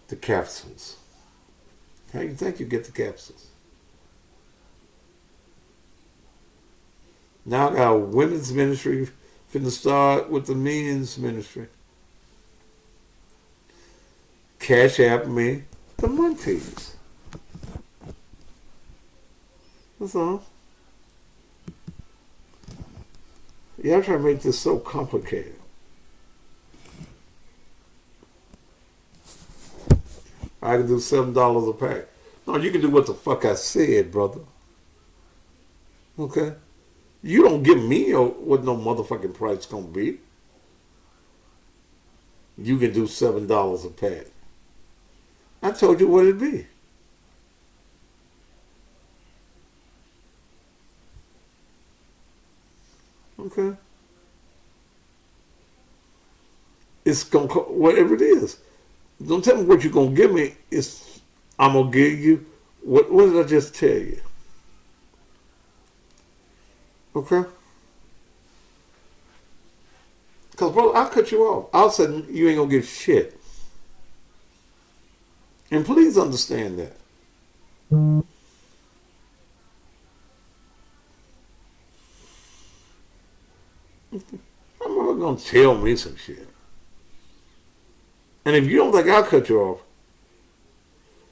the capsules. How you think you get the capsules? Now I got a women's ministry finna start with the men's ministry. Cash App me the munchies. That's all. Y'all try to make this so complicated. I can do $7 a pack. No, you can do what the fuck I said, brother. Okay? You don't give me what no motherfucking price gonna be. You can do $7 a pack. I told you what it'd be. Okay? It's gonna whatever it is. Don't tell me what you're gonna give me. I'm gonna give you what did I just tell you? Okay? Because brother, I'll cut you off. I'll say you ain't gonna get shit. And please understand that. I'm not gonna tell me some shit. And if you don't think I'll cut you off,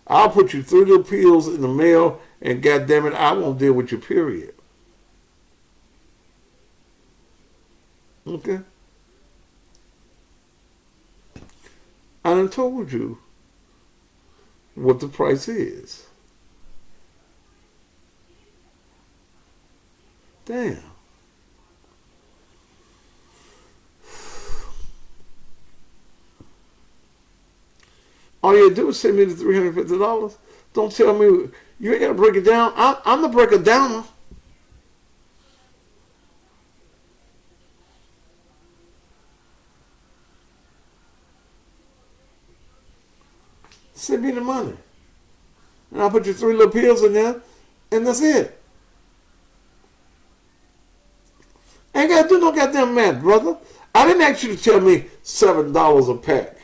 I'll put you 3 little pills in the mail, and goddamn it, I won't deal with you, period. Okay? I done told you what the price is. Damn. All you do is send me the $350. Don't tell me you ain't gotta break it down. I'm the breaker downer. Send me the money. And I'll put you 3 little pills in there, and that's it. Ain't gotta do no goddamn math, brother. I didn't ask you to tell me $7 a pack.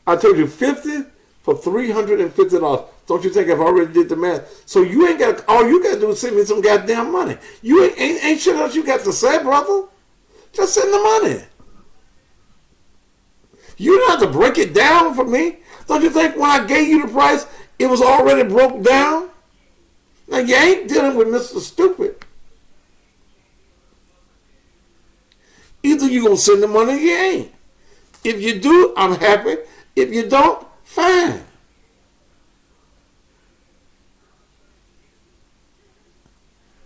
I told you 50 for $350. Don't you think I've already did the math? So you ain't got, all you got to do is send me some goddamn money. You ain't shit else you got to say, brother. Just send the money. You don't have to break it down for me. Don't you think when I gave you the price, it was already broke down? Now you ain't dealing with Mr. Stupid. Either you gonna send the money or you ain't. If you do, I'm happy. If you don't, fine.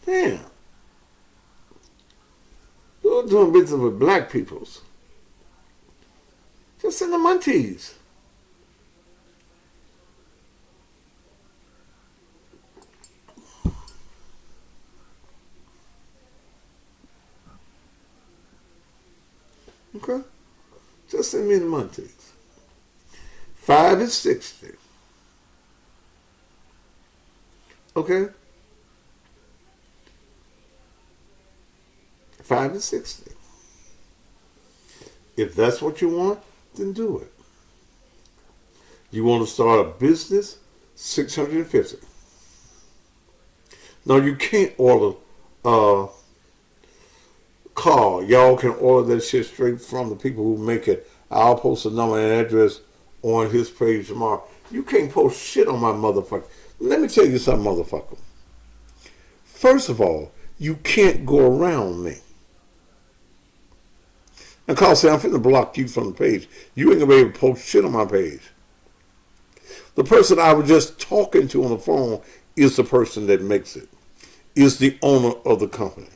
Damn. You're doing business with black peoples. Just send the munchies. Okay? Just send me the munchies. 5 is 60. Okay? 5 is 60. If that's what you want, then do it. You want to start a business? $650. Now you can't order car. Y'all can order that shit straight from the people who make it. I'll post a number and address on his page tomorrow. You can't post shit on my motherfucker. Let me tell you something, motherfucker. First of all, you can't go around me. And Carl said, I'm finna block you from the page. You ain't gonna be able to post shit on my page. The person I was just talking to on the phone is the person that makes it, is the owner of the company.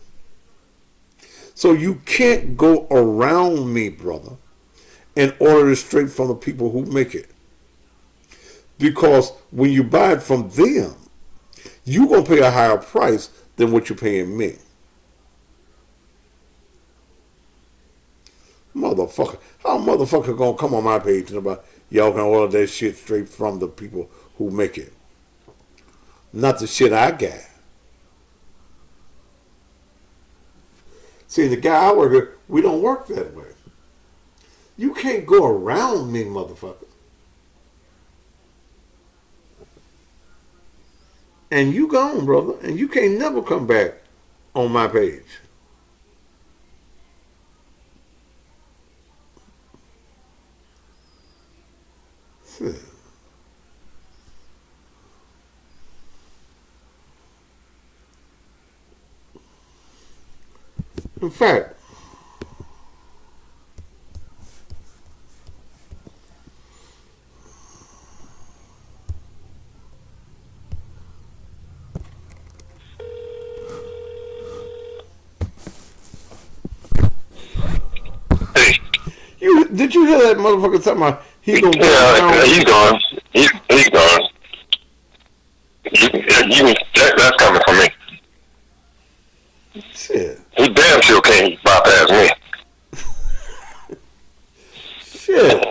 So you can't go around me, brother, and order it straight from the people who make it. Because when you buy it from them, you're going to pay a higher price than what you're paying me. Motherfucker. How a motherfucker going to come on my page and about, y'all can order that shit straight from the people who make it? Not the shit I got. See, the guy I work with, we don't work that way. You can't go around me, motherfucker. And you gone, brother, and you can't never come back on my page. In fact, Hey, did you hear that motherfucker talking about he gonna go yeah, around? he's gone. He's gone. That's coming from me. Shit. He damn sure can't bypass me. Shit.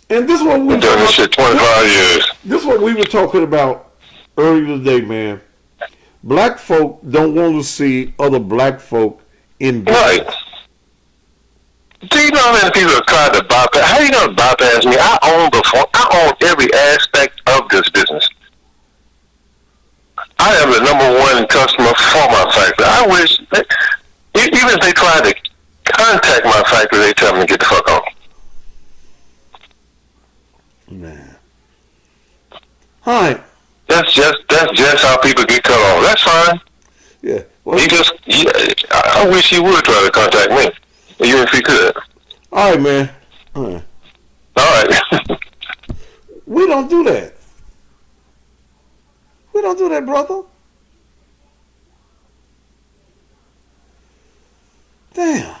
And this is what we Been doing this shit 25 years. This is what we were talking about earlier today, man. Black folk don't want to see other black folk in Right. Do you know how many people have tried to bypass? How you gonna bypass me? I own every aspect of this business. I am the number one customer for my factory. I wish, even if they tried to contact my factory, they tell me to get the fuck on. Man. Hi. That's just how people get cut off. That's fine. Yeah. Well, I wish he would try to contact me, even if he could. all right, man. All right. All right. We don't do that. We don't do that, brother. Damn.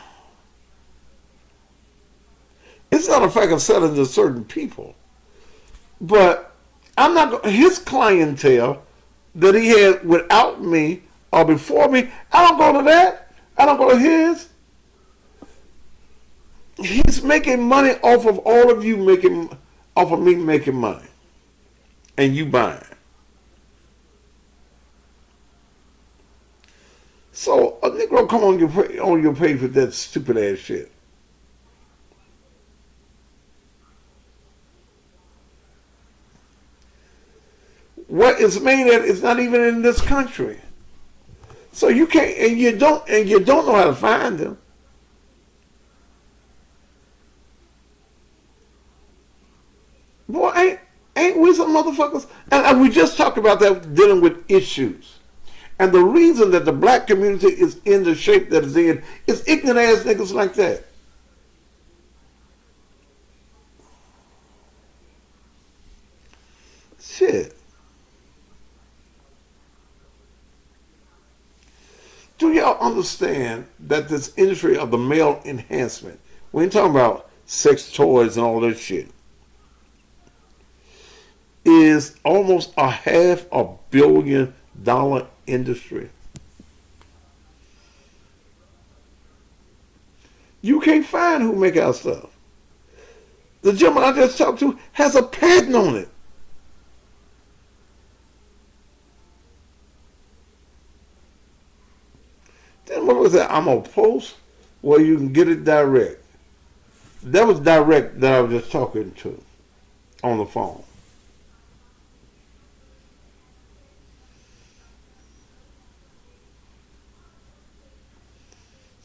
It's not a fact of selling to certain people. But I'm not going his clientele that he had without me or before me, I don't go to that. I don't go to his. He's making money off of all of you off of me making money. And you buying. So a Negro come on your page with that stupid ass shit. What is made at is not even in this country. So you can't, and you don't know how to find them. Boy, ain't we some motherfuckers? And we just talked about that dealing with issues. And the reason that the black community is in the shape that it's in is ignorant ass niggas like that. Shit. Do y'all understand that this industry of the male enhancement, we ain't talking about sex toys and all that shit, is almost a $500 million industry? You can't find who make our stuff. The gentleman I just talked to has a patent on it. Then what was that? I'm gonna post where you can get it direct. That was direct that I was just talking to on the phone.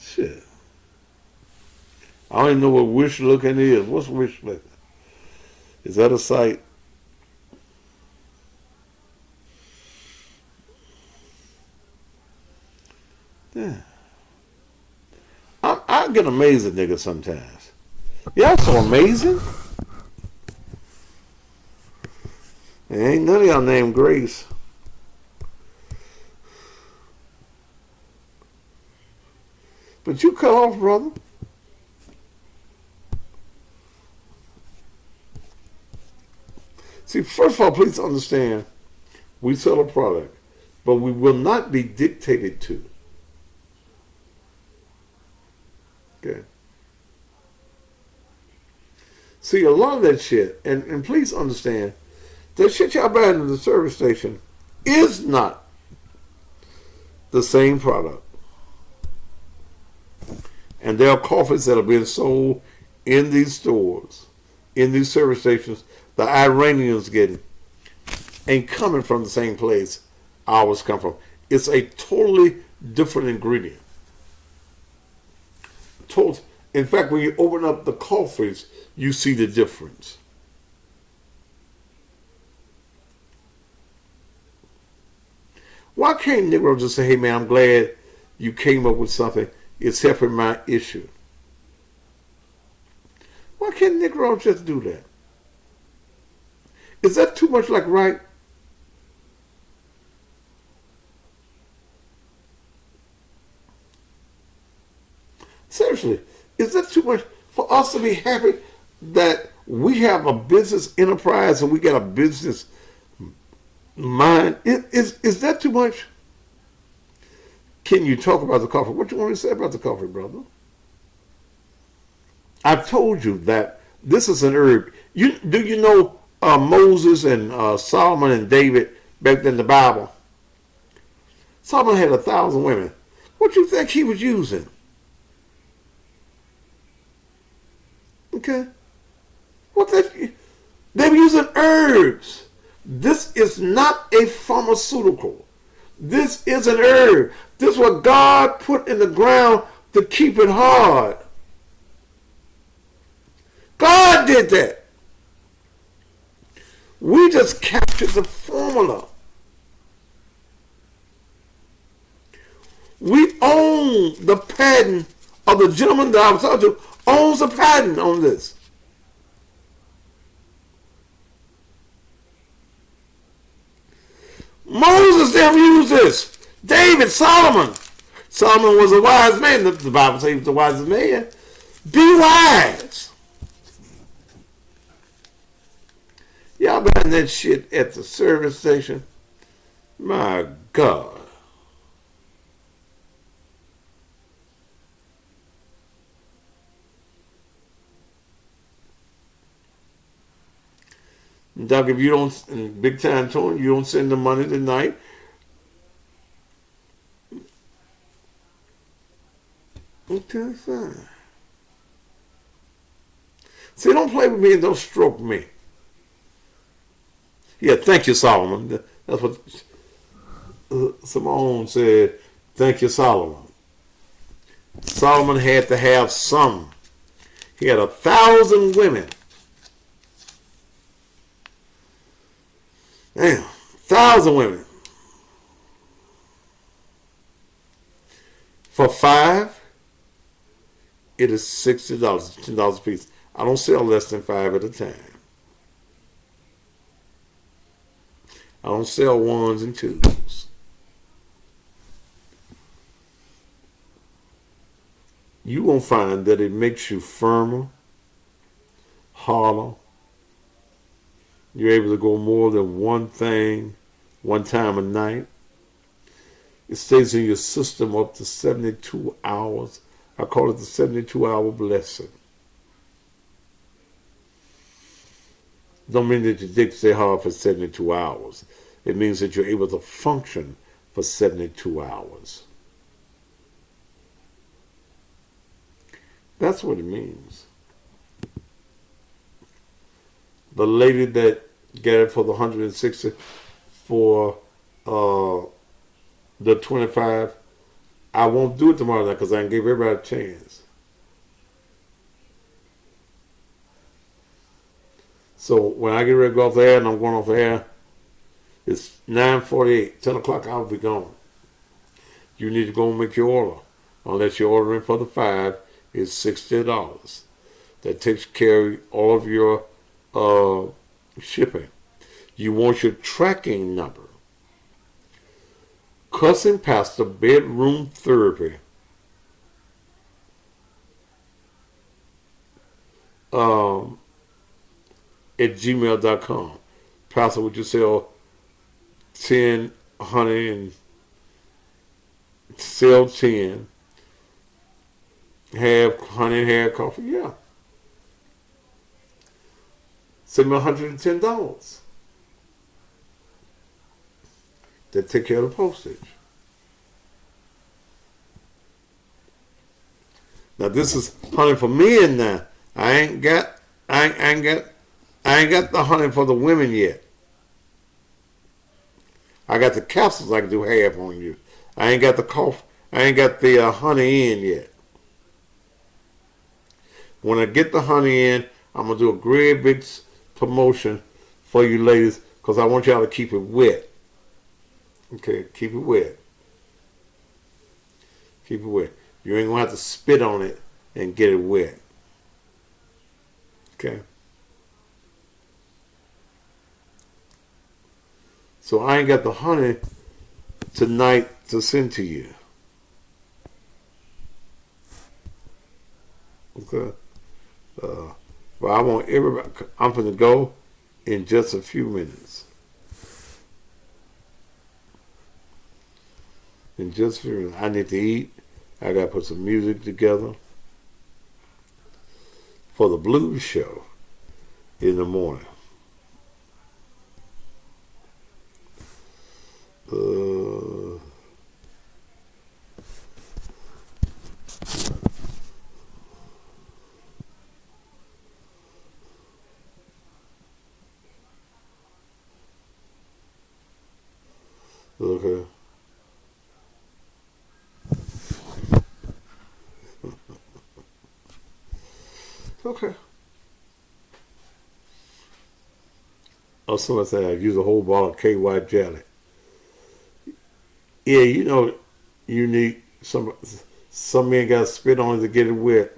Shit. I don't even know what wish looking is. What's wish looking? Is that a site? Yeah. I get amazed at niggas sometimes. Y'all so amazing. There ain't none of y'all named Grace. But you cut off, brother. See, first of all, please understand, we sell a product, but we will not be dictated to. Okay. See, a lot of that shit, and please understand, the shit y'all buying in the service station is not the same product. And there are coffees that are being sold in these stores, in these service stations, the Iranians getting, ain't coming from the same place ours come from. It's a totally different ingredient. In fact, when you open up the coffees, you see the difference. Why can't Negro just say, hey man, I'm glad you came up with something, it's helping my issue? Why can't Negro just do that? Is that too much like right? Seriously, is that too much for us to be happy that we have a business enterprise and we got a business mind? Is that too much? Can you talk about the coffee? What you want to say about the coffee, brother? I've told you that this is an herb. Do you know Moses and Solomon and David back in the Bible? Solomon had 1,000 women. What do you think he was using? Okay. They were using herbs. This is not a pharmaceutical. This is an herb. This is what God put in the ground to keep it hard. God did that. We just captured the formula. We own the patent of the gentleman that I was talking to, owns a patent on this. Moses never used this. David, Solomon. Solomon was a wise man. The Bible says he was the wisest man. Be wise. Y'all buying that shit at the service station? My God. Doc, if you don't, in big time tone, you don't send the money tonight. Okay, fine. See, don't play with me and don't stroke me. Yeah, thank you, Solomon. That's what Simone said. Thank you, Solomon. Solomon had to have some. He had 1,000 women. Damn, 1,000 women. For 5, it is $60, $10 a piece. I don't sell less than 5 at a time. I don't sell 1s and 2s. You won't find that it makes you firmer, harder. You're able to go more than one thing, one time a night. It stays in your system up to 72 hours. I call it the 72-hour blessing. Don't mean that your dick stay hard for 72 hours. It means that you're able to function for 72 hours. That's what it means. The lady that got it for the 160 for the 25, I won't do it tomorrow night because I can give everybody a chance. So when I get ready to go off the air, and I'm going off the air, it's 9:48, 10 o'clock, I'll be gone. You need to go and make your order. Unless you're ordering for the 5, it's $60. That takes care of all of your shipping. You want your tracking number. Cussing Pastor Bedroom Therapy. At gmail.com. Pastor, would you sell 10 honey and sell 10, have honey and have coffee? Yeah. Send me $110. That take care of the postage. Now this is honey for men now. I ain't got the honey for the women yet. I got the capsules I can do half on you. I ain't got the coffee. I ain't got the honey in yet. When I get the honey in, I'm gonna do a great big promotion for you ladies because I want y'all to keep it wet. Okay, keep it wet. Keep it wet. You ain't gonna have to spit on it and get it wet. Okay. So I ain't got the honey tonight to send to you. Okay. But I want everybody. I'm gonna go in just a few minutes. In just a few minutes. I need to eat. I gotta put some music together for the blues show in the morning. Okay. Okay. Oh, someone said I've used a whole bottle of KY jelly. Yeah, you know, you need some men got to spit on it to get it wet,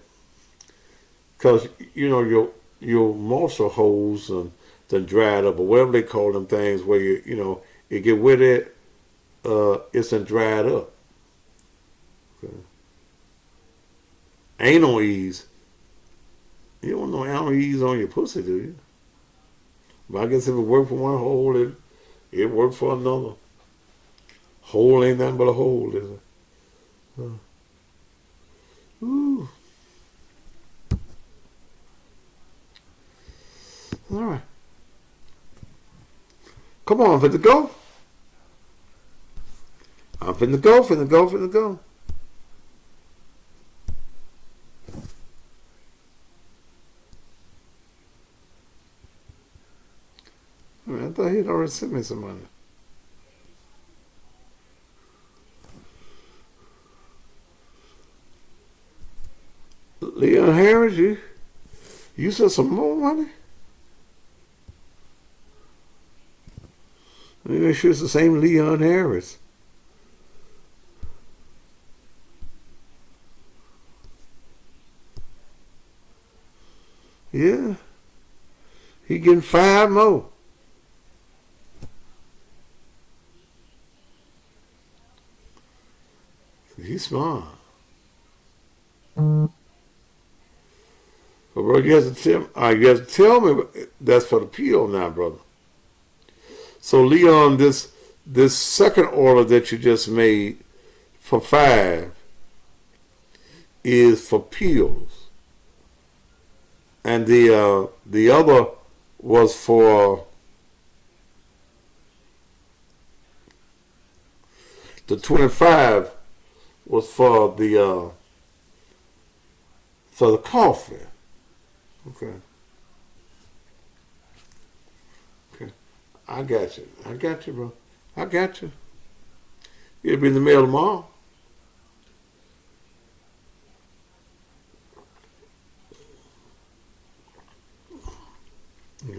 cause you know your moisture holes and then dried up or whatever they call them things where you know it get wet at it's then dried up. Okay. Ain't no ease. You don't know anal ease on your pussy, do you? But I guess if it worked for one hole, it worked for another. Hole ain't nothing but a hole, is it? Ooh. All right. Come on, finna go. I'm finna go. I thought he'd already sent me some money. Leon Harris, you said some more money? Let me make sure it's the same Leon Harris. Yeah. He getting 5 more. He's smart. But bro, you have to tell me that's for the PO now, brother. So Leon, this second order that you just made for 5 is for pills, and the other was for the 25 was for the coffee. Okay. Okay. I got you, bro. I got you. It'll be in the mail tomorrow. Yeah.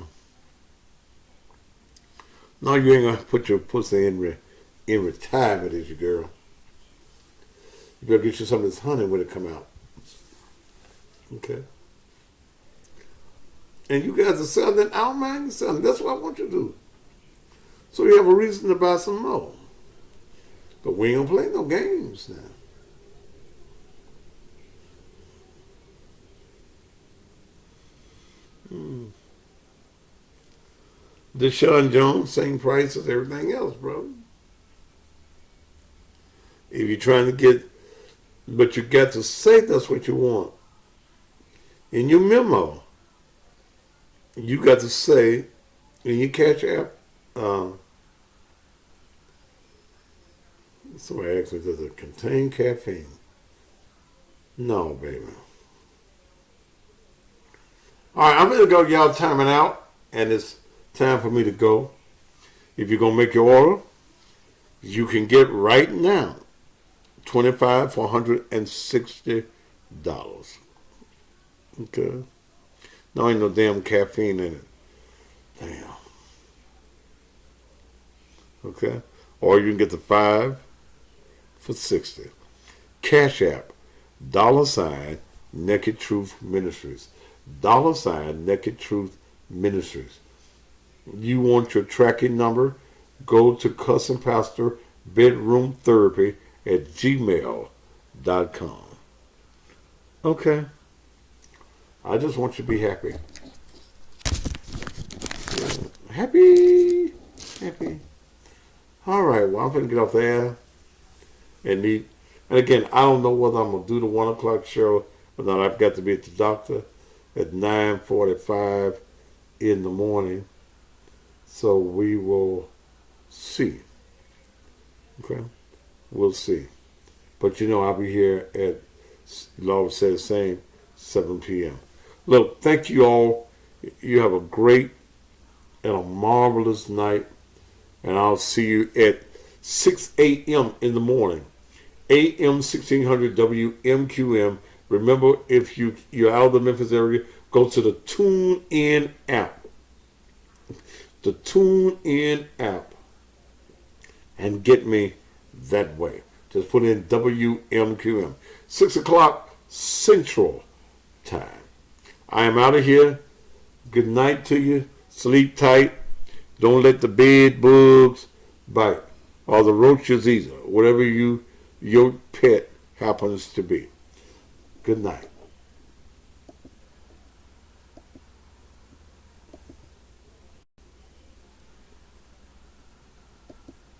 No, you ain't gonna put your pussy in retirement, is your girl. You better get you some of this honey when it come out. Okay. And you guys are selling it. I don't mind selling. That's what I want you to do. So you have a reason to buy some more. But we ain't gonna play no games now. Deshaun Jones, same price as everything else, bro. If you're trying to get, but you got to say that's what you want. In your memo, you got to say in your Cash App, somebody asked me, does it contain caffeine? No, baby. All right, I'm going to go. Y'all timing out, and it's time for me to go. If you're going to make your order, you can get right now $25 for $160. Okay. No, ain't no damn caffeine in it. Damn. Okay. Or you can get the 5 for $60. Cash App, $ Naked Truth Ministries. $ Naked Truth Ministries. You want your tracking number? Go to Cousin Pastor Bedroom Therapy at gmail.com. Okay. I just want you to be happy. Happy. All right, well, I'm going to get off there and eat. And again, I don't know whether I'm going to do the 1 o'clock show or not. I've got to be at the doctor at 9:45 in the morning. So we will see. Okay? We'll see. But I'll be here at, Lord said the same, 7 p.m. Look, thank you all. You have a great and a marvelous night. And I'll see you at 6 a.m. in the morning. AM 1600 WMQM. Remember, if you're out of the Memphis area, go to the TuneIn app. The TuneIn app. And get me that way. Just put in WMQM. 6 o'clock Central Time. I am out of here. Good night to you. Sleep tight. Don't let the bed bugs bite. Or the roaches either. Whatever your pet happens to be. Good night.